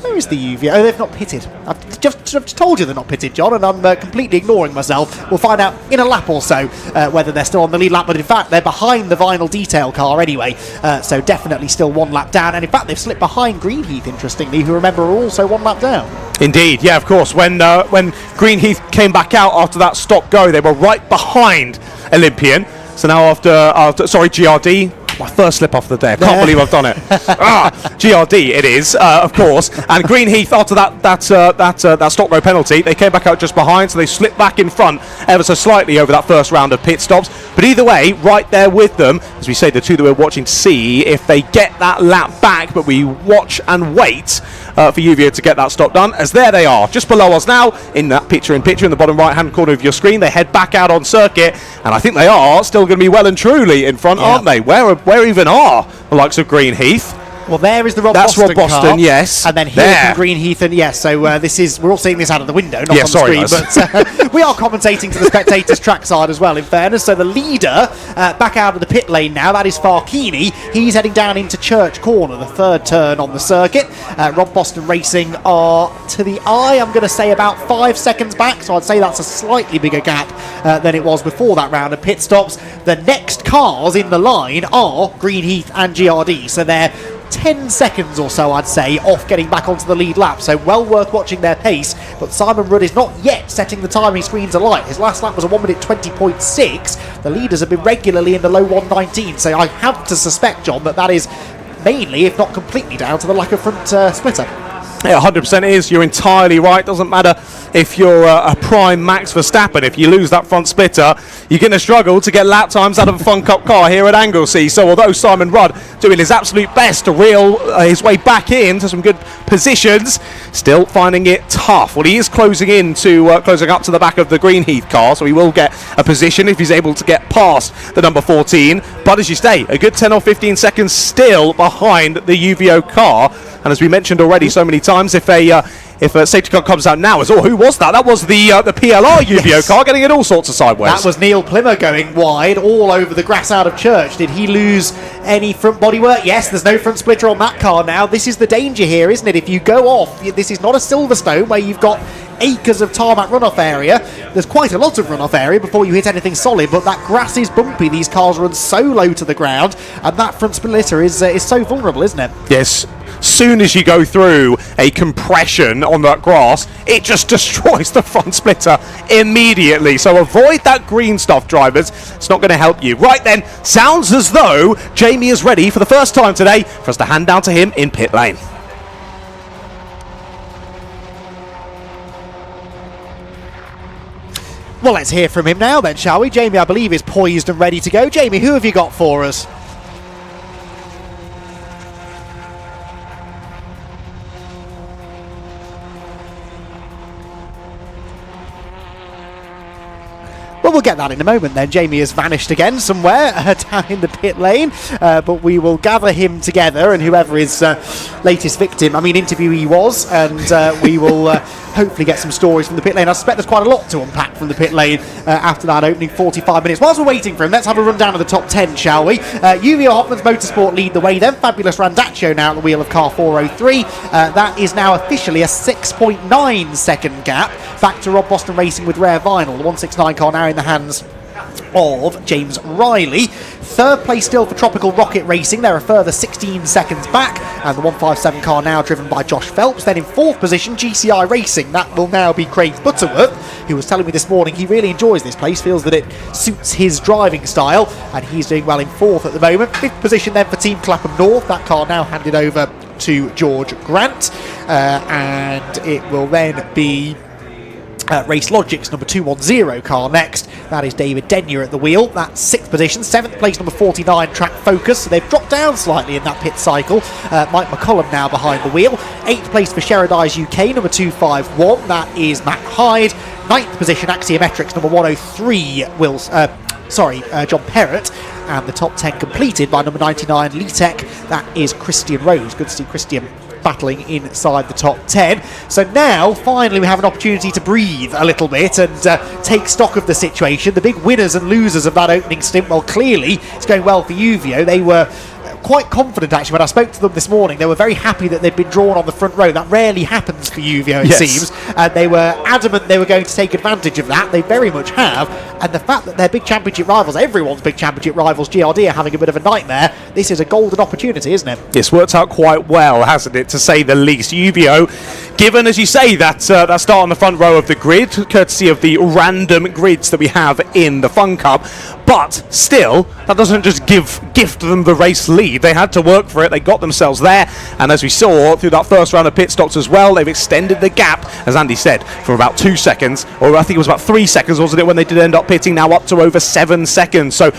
Speaker 2: Where is the Uvio? Oh, they've not pitted. I've just told you they're not pitted, John, and I'm completely ignoring myself. We'll find out in a lap or so whether they're still on the lead lap, but in fact they're behind the vinyl detail car anyway, so definitely still one lap down, and in fact they've slipped behind Greenheath, interestingly, who, remember, are also one lap down.
Speaker 3: Indeed, yeah, of course. When Greenheath came back out after that stop-go, they were right behind Olympian. So now after GRD, my first slip off the day. I can't believe I've done it. GRD it is, of course. And Greenheath, after that stop-go penalty, they came back out just behind, so they slipped back in front ever so slightly over that first round of pit stops. But either way, right there with them, as we say, the two that we're watching to see if they get that lap back, but we watch and wait for Uvio to get that stop done, as there they are, just below us now, in that picture-in-picture in the bottom right-hand corner of your screen. They head back out on circuit, and I think they are still going to be well and truly in front, aren't they? Where even are the likes of Greenheath?
Speaker 2: Well, there is the Rob
Speaker 3: Boston
Speaker 2: car,
Speaker 3: car. Yes.
Speaker 2: And then here from Greenheath, and yes, so we're all seeing this out of the window, not on the screen, but we are commentating to the spectators' trackside as well, in fairness. So the leader back out of the pit lane now, that is Farkini. He's heading down into Church Corner, the third turn on the circuit. Rob Boston Racing are, to the eye, I'm going to say about 5 seconds back, so I'd say that's a slightly bigger gap than it was before that round of pit stops. The next cars in the line are Greenheath and GRD, so they're 10 seconds or so, I'd say, off getting back onto the lead lap, so well worth watching their pace. But Simon Rudd is not yet setting the timing screens alight. His last lap was a 1 minute 20.6. The leaders have been regularly in the low 1:19, so I have to suspect, John, that is mainly, if not completely, down to the lack of front splitter.
Speaker 3: Yeah, 100% is. You're entirely right. Doesn't matter if you're a prime Max Verstappen. If you lose that front splitter, you're going to struggle to get lap times out of a Fun Cup car here at Anglesey. So although Simon Rudd doing his absolute best to reel his way back into some good positions, still finding it tough. Well, he is closing up to the back of the Greenheath car, so he will get a position if he's able to get past the number 14. But as you say, a good 10 or 15 seconds still behind the Uvio car. And as we mentioned already so many times, if if safety car comes out now. Who was that? That was the PLR UVO car getting in all sorts of sideways.
Speaker 2: That was Neil Plimmer going wide all over the grass out of Church. Did he lose any front bodywork? Yes, there's no front splitter on that car now. This is the danger here, isn't it? If you go off, this is not a Silverstone where you've got acres of tarmac runoff area. There's quite a lot of runoff area before you hit anything solid, but that grass is bumpy. These cars run so low to the ground, and that front splitter is so vulnerable, isn't it?
Speaker 3: Yes. Soon as you go through a compression on that grass, it just destroys the front splitter immediately. So avoid that green stuff, drivers. It's not going to help you. Right then, sounds as though Jamie is ready for the first time today for us to hand down to him in pit lane.
Speaker 2: Well, let's hear from him now then, shall we? Jamie, I believe, is poised and ready to go. Jamie, who have you got for us? Well, we'll get that in a moment then. Jamie has vanished again somewhere down in the pit lane, but we will gather him together and whoever his latest victim, interviewee was, and we will hopefully get some stories from the pit lane. I suspect there's quite a lot to unpack from the pit lane after that opening 45 minutes. Whilst we're waiting for him, let's have a rundown of the top 10, shall we? UVO Hoffman's Motorsport lead the way then. Fabulous Randaccio now at the wheel of car 403. That is now officially a 6.9 second gap back to Rob Boston Racing with Rare Vinyl. The 169 car now in the hands of James Riley. Third place still for Tropical Rocket Racing. They're a further 16 seconds back, and the 157 car now driven by Josh Phelps. Then in fourth position, GCI Racing. That will now be Craig Butterworth, who was telling me this morning he really enjoys this place, feels that it suits his driving style, and he's doing well in fourth at the moment. Fifth position then for Team Clapham North. That car now handed over to George Grant, and it will then be Race Logic's number 210 car next. That is David Denyer at the wheel. That's sixth position. Seventh place, number 49, Track Focus. So they've dropped down slightly in that pit cycle. Mike McCullum now behind the wheel. Eighth place for Sherrodice UK, number 251. That is Matt Hyde. Ninth position, Axiometrics, number 103, John Perrott. And the top 10 completed by number 99, Letech. That is Christian Rose. Good to see Christian battling inside the top 10. So now finally we have an opportunity to breathe a little bit and take stock of the situation. The big winners and losers of that opening stint, well, clearly it's going well for UVO. They were quite confident, actually. When I spoke to them this morning, they were very happy that they'd been drawn on the front row. That rarely happens for UVO, it seems, and they were adamant they were going to take advantage of that. They very much have, and the fact that their big championship rivals, everyone's big championship rivals, GRD, are having a bit of a nightmare, this is a golden opportunity, isn't it?
Speaker 3: It's worked out quite well, hasn't it, to say the least. UVO, given, as you say, that start on the front row of the grid, courtesy of the random grids that we have in the Fun Cup, but still, that doesn't just gift them the race lead. They had to work for it, they got themselves there, and as we saw through that first round of pit stops as well, they've extended the gap, as Andy said, from about 2 seconds, or I think it was about 3 seconds, wasn't it, when they did end up pitting, now up to over 7 seconds. So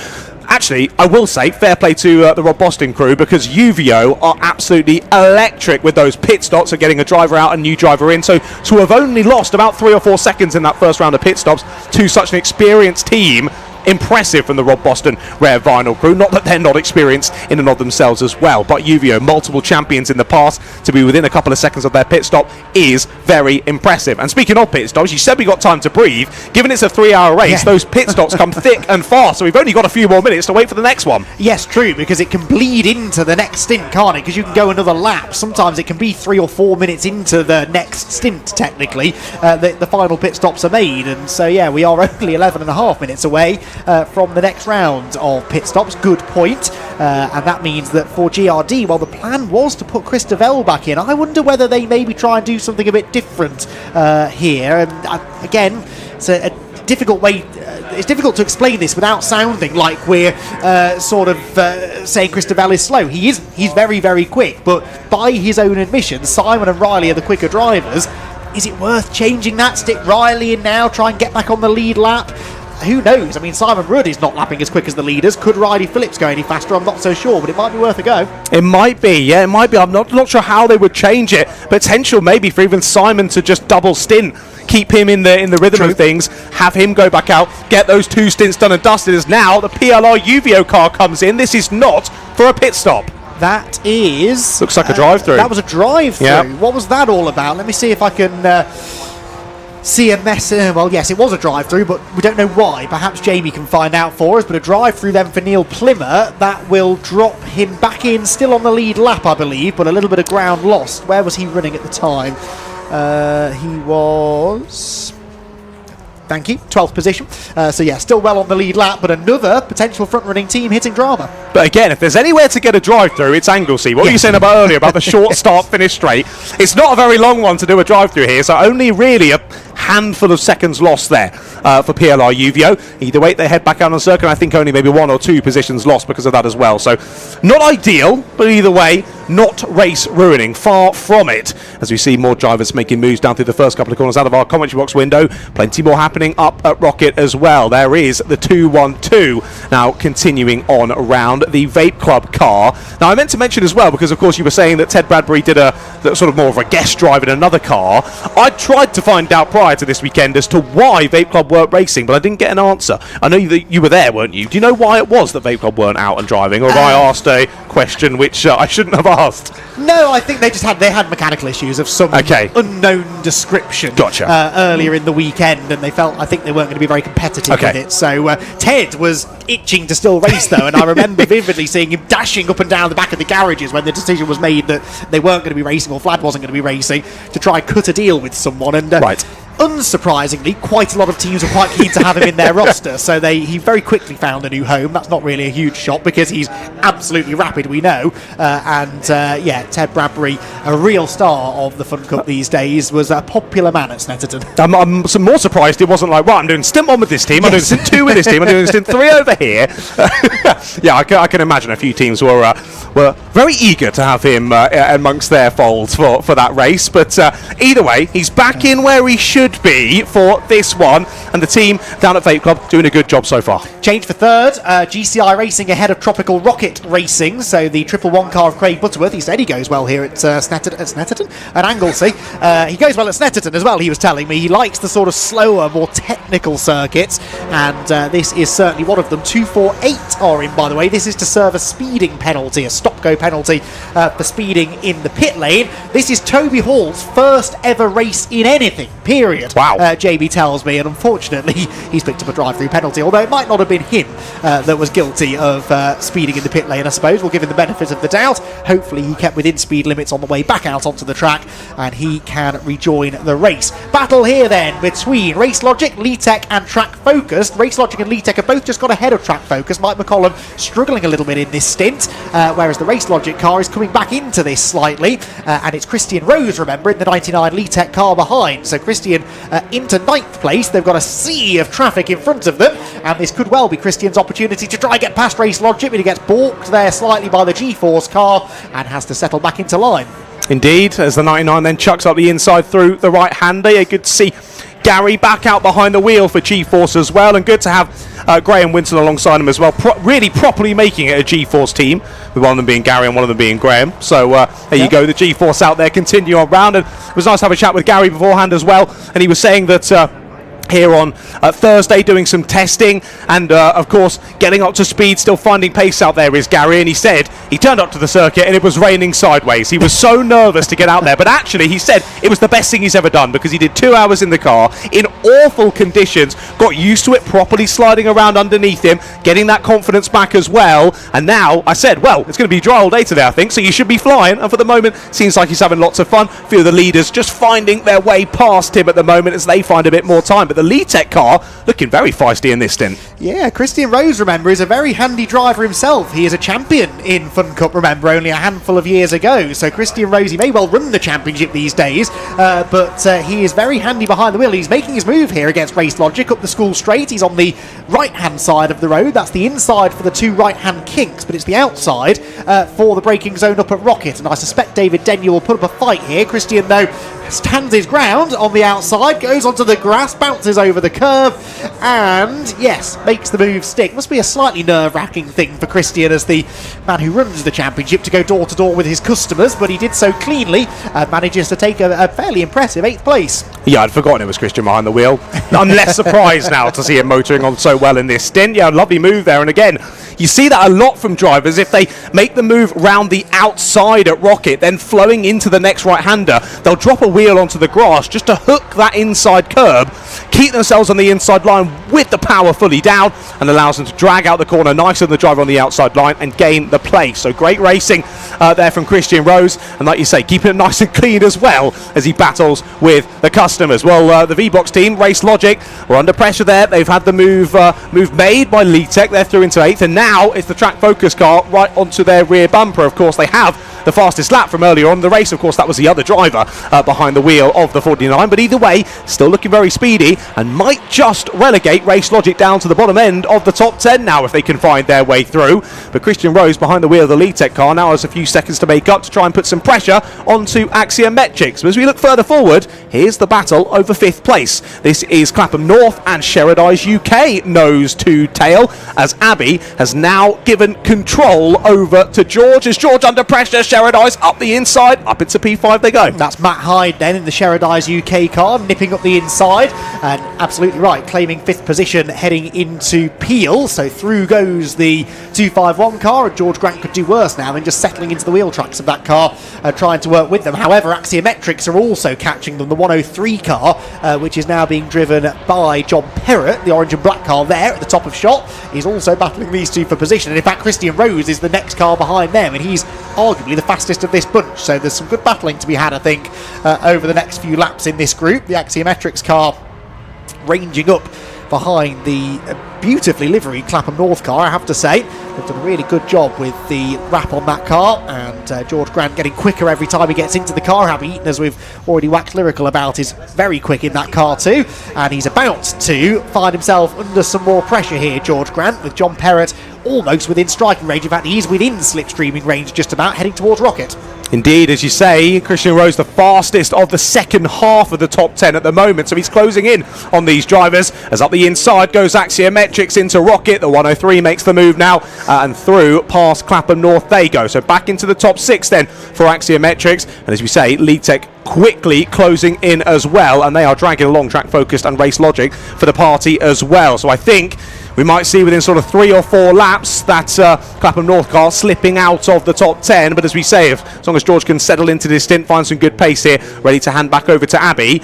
Speaker 3: actually, I will say, fair play to the Rob Boston crew, because UVO are absolutely electric with those pit stops of getting a driver out and a new driver in. So to have only lost about 3 or 4 seconds in that first round of pit stops to such an experienced team, impressive from the Rob Boston Rare Vinyl crew. Not that they're not experienced in and of themselves as well, but UVO, multiple champions in the past, to be within a couple of seconds of their pit stop is very impressive. And speaking of pit stops, you said we got time to breathe. Given it's a 3-hour race, those pit stops come thick and fast, so we've only got a few more minutes to wait for the next one.
Speaker 2: Yes, true, because it can bleed into the next stint, can't it? Because you can go another lap. Sometimes it can be 3 or 4 minutes into the next stint, technically, the final pit stops are made. And so, yeah, we are only 11 and a half minutes away from the next round of pit stops. Good point. And that means that for GRD, well, the plan was to put Chris Devell back in. I wonder whether they maybe try and do something a bit different here. And again, it's a difficult way. It's difficult to explain this without sounding like we're saying Chris Devell is slow. He's very, very quick, but by his own admission, Simon and Riley are the quicker drivers. Is it worth changing that? Stick Riley in now, try and get back on the lead lap? Who knows? I mean, Simon Rudd is not lapping as quick as the leaders. Could Riley Phillips go any faster? I'm not so sure, but it might be worth a go.
Speaker 3: It might be, yeah, it might be. I'm not sure how they would change it. Potential maybe for even Simon to just double stint, keep him in the rhythm of things, have him go back out, get those 2 stints done and dusted, as now the PLR UVO car comes in. This is not for a pit stop.
Speaker 2: That is...
Speaker 3: Looks like a drive-through.
Speaker 2: That was a drive-through.
Speaker 3: Yeah.
Speaker 2: What was that all about? Let me see if I can see a message. Well, yes, it was a drive-through, but we don't know why. Perhaps Jamie can find out for us. But a drive-through then for Neil Plimmer. That will drop him back in, still on the lead lap, I believe, but a little bit of ground lost. Where was he running at the time? He was... Thank you, 12th position. So yeah, still well on the lead lap, but another potential front-running team hitting drama.
Speaker 3: But again, if there's anywhere to get a drive-through, it's Anglesey. What were you saying about earlier about the short start, finish straight? It's not a very long one to do a drive-through here, so only really a handful of seconds lost there for PLR Uvio. Either way, they head back out on the circuit. I think only maybe 1 or 2 positions lost because of that as well. So not ideal, but either way, not race ruining. Far from it. As we see more drivers making moves down through the first couple of corners out of our commentary box window. Plenty more happening up at Rocket as well. There is the 2-1-2 now continuing on around the Vape Club car. Now I meant to mention as well, because of course you were saying that Ted Bradbury did a sort of more of a guest drive in another car. I tried to find out prior to this weekend as to why Vape Club weren't racing, but I didn't get an answer. I know that you were there, weren't you? Do you know why it was that Vape Club weren't out and driving, or have I asked a question which I shouldn't have asked?
Speaker 2: No, I think they had mechanical issues of some unknown description.
Speaker 3: Gotcha.
Speaker 2: Earlier in the weekend, and I think they weren't going to be very competitive with it. So Ted was itching to still race though, and I remember vividly seeing him dashing up and down the back of the garages when the decision was made that they weren't going to be racing, or Vlad wasn't going to be racing, to try and cut a deal with someone. And unsurprisingly, quite a lot of teams were quite keen to have him in their roster, so he very quickly found a new home. That's not really a huge shock because he's absolutely rapid, we know. Ted Bradbury, a real star of the Fun Cup these days, was a popular man at Snetterton.
Speaker 3: I'm more surprised it wasn't like, right, I'm doing stint 1 with this team, I'm doing stint 2 with this team, I'm doing stint 3 over here. Yeah, I can imagine a few teams were very eager to have him amongst their folds for that race, but either way, he's back in where he should be for this one, and the team down at Vape Club doing a good job so far.
Speaker 2: Change for third, GCI Racing ahead of Tropical Rocket Racing, so the 111 car of Craig Butterworth. He said he goes well here at Snetterton? At Anglesey. He goes well at Snetterton as well, he was telling me. He likes the sort of slower, more technical circuits, and this is certainly one of them. 248 are in, by the way. This is to serve a speeding penalty, a stop-go penalty for speeding in the pit lane. This is Toby Hall's first ever race in anything, period.
Speaker 3: Wow.
Speaker 2: JB tells me, and unfortunately he's picked up a drive-through penalty, although it might not have been him that was guilty of speeding in the pit lane, I suppose. We'll give him the benefit of the doubt. Hopefully he kept within speed limits on the way back out onto the track, and he can rejoin the race. Battle here then between Race Logic, Leatech and Track Focused. Race Logic and Leatech have both just got ahead of Track Focused. Mike McCollum struggling a little bit in this stint, whereas the Race Logic car is coming back into this slightly, and it's Christian Rose, remember, in the 99 Leatech car behind. So Christian into 9th place. They've got a sea of traffic in front of them, and this could well be Christian's opportunity to try and get past Race Logic, but he gets balked there slightly by the G-Force car and has to settle back into line.
Speaker 3: Indeed, as the 99 then chucks up the inside through the right-hander. Yeah, good to see Gary back out behind the wheel for G-Force as well, and good to have Graham Winton alongside him as well, really properly making it a G-Force team, with one of them being Gary and one of them being Graham. So there you go, the G-Force out there continue on round, and it was nice to have a chat with Gary beforehand as well, and he was saying that here on Thursday doing some testing and of course getting up to speed, still finding pace out there is Gary, and he said he turned up to the circuit and it was raining sideways. He was so nervous to get out there, but actually he said it was the best thing he's ever done, because he did 2 hours in the car in awful conditions, got used to it, properly sliding around underneath him, getting that confidence back as well, and now I said, well, it's going to be dry all day today I think, so you should be flying, and for the moment seems like he's having lots of fun. A few of the leaders just finding their way past him at the moment as they find a bit more time, but the Leatech car looking very feisty in this stint.
Speaker 2: Yeah, Christian Rose, remember, is a very handy driver himself. He is a champion in Fun Cup, remember, only a handful of years ago. So Christian Rose, he may well run the championship these days, but he is very handy behind the wheel. He's making his move here against Race Logic up the school straight. He's on the right-hand side of the road. That's the inside for the 2 right-hand kinks, but it's the outside for the braking zone up at Rocket. And I suspect David Denyer will put up a fight here. Christian, though, stands his ground on the outside, goes onto the grass, bounces over the curb, and yes, makes the move stick. Must be a slightly nerve-wracking thing for Christian as the man who runs the championship to go door to door with his customers, but he did so cleanly, manages to take a fairly impressive 8th place.
Speaker 3: Yeah, I'd forgotten it was Christian behind the wheel. I'm less surprised now to see him motoring on so well in this stint. Yeah, lovely move there, and again, You see that a lot from drivers. If they make the move round the outside at Rocket, then flowing into the next right-hander, they'll drop a wheel onto the grass just to hook that inside curb, keep themselves on the inside line with the power fully down, and allows them to drag out the corner nicer than the driver on the outside line and gain the place. So great racing there from Christian Rose, and like you say, keeping it nice and clean as well as he battles with the customers. Well, the V-Box team, Race Logic, were under pressure there. They've had the move made by Leatech. They're through into 8th, and now it's the Track Focus car right onto their rear bumper. Of course, they have the fastest lap from earlier on in the race. Of course, that was the other driver behind the wheel of the 49, but either way, still looking very speedy and might just relegate Race Logic down to the bottom end of the top 10 now if they can find their way through. But Christian Rose behind the wheel of the Leatech car now has a few seconds to make up to try and put some pressure onto Axiometrics. But as we look further forward, here's the battle over 5th place. This is Clapham North and Sherrodice UK nose to tail, as Abby has now given control over to George. As George under pressure, Sherrodice up the inside, up into P5 they go.
Speaker 2: That's Matt Hyde then in the Sherrodice UK car, nipping up the inside, and absolutely right, claiming 5th position heading into Peel. So through goes the 251 car, and George Grant could do worse now than just settling into the wheel tracks of that car, trying to work with them. However, Axiometrics are also catching them. The 103 car, which is now being driven by John Perrott, the orange and black car there at the top of shot, is also battling these two for position. And in fact, Christian Rose is the next car behind them, and he's arguably the fastest of this bunch. So there's some good battling to be had, I think, over the next few laps in this group. The Axiometrics car ranging up behind the beautifully liveried Clapham North car, I have to say. They've done a really good job with the wrap on that car, and George Grant getting quicker every time he gets into the car. Abby Eaton, as we've already waxed lyrical about, is very quick in that car too, and he's about to find himself under some more pressure here, George Grant, with John Perrott almost within striking range. In fact, he's within slipstreaming range just about, heading towards Rocket.
Speaker 3: Indeed, as you say, Christian Rose the fastest of the second half of the top 10 at the moment, so he's closing in on these drivers. As up the inside goes Axiometrics into Rocket, the 103 makes the move now, and through past Clapham North they go. So back into the top 6 then for Axiometrics, and as we say, Leatech quickly closing in as well, and they are dragging along Track Focused and Race Logic for the party as well. So I think we might see within sort of 3 or 4 laps that Clapham North car slipping out of the top 10. But as we say, as long as George can settle into this stint, find some good pace here, ready to hand back over to Abby,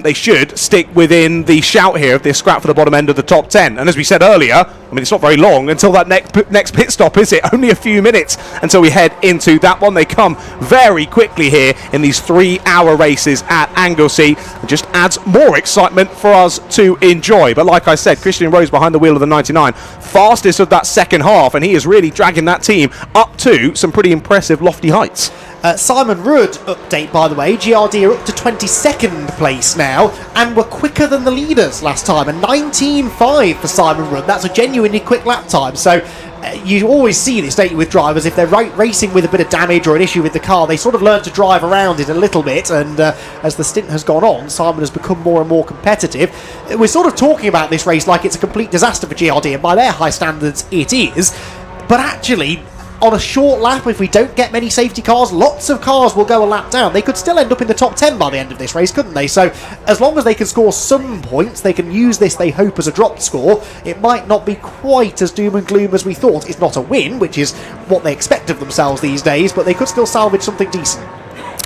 Speaker 3: they should stick within the shout here of this scrap for the bottom end of the top 10. And as we said earlier, I mean, it's not very long until that next pit stop, is it? Only a few minutes until we head into that one. They come very quickly here in these 3-hour races at Anglesey. It just adds more excitement for us to enjoy. But like I said, Christian Rose behind the wheel of the 99, fastest of that second half, and he is really dragging that team up to some pretty impressive lofty heights.
Speaker 2: Simon Rudd update, by the way. GRD are up to 22nd place now, and were quicker than the leaders last time. A 19.5 for Simon Rudd. That's a genuinely quick lap time. So you always see this, don't you, with drivers. If they're racing with a bit of damage or an issue with the car, they sort of learn to drive around it a little bit, and as the stint has gone on, Simon has become more and more competitive. We're sort of talking about this race like it's a complete disaster for GRD, and by their high standards it is, but actually on a short lap, if we don't get many safety cars, lots of cars will go a lap down. They could still end up in the top 10 by the end of this race, couldn't they? So as long as they can score some points, they can use this, they hope, as a dropped score. It might not be quite as doom and gloom as we thought. It's not a win, which is what they expect of themselves these days, but they could still salvage something decent.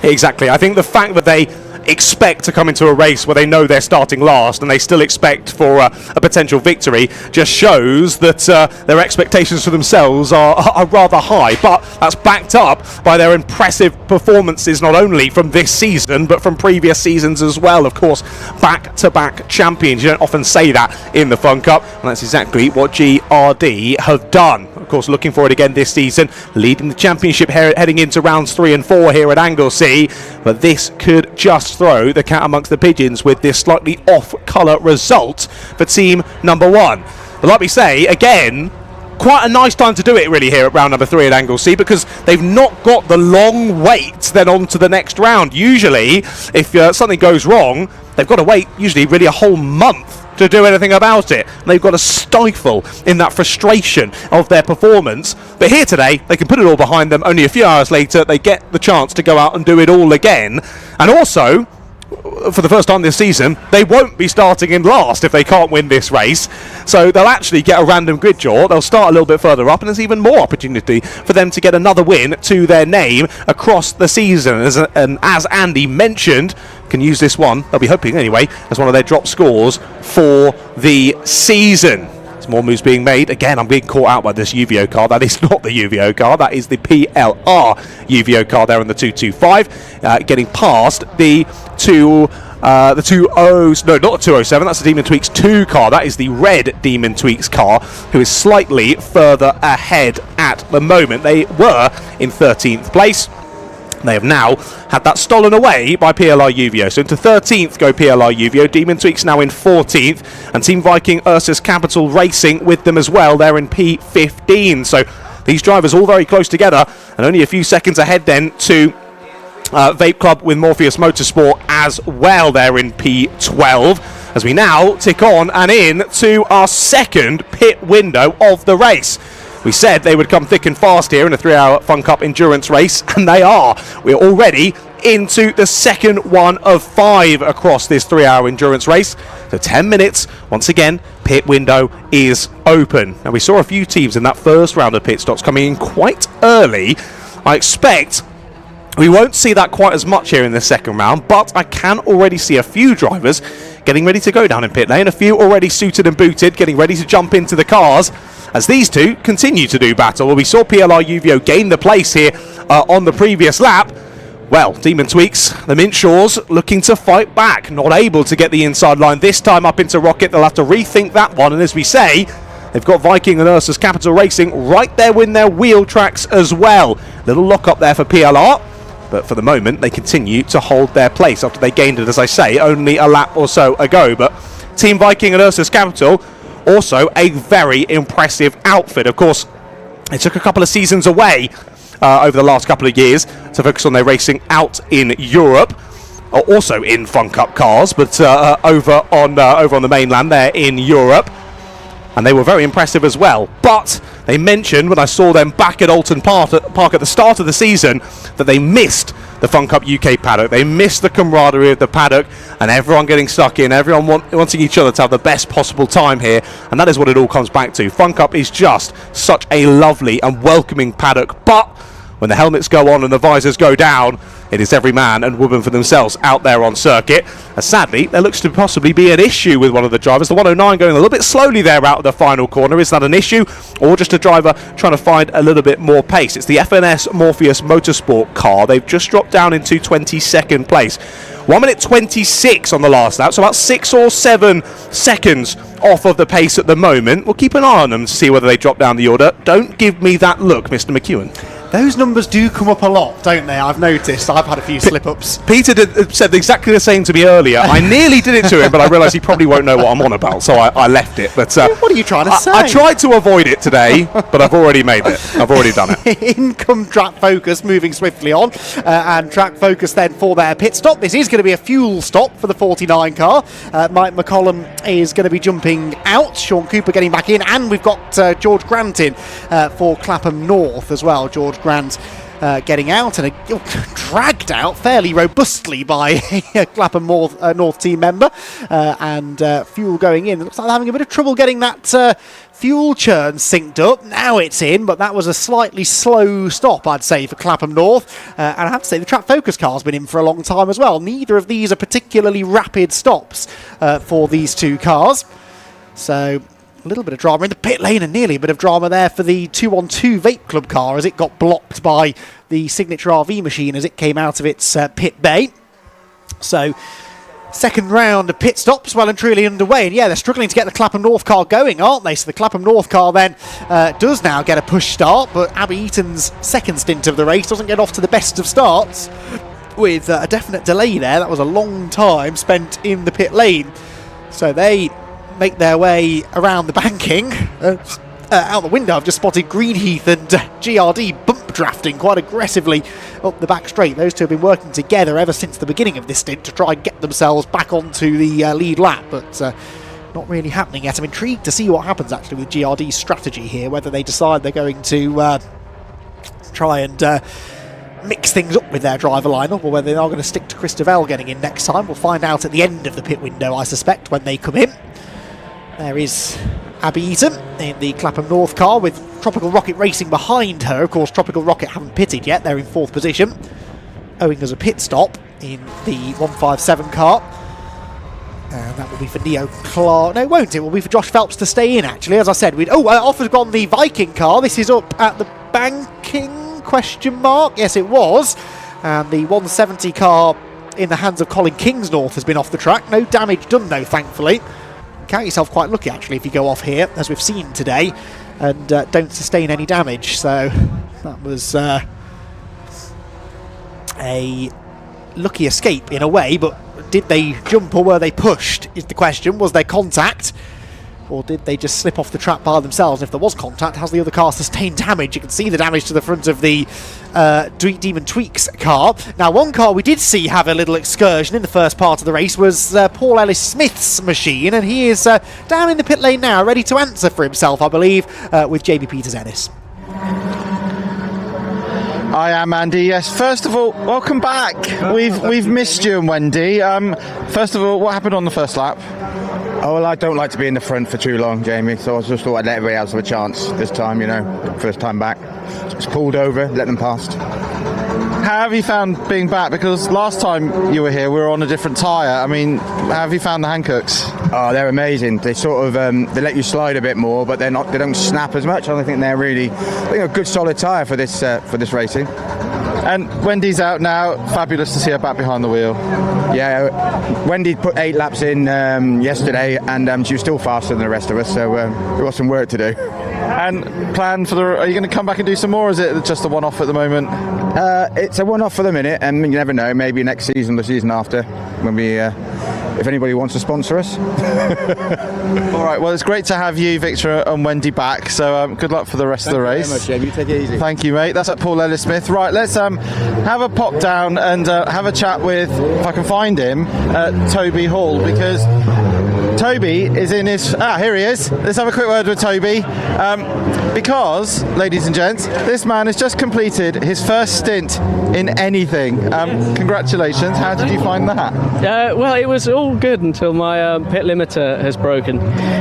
Speaker 3: Exactly. I think the fact that they expect to come into a race where they know they're starting last and they still expect for a potential victory just shows that their expectations for themselves are rather high, but that's backed up by their impressive performances not only from this season but from previous seasons as well. Of course, back-to-back champions. You don't often say that in the Fun Cup, and that's exactly what GRD have done. Of course, looking for it again this season, leading the championship heading into rounds 3 and 4 here at Anglesey, but this could just throw the cat amongst the pigeons with this slightly off-colour result for team number 1. But like we say, again, quite a nice time to do it really here at round number 3 at Anglesey, because they've not got the long wait then on to the next round. Usually, if something goes wrong, they've got to wait usually really a whole month to do anything about it. And they've got to stifle in that frustration of their performance. But here today, they can put it all behind them. Only a few hours later, they get the chance to go out and do it all again. And also, for the first time this season, they won't be starting in last if they can't win this race. So they'll actually get a random grid draw. They'll start a little bit further up, and there's even more opportunity for them to get another win to their name across the season. And as Andy mentioned, can use this one, they'll be hoping anyway, as one of their drop scores for the season. More moves being made. Again, I'm being caught out by this UVO car. That is not the UVO car. That is the PLR UVO car there in the 225. Getting past the two O's. No, not the 207. That's the Demon Tweaks 2 car. That is the red Demon Tweaks car, who is slightly further ahead at the moment. They were in 13th place. They have now had that stolen away by PLR UVO. So into 13th go PLR UVO. Demon Tweaks now in 14th. And Team Viking Ursus Capital Racing with them as well. They're in P15. So these drivers all very close together. And only a few seconds ahead then to Vape Club with Morpheus Motorsport as well. They're in P12. As we now tick on and in to our second pit window of the race. We said they would come thick and fast here in a 3-hour Fun Cup endurance race, and they are. We're already into the second one of 5 across this 3-hour endurance race. So 10 minutes, once again, pit window is open. Now we saw a few teams in that first round of pit stops coming in quite early. I expect we won't see that quite as much here in the second round, but I can already see a few drivers getting ready to go down in pit lane, a few already suited and booted, getting ready to jump into the cars, as these two continue to do battle. Well, we saw PLR UVO gain the place here on the previous lap. Well, Demon Tweaks, the Mintshaws, looking to fight back, not able to get the inside line this time up into Rocket. They'll have to rethink that one, and as we say, they've got Viking and Ursus Capital Racing right there with their wheel tracks as well. Little lock up there for PLR, but for the moment they continue to hold their place after they gained it, as I say, only a lap or so ago. But Team Viking and Ursus Capital, also a very impressive outfit. Of course, they took a couple of seasons away over the last couple of years to focus on their racing out in Europe, also in Fun Cup cars, but over on the mainland there in Europe. And they were very impressive as well. But they mentioned when I saw them back at Alton Park at the start of the season that they missed the Fun Cup UK paddock. They missed the camaraderie of the paddock and everyone getting stuck in, everyone wanting each other to have the best possible time here. And that is what it all comes back to. Fun Cup is just such a lovely and welcoming paddock. But when the helmets go on and the visors go down, it is every man and woman for themselves out there on circuit. Sadly, there looks to possibly be an issue with one of the drivers. The 109 going a little bit slowly there out of the final corner. Is that an issue, or just a driver trying to find a little bit more pace? It's the FNS Morpheus Motorsport car. They've just dropped down into 22nd place. 1 minute 26 on the last lap, so about 6 or 7 seconds off of the pace at the moment. We'll keep an eye on them to see whether they drop down the order. Don't give me that look, Mr. McEwen.
Speaker 2: Those numbers do come up a lot, don't they? I've noticed. I've had a few slip-ups.
Speaker 3: Peter said exactly the same to me earlier. I nearly did it to him, but I realised he probably won't know what I'm on about, so I left it. But
Speaker 2: what are you trying to say?
Speaker 3: I tried to avoid it today, but I've already made it. I've already done it.
Speaker 2: In come Track Focus, moving swiftly on. And Track Focus then for their pit stop. This is going to be a fuel stop for the 49 car. Mike McCollum is going to be jumping out. Sean Cooper getting back in. And we've got George Grant in for Clapham North as well. George Grant getting out and dragged out fairly robustly by a Clapham North team member, and fuel going in. It looks like they're having a bit of trouble getting that fuel churn synced up. Now it's in, but that was a slightly slow stop, I'd say, for Clapham North. And I have to say, the Track Focus car's been in for a long time as well. Neither of these are particularly rapid stops for these two cars. So a little bit of drama in the pit lane and nearly a bit of drama there for the 2-on-2 Vape Club car as it got blocked by the Signature RV machine as it came out of its pit bay. So second round of pit stops well and truly underway, and yeah, they're struggling to get the Clapham North car going, aren't they? So the Clapham North car then does now get a push start, but Abby Eaton's second stint of the race doesn't get off to the best of starts with a definite delay there. That was a long time spent in the pit lane. So they make their way around the banking. Out the window, I've just spotted Greenheath and GRD bump drafting quite aggressively up the back straight. Those two have been working together ever since the beginning of this stint to try and get themselves back onto the lead lap, but not really happening yet. I'm intrigued to see what happens actually with GRD's strategy here, whether they decide they're going to try and mix things up with their driver lineup, or whether they are going to stick to Christopher getting in next time. We'll find out at the end of the pit window, I suspect, when they come in. There is Abby Eaton in the Clapham North car with Tropical Rocket racing behind her. Of course, Tropical Rocket haven't pitted yet. They're in 4th position, owing us a pit stop in the 157 car. And that will be for Neo Clark. No, it won't. It will be for Josh Phelps to stay in, actually. As I said, off has gone the Viking car. This is up at the banking, question mark. Yes, it was. And the 170 car in the hands of Colin Kingsnorth has been off the track. No damage done, though, thankfully. Count yourself quite lucky, actually, if you go off here, as we've seen today, and don't sustain any damage. So that was a lucky escape in a way, but did they jump or were they pushed is the question. Was there contact, or did they just slip off the track by themselves? And if there was contact, has the other car sustained damage? You can see the damage to the front of the Demon Tweaks car. Now, one car we did see have a little excursion in the first part of the race was Paul Ellis Smith's machine, and he is down in the pit lane now, ready to answer for himself, I believe, with Jamie Peters-Ennis.
Speaker 19: I am Andy. Yes. First of all, welcome back. We've missed you and Wendy. First of all, what happened on the first lap?
Speaker 4: Oh, well, I don't like to be in the front for too long, Jamie, so I just thought I'd let everybody else have a chance this time, first time back. Just pulled over, let them past.
Speaker 19: How have you found being back? Because last time you were here, we were on a different tyre. I mean, how have you found the Hancocks?
Speaker 4: Oh, they're amazing. They sort of they let you slide a bit more, but they don't snap as much. I think they're really a good solid tyre for this racing.
Speaker 19: And Wendy's out now. Fabulous to see her back behind the wheel.
Speaker 4: Yeah, Wendy put 8 laps in yesterday, and she was still faster than the rest of us, so we've got some work to do.
Speaker 19: And plan for are you going to come back and do some more, or is it just a one-off at the moment?
Speaker 4: It's a one-off for the minute, and you never know, maybe next season, the season after, when we, if anybody wants to sponsor us.
Speaker 19: All right, well, it's great to have you, Victor, and Wendy back, so good luck for the rest of the race.
Speaker 4: Thank you very much, Jamie. Take it easy.
Speaker 19: Thank you, mate. That's at Paul Ellis Smith. Right, let's have a pop down and have a chat with, if I can find him, Toby Hall, because Toby is in his... here he is. Let's have a quick word with Toby. Because, ladies and gents, this man has just completed his first stint in anything. Congratulations. How did you find that?
Speaker 5: Well, it was all good until my pit limiter has broken.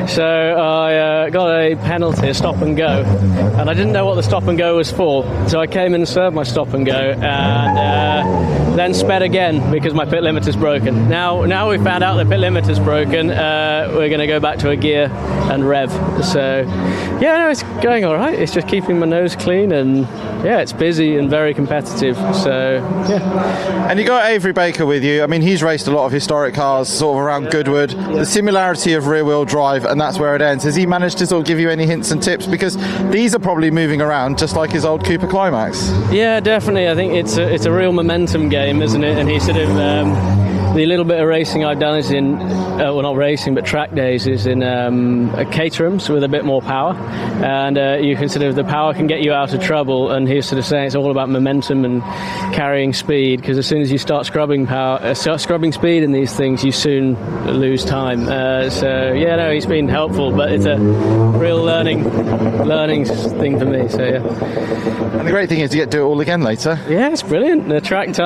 Speaker 5: So I got a penalty, a stop and go. And I didn't know what the stop and go was for. So I came in and served my stop and go and then sped again because my pit limiter's broken. Now we found out the pit limiter's broken. We're going to go back to a gear and rev. So yeah, no, it's going all right. It's just keeping my nose clean, and yeah, it's busy and very competitive. So yeah.
Speaker 19: And you got Avery Baker with you. I mean, he's raced a lot of historic cars sort of around Goodwood. The similarity of rear wheel drive, and that's where it ends. Has he managed to sort of give you any hints and tips? Because these are probably moving around just like his old Cooper Climax.
Speaker 5: Yeah, definitely. I think it's a real momentum game, isn't it? And he sort of the little bit of racing I've done is in, well, not racing, but track days, is in Caterhams with a bit more power. And you can sort of, the power can get you out of trouble. And he's sort of saying it's all about momentum and carrying speed, because as soon as you start scrubbing speed in these things, you soon lose time. So yeah, no, he's been helpful, but it's a real learning thing for me. So yeah.
Speaker 19: And the great thing is you get to do it all again later.
Speaker 5: Yeah, it's brilliant. The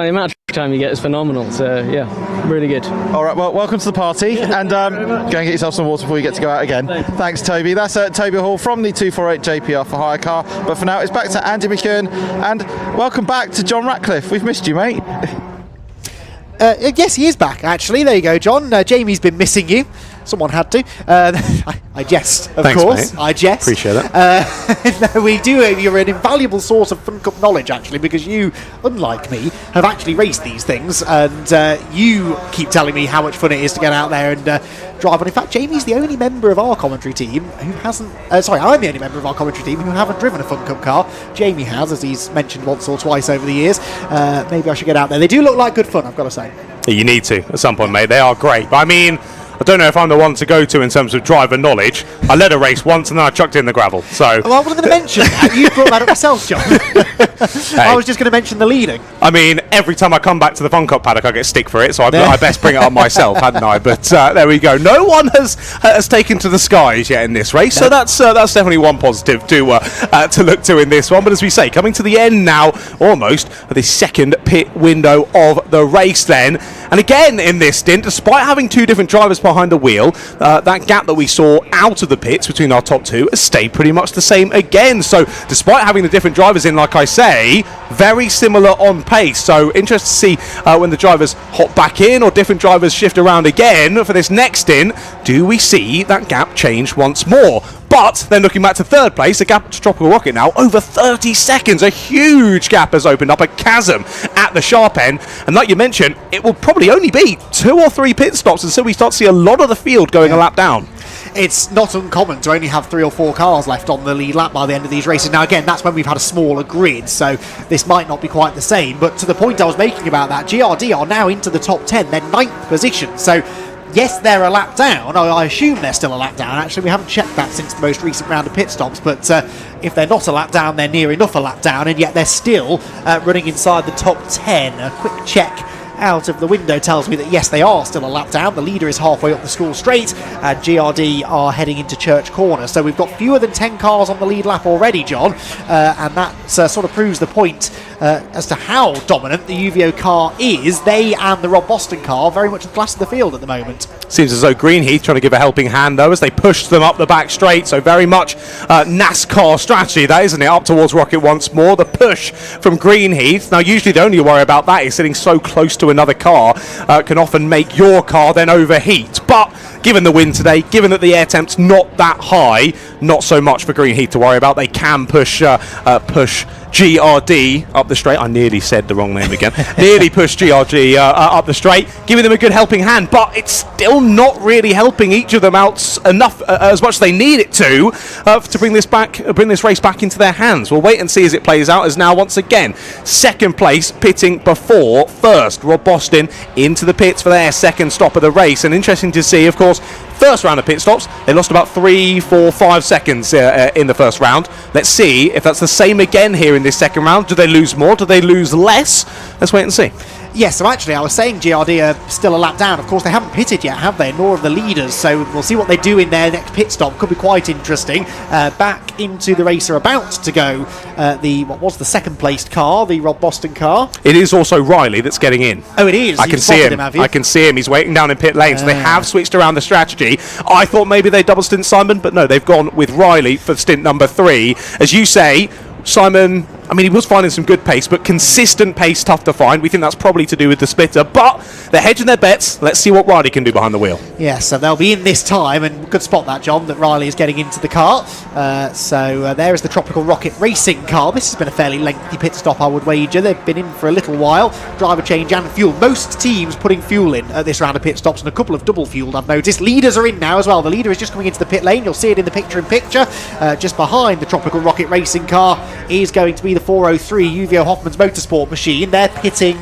Speaker 5: amount of time you get is phenomenal. So yeah, really good.
Speaker 19: All right, well, welcome to the party, and go and get yourself some water before you get to go out again. Thanks, Toby. That's Toby Hall from the 248 JPR for hire car. But for now, it's back to Andy McKeown, and welcome back to John Ratcliffe. We've missed you, mate.
Speaker 2: Yes, he is back, actually. There you go, John. Jamie's been missing you. Someone had to. I jest, of
Speaker 6: Thanks,
Speaker 2: course.
Speaker 6: mate.
Speaker 2: I jest.
Speaker 6: Appreciate that.
Speaker 2: No, we do. You're an invaluable source of Fun Cup knowledge, actually, because you, unlike me, have actually raced these things, and you keep telling me how much fun it is to get out there and drive on. In fact, Jamie's the only member of our commentary team who hasn't... I'm the only member of our commentary team who haven't driven a Fun Cup car. Jamie has, as he's mentioned once or twice over the years. Maybe I should get out there. They do look like good fun, I've got to say.
Speaker 6: You need to, at some point, mate. They are great. But I mean,
Speaker 3: I don't know if I'm the one to go to in terms of driver knowledge. I led a race once and then I chucked it in the gravel. So
Speaker 2: well, I wasn't going to mention that. You brought that up yourself, John. I was just going to mention the leading.
Speaker 3: I mean, every time I come back to the Fun Cup paddock, I get stick for it, so I best bring it up myself, hadn't I? But there we go. No one has taken to the skies yet in this race, so that's definitely one positive to look to in this one. But as we say, coming to the end now, almost, of the second pit window of the race then. And again, in this stint, despite having two different drivers behind the wheel, that gap that we saw out of the pits between our top two has stayed pretty much the same again. So despite having the different drivers in, like I say, very similar on pace. So interested to see when the drivers hop back in or different drivers shift around again for this next stint. Do we see that gap change once more? But then looking back to third place, the gap to Tropical Rocket now, over 30 seconds. A huge gap has opened up, a chasm at the sharp end. And like you mentioned, it will probably only be 2 or 3 pit stops until we start to see a lot of the field going a lap down.
Speaker 2: It's not uncommon to only have 3 or 4 cars left on the lead lap by the end of these races. Now, again, that's when we've had a smaller grid, so this might not be quite the same. But to the point I was making about that, GRD are now into the top 10. They're 9th position. So yes, they're a lap down. I assume they're still a lap down. Actually, we haven't checked that since the most recent round of pit stops. But if they're not a lap down, they're near enough a lap down. And yet they're still running inside the top 10. A quick check out of the window tells me that yes, they are still a lap down. The leader is halfway up the school straight, and GRD are heading into Church Corner. So we've got fewer than 10 cars on the lead lap already, John, and that sort of proves the point as to how dominant the UVO car is. They and the Rob Boston car very much the class of the field at the moment.
Speaker 3: Seems as though Greenheath trying to give a helping hand though as they push them up the back straight. So very much NASCAR strategy, that isn't it? Up towards Rocket once more. The push from Greenheath. Now usually the only worry about that is sitting so close to another car can often make your car then overheat. But given the wind today, given that the air temp's not that high, not so much for Greenheath to worry about. They can push GRD up the straight. I nearly said the wrong name again. Nearly pushed GRD up the straight, giving them a good helping hand, but it's still not really helping each of them out enough as much as they need it to bring this race back into their hands. We'll wait and see as it plays out, as now once again second place pitting before first. Rob Boston into the pits for their second stop of the race, and interesting to see, of course, first round of pit stops, they lost about 3, 4, 5 seconds in the first round. Let's see if that's the same again here in this second round. Do they lose more? Do they lose less? Let's wait and see.
Speaker 2: Yes, so actually I was saying GRD are still a lap down. Of course, they haven't pitted yet, have they? Nor have the leaders, so we'll see what they do in their next pit stop. Could be quite interesting. Back into the race are about to go what was the second placed car, the Rob Boston car.
Speaker 3: It is also Riley that's getting in.
Speaker 2: Oh, it is?
Speaker 3: I can see him. I can see him. He's waiting down in pit lane, so they have switched around the strategy. I thought maybe they double stint Simon, but no, they've gone with Riley for stint number 3. As you say, Simon, I mean, he was finding some good pace, but consistent pace tough to find. We think that's probably to do with the splitter, but they're hedging their bets. Let's see what Riley can do behind the wheel.
Speaker 2: Yes, so they'll be in this time, and good spot that, John, that Riley is getting into the car. So there is the Tropical Rocket Racing car. This has been a fairly lengthy pit stop, I would wager. They've been in for a little while. Driver change and fuel. Most teams putting fuel in at this round of pit stops, and a couple of double fueled, I've noticed. Leaders are in now as well. The leader is just coming into the pit lane. You'll see it in the picture-in-picture. Just behind the Tropical Rocket Racing car is going to be the 403 UVO Hoffman's Motorsport machine. They're pitting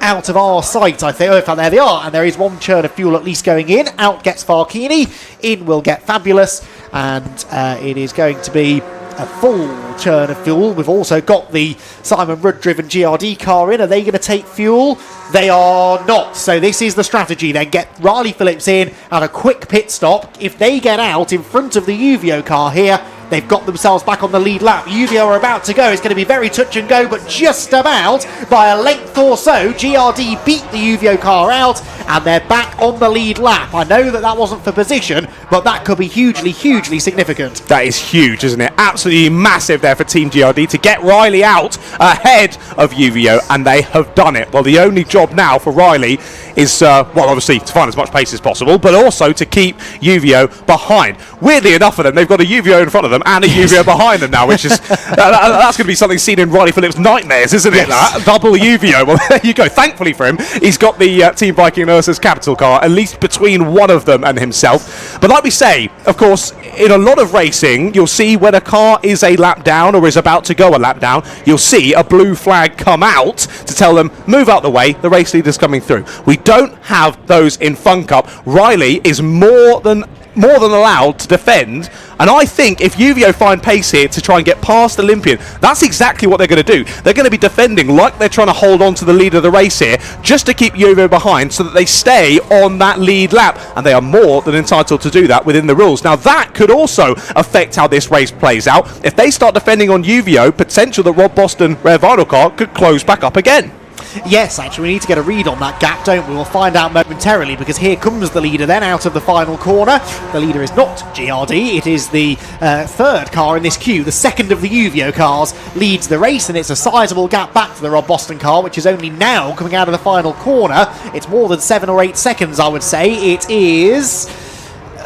Speaker 2: out of our sight, I think. Oh, in fact, there they are, and there is one churn of fuel at least going in. Out gets Farkini, in will get Fabulous, and it is going to be a full churn of fuel. We've also got the Simon Rudd driven GRD car in. Are they going to take fuel? They are not. So this is the strategy then. Get Riley Phillips in at a quick pit stop. If they get out in front of the UVO car here, they've got themselves back on the lead lap. UVO are about to go. It's going to be very touch and go, but just about by a length or so. GRD beat the UVO car out, and they're back on the lead lap. I know that wasn't for position, but that could be hugely, hugely significant.
Speaker 3: That is huge, isn't it? Absolutely massive there for Team GRD to get Riley out ahead of UVO, and they have done it. Well, the only job now for Riley is, obviously to find as much pace as possible, but also to keep UVO behind. Weirdly enough for them, they've got a UVO in front of them them and a UVO behind them now, which is that's going to be something seen in Riley Phillips' nightmares, isn't it? That double UVO. Well, there you go. Thankfully for him, he's got the Team Viking Nurses Capital car, at least between one of them and himself. But like we say, of course, in a lot of racing, you'll see when a car is a lap down or is about to go a lap down, you'll see a blue flag come out to tell them, move out the way, the race leader's coming through. We don't have those in Fun Cup. Riley is more than allowed to defend, and I think if UVO find pace here to try and get past Olympian, that's exactly what they're going to do. They're going to be defending like they're trying to hold on to the lead of the race here, just to keep UVO behind so that they stay on that lead lap, and they are more than entitled to do that within the rules. Now that could also affect how this race plays out. If they start defending on UVO, potential that Rob Boston Rare Vinyl car could close back up again.
Speaker 2: Yes, actually, we need to get a read on that gap, don't we? We'll find out momentarily, because here comes the leader then out of the final corner. The leader is not GRD, it is the third car in this queue. The second of the UVO cars leads the race, and it's a sizable gap back to the Rob Boston car, which is only now coming out of the final corner. It's more than 7 or 8 seconds, I would say. It is...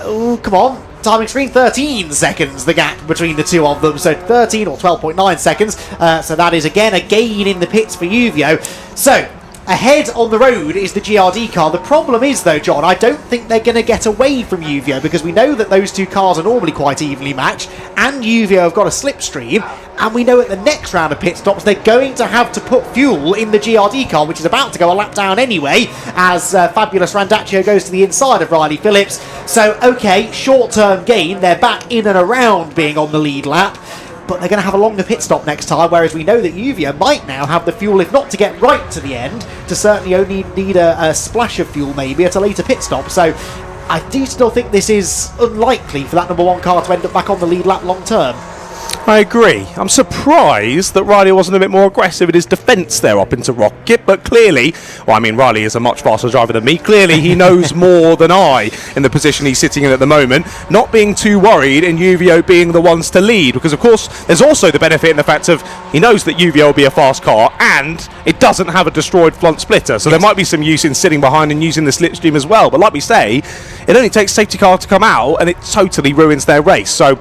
Speaker 2: Oh, come on. Timing screen, 13 seconds, the gap between the two of them. So 13 or 12.9 seconds. So that is, again, a gain in the pits for UVO. So, ahead on the road is the GRD car. The problem is, though, John, I don't think they're going to get away from UVO, because we know that those two cars are normally quite evenly matched, and UVO have got a slipstream, and we know at the next round of pit stops they're going to have to put fuel in the GRD car, which is about to go a lap down anyway, as Fabulous Randaccio goes to the inside of Riley Phillips. So, okay, short-term gain, they're back in and around being on the lead lap, but they're going to have a longer pit stop next time, whereas we know that UVO might now have the fuel, if not to get right to the end, to certainly only need a splash of fuel maybe at a later pit stop. So I do still think this is unlikely for that number one car to end up back on the lead lap long term.
Speaker 3: I agree. I'm surprised that Riley wasn't a bit more aggressive in his defence there up into Rocket, but clearly, well, I mean, Riley is a much faster driver than me. Clearly, he knows more than I in the position he's sitting in at the moment, not being too worried in UVO being the ones to lead, because, of course, there's also the benefit in the fact of he knows that UVO will be a fast car, and it doesn't have a destroyed front splitter, so there might be some use in sitting behind and using the slipstream as well. But like we say, it only takes safety car to come out, and it totally ruins their race. So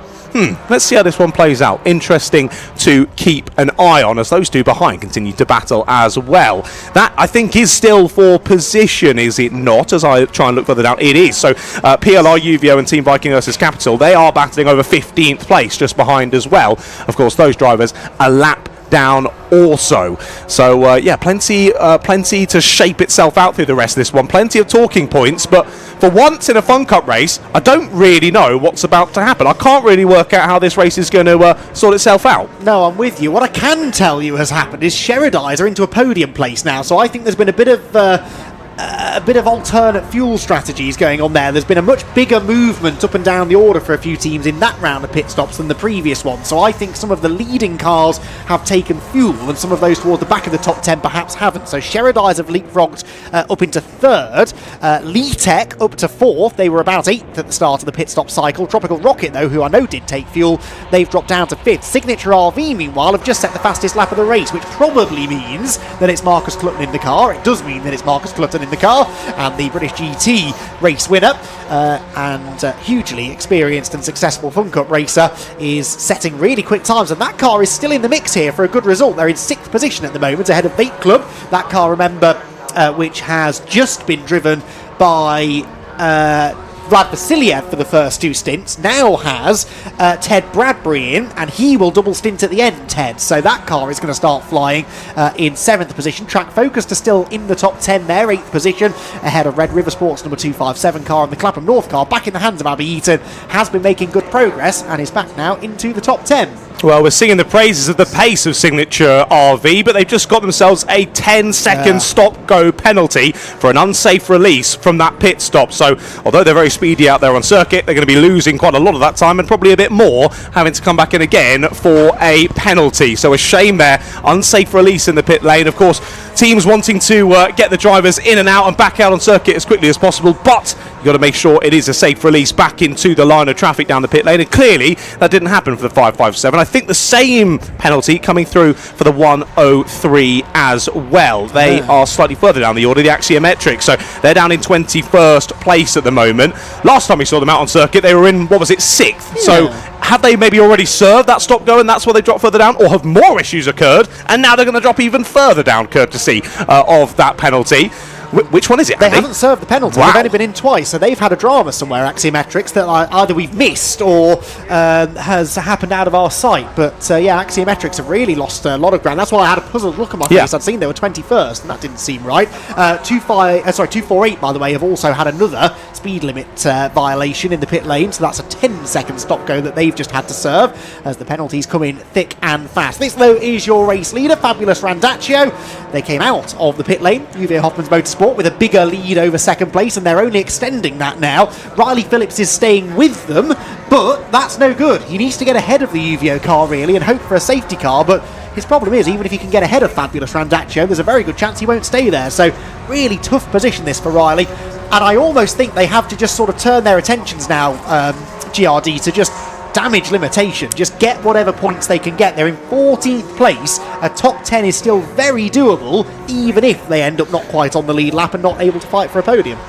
Speaker 3: let's see how this one plays out. Interesting to keep an eye on as those two behind continue to battle as well. That, I think, is still for position, is it not? As I try and look further down, it is. So PLR, UVO and Team Viking Nurses Capital, they are battling over 15th place just behind as well. Of course, those drivers a lap down also. So yeah, plenty to shape itself out through the rest of this one. Plenty of talking points, but for once in a Fun Cup race, I don't really know what's about to happen. I can't really work out how this race is going to sort itself out.
Speaker 2: No, I'm with you. What I can tell you has happened is Sheridies are into a podium place now, so I think there's been a bit of alternate fuel strategies going on there. There's been a much bigger movement up and down the order for a few teams in that round of pit stops than the previous one. So I think some of the leading cars have taken fuel, and some of those toward the back of the top 10 perhaps haven't. So Sheridies have leapfrogged up into third. Lee Tech up to fourth. They were about 8th at the start of the pit stop cycle. Tropical Rocket, though, who I know did take fuel, they've dropped down to 5th. Signature RV, meanwhile, have just set the fastest lap of the race, which probably means that it's Marcus Clutton in the car. It does mean that it's Marcus Clutton in the car, and the British GT race winner and hugely experienced and successful Fun Cup racer is setting really quick times, and that car is still in the mix here for a good result. They're in 6th position at the moment, ahead of Vape Club. That car, remember, which has just been driven by Vlad Vasiliev for the first 2 stints, now has Ted Bradbury in, and he will double stint at the end, Ted. So that car is going to start flying in 7th position. Track Focused are still in the top 10 there, 8th position, ahead of Red River Sports number 257 car, and the Clapham North car, back in the hands of Abby Eaton, has been making good progress and is back now into the top 10.
Speaker 3: Well, we're singing the praises of the pace of Signature RV, but they've just got themselves a 10-second stop-go penalty for an unsafe release from that pit stop. So, although they're very speedy out there on circuit, they're going to be losing quite a lot of that time, and probably a bit more, having to come back in again for a penalty. So a shame there. Unsafe release in the pit lane. Of course, teams wanting to get the drivers in and out and back out on circuit as quickly as possible, but you've got to make sure it is a safe release back into the line of traffic down the pit lane, and clearly that didn't happen for the 557. I think the same penalty coming through for the 103 as well. They are slightly further down the order, the axiometric, so they're down in 21st place at the moment. Last time we saw them out on circuit, they were in, what was it, 6th. So have they maybe already served that stop go and that's why they dropped further down, or have more issues occurred and now they're going to drop even further down courtesy of that penalty? Which one is it,
Speaker 2: They
Speaker 3: Andy?
Speaker 2: haven't served the penalty.
Speaker 3: Wow.
Speaker 2: They've only been in twice, so they've had a drama somewhere, Axiometrics, that either we've missed or has happened out of our sight. But yeah, Axiometrics have really lost a lot of ground. That's why I had a puzzled look on my face. I'd seen they were 21st, and that didn't seem right. 248, by the way, have also had another speed limit violation in the pit lane, so that's a 10-second stop go that they've just had to serve as the penalties come in thick and fast. This, though, is your race leader, Fabulous Randaccio. They came out of the pit lane, UV Hoffman's Motorsport, with a bigger lead over second place, and they're only extending that now. Riley Phillips is staying with them, but that's no good. He needs to get ahead of the UVO car, really, and hope for a safety car, but his problem is, even if he can get ahead of Fabulous Randaccio, there's a very good chance he won't stay there. So, really tough position this for Riley, and I almost think they have to just sort of turn their attentions now, GRD, to just damage limitation. Just get whatever points they can get. They're in 14th place. A top 10 is still very doable, even if they end up not quite on the lead lap and not able to fight for a podium.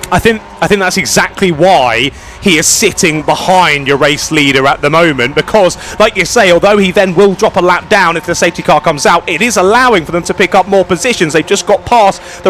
Speaker 3: I think that's exactly why he is sitting behind your race leader at the moment, because, like you say, although he then will drop a lap down if the safety car comes out, it is allowing for them to pick up more positions. They've just got past the